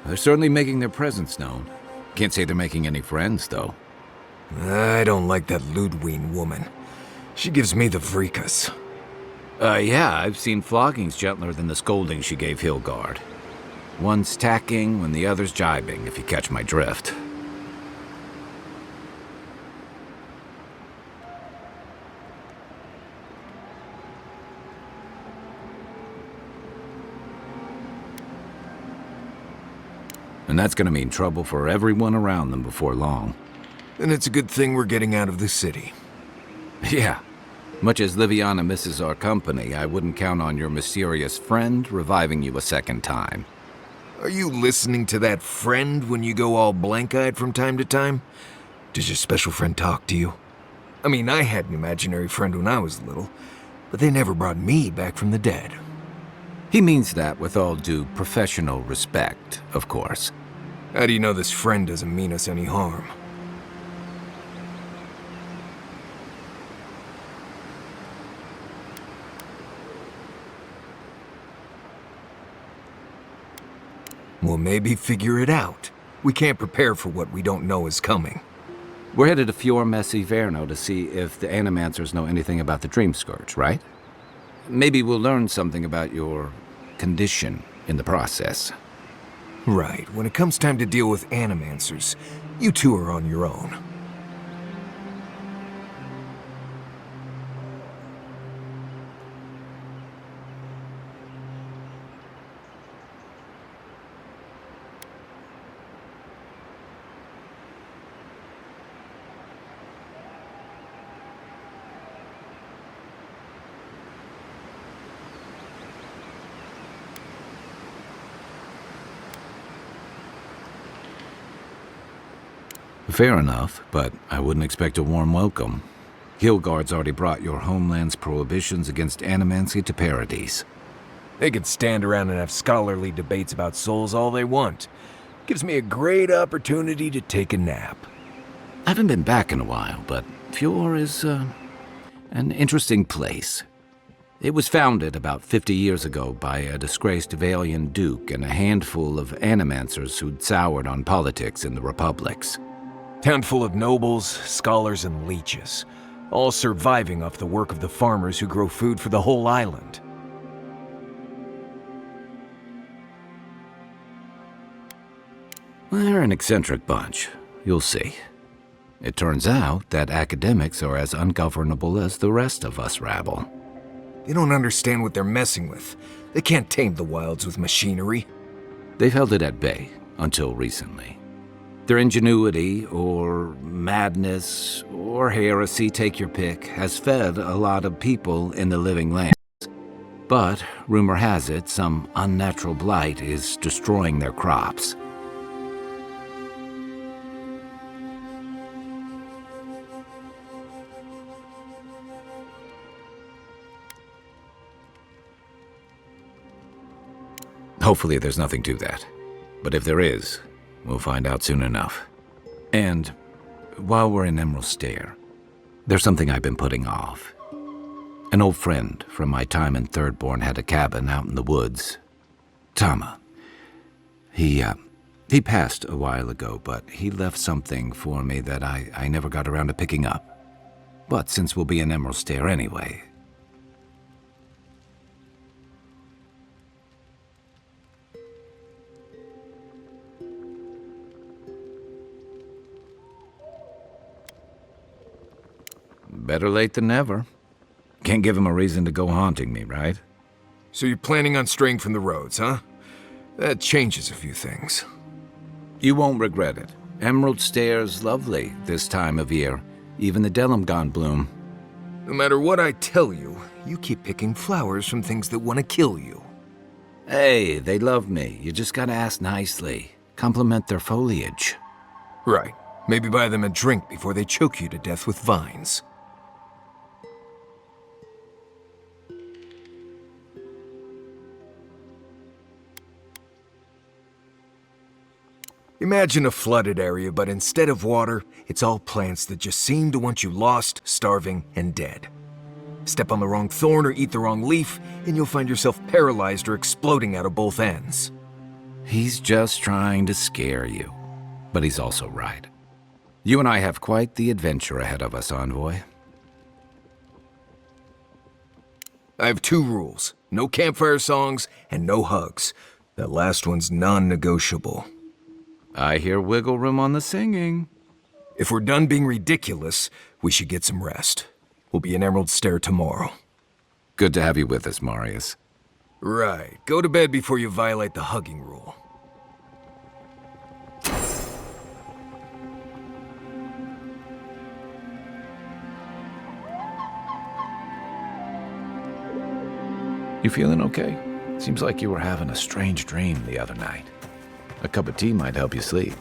They're certainly making their presence known. Can't say they're making any friends, though. I don't like that Ludwine woman. She gives me the freakus. Yeah, I've seen floggings gentler than the scolding she gave Hilgard. One's tacking when the other's jibing, if you catch my drift. And that's gonna mean trouble for everyone around them before long. And it's a good thing we're getting out of the city. Yeah. Much as Liviana misses our company, I wouldn't count on your mysterious friend reviving you a second time. Are you listening to that friend when you go all blank-eyed from time to time? Does your special friend talk to you? I mean, I had an imaginary friend when I was little, but they never brought me back from the dead. He means that with all due professional respect, of course. How do you know this friend doesn't mean us any harm? Well, maybe figure it out. We can't prepare for what we don't know is coming. We're headed to Fior Messi Verno to see if the Animancers know anything about the Dream Scourge, right? Maybe we'll learn something about your condition in the process. Right. When it comes time to deal with Animancers, you two are on your own. Fair enough, but I wouldn't expect a warm welcome. Hillguard's already brought your homeland's prohibitions against animancy to Paradise. They can stand around and have scholarly debates about souls all they want. Gives me a great opportunity to take a nap. I haven't been back in a while, but Fior is, an interesting place. It was founded about 50 years ago by a disgraced Valian duke and a handful of animancers who'd soured on politics in the republics. Town full of nobles, scholars, and leeches, all surviving off the work of the farmers who grow food for the whole island. They're an eccentric bunch, you'll see. It turns out that academics are as ungovernable as the rest of us rabble. They don't understand what they're messing with. They can't tame the wilds with machinery. They've held it at bay until recently. Their ingenuity, or madness, or heresy, take your pick, has fed a lot of people in the living lands. But, rumor has it, some unnatural blight is destroying their crops. Hopefully there's nothing to that. But if there is, we'll find out soon enough. And while we're in Emerald Stair, there's something I've been putting off. An old friend from my time in Thirdborn had a cabin out in the woods. Tama. He passed a while ago, but he left something for me that I never got around to picking up. But since we'll be in Emerald Stair anyway... Better late than never. Can't give him a reason to go haunting me, right? So you're planning on straying from the roads, huh? That changes a few things. You won't regret it. Emerald Stair's lovely this time of year. Even the Delimgon bloom. No matter what I tell you, you keep picking flowers from things that want to kill you. Hey, they love me. You just gotta ask nicely. Compliment their foliage. Right. Maybe buy them a drink before they choke you to death with vines. Imagine a flooded area, but instead of water, it's all plants that just seem to want you lost, starving, and dead. Step on the wrong thorn or eat the wrong leaf, and you'll find yourself paralyzed or exploding out of both ends. He's just trying to scare you. But he's also right. You and I have quite the adventure ahead of us, Envoy. I have 2 rules. No campfire songs, and no hugs. That last one's non-negotiable. I hear wiggle room on the singing. If we're done being ridiculous, we should get some rest. We'll be in Emerald Stair tomorrow. Good to have you with us, Marius. Right. Go to bed before you violate the hugging rule. You feeling okay? Seems like you were having a strange dream the other night. A cup of tea might help you sleep.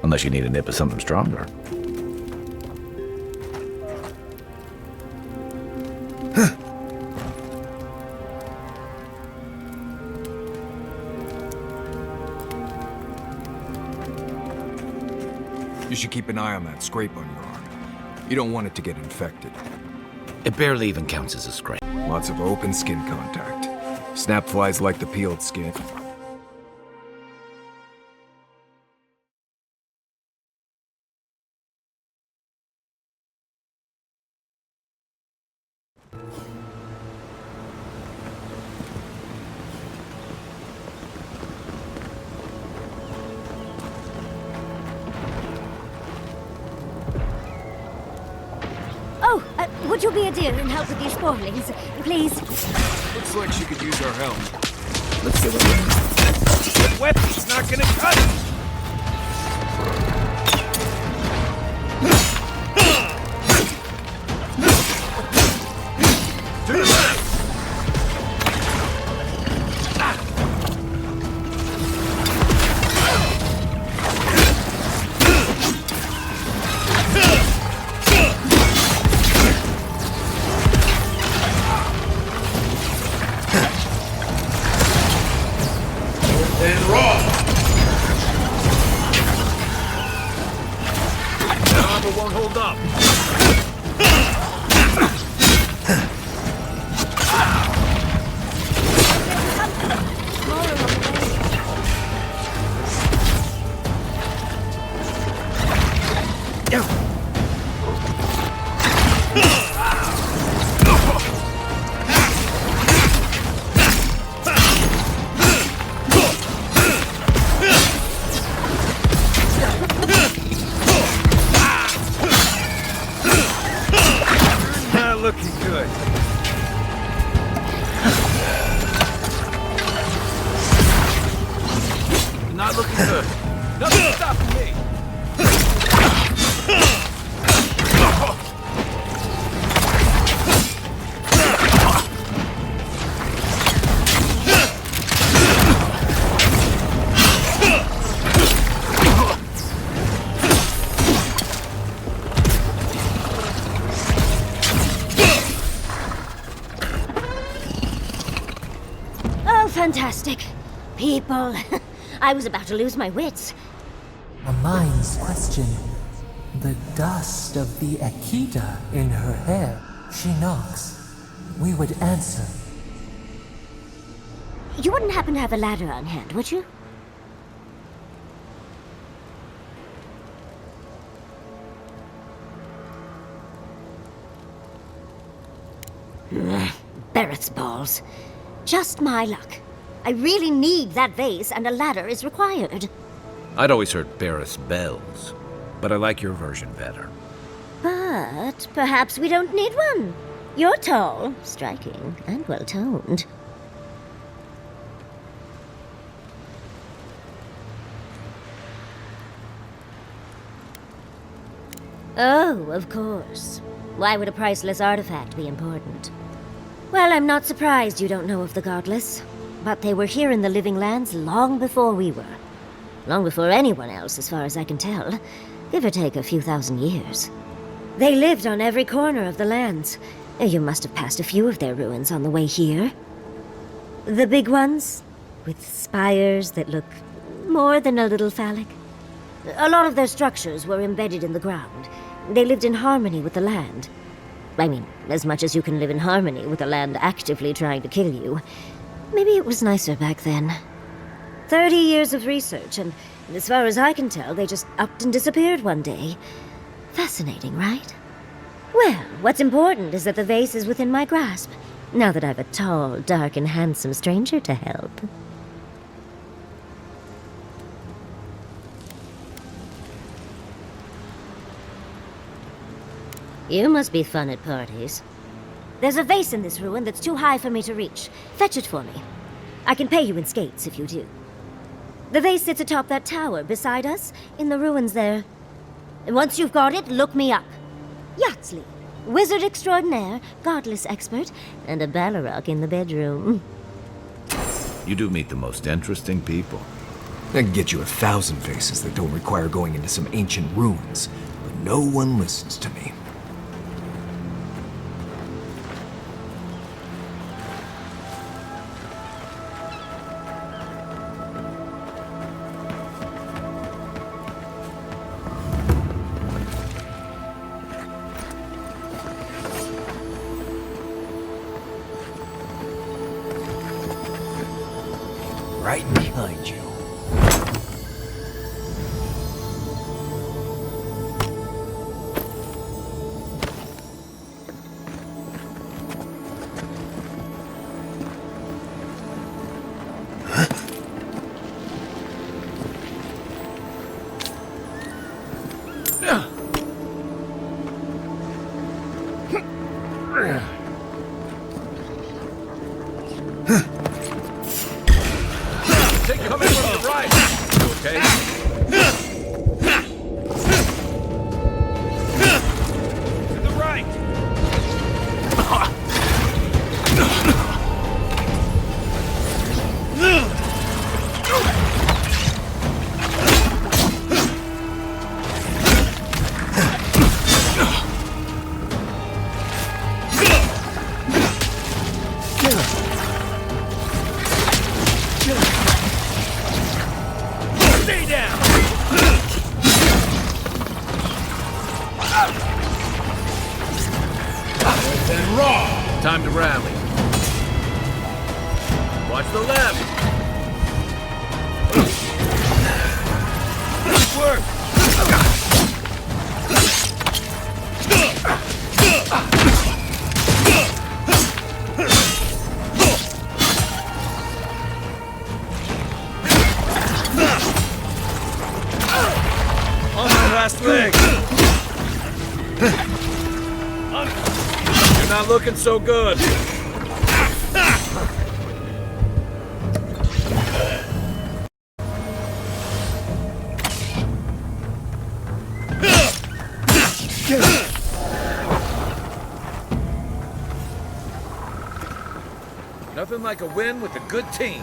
Unless you need a nip of something stronger. You should keep an eye on that scrape on your arm. You don't want it to get infected. It barely even counts as a scrape. Lots of open skin contact. Snap flies like the peeled skin. Oh, would you be a dear and help with these spoilings, please? Looks like she could use our help. Let's see what The weapon's not gonna cut it! To the left! And raw! That armor won't hold up. Not looking good. Not looking good. Nothing stopping me. Oh, fantastic. People. I was about to lose my wits. A mind's question. The dust of the Akita in her hair. She knocks. We would answer. You wouldn't happen to have a ladder on hand, would you? Barrett's balls. Just my luck. I really need that vase, and a ladder is required. I'd always heard Barris bells, but I like your version better. But perhaps we don't need one. You're tall, striking, and well-toned. Oh, of course. Why would a priceless artifact be important? Well, I'm not surprised you don't know of the Godless. But they were here in the Living Lands long before we were. Long before anyone else, as far as I can tell. Give or take a few thousand years. They lived on every corner of the lands. You must have passed a few of their ruins on the way here. The big ones, with spires that look more than a little phallic. A lot of their structures were embedded in the ground. They lived in harmony with the land. I mean, as much as you can live in harmony with the land actively trying to kill you. Maybe it was nicer back then. 30 years of research, and as far as I can tell, they just upped and disappeared one day. Fascinating, right? Well, what's important is that the vase is within my grasp, now that I've a tall, dark, and handsome stranger to help. You must be fun at parties. There's a vase in this ruin that's too high for me to reach. Fetch it for me. I can pay you in skates if you do. The vase sits atop that tower beside us, in the ruins there. And once you've got it, look me up. Yahtzee. wizard extraordinaire, godless expert, and a Balrog in the bedroom. You do meet the most interesting people. I can get you 1,000 faces that don't require going into some ancient ruins, but no one listens to me. Right behind you. Take coming from the right. You okay? To the right. Stay down. And raw. Time to rally. Watch the left. Good work. On my last leg. You're not looking so good. Nothing like a win with a good team.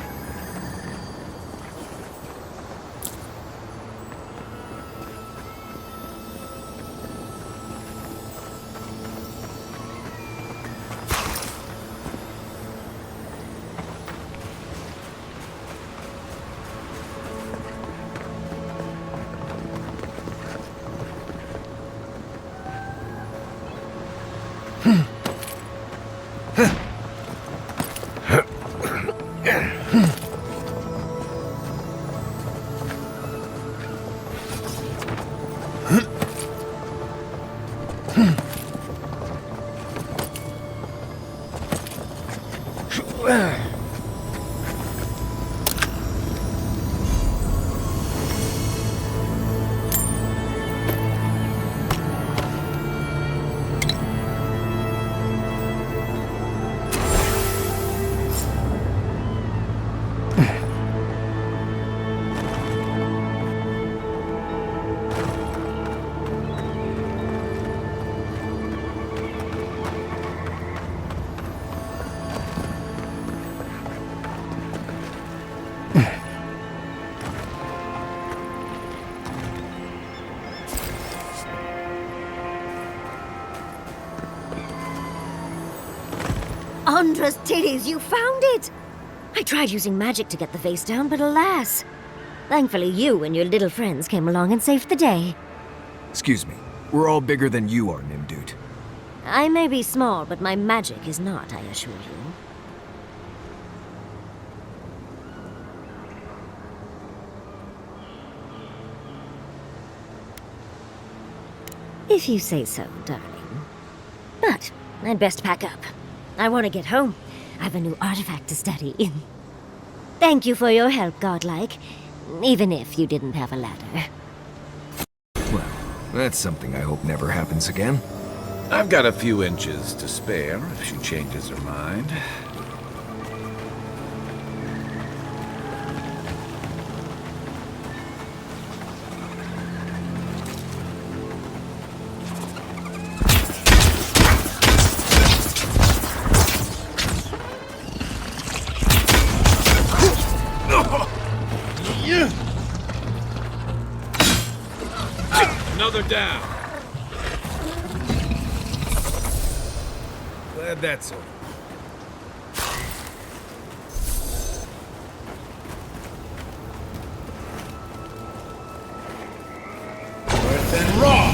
Andra's titties, you found it! I tried using magic to get the face down, but alas. Thankfully, you and your little friends came along and saved the day. Excuse me. We're all bigger than you are, Nimdude. I may be small, but my magic is not, I assure you. If you say so, darling. But I'd best pack up. I want to get home. I have a new artifact to study. Thank you for your help, Godlike. Even if you didn't have a ladder. Well, that's something I hope never happens again. I've got a few inches to spare if she changes her mind. Further down. Glad that's over. Earth and raw.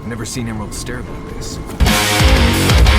I've never seen Emerald stare like this.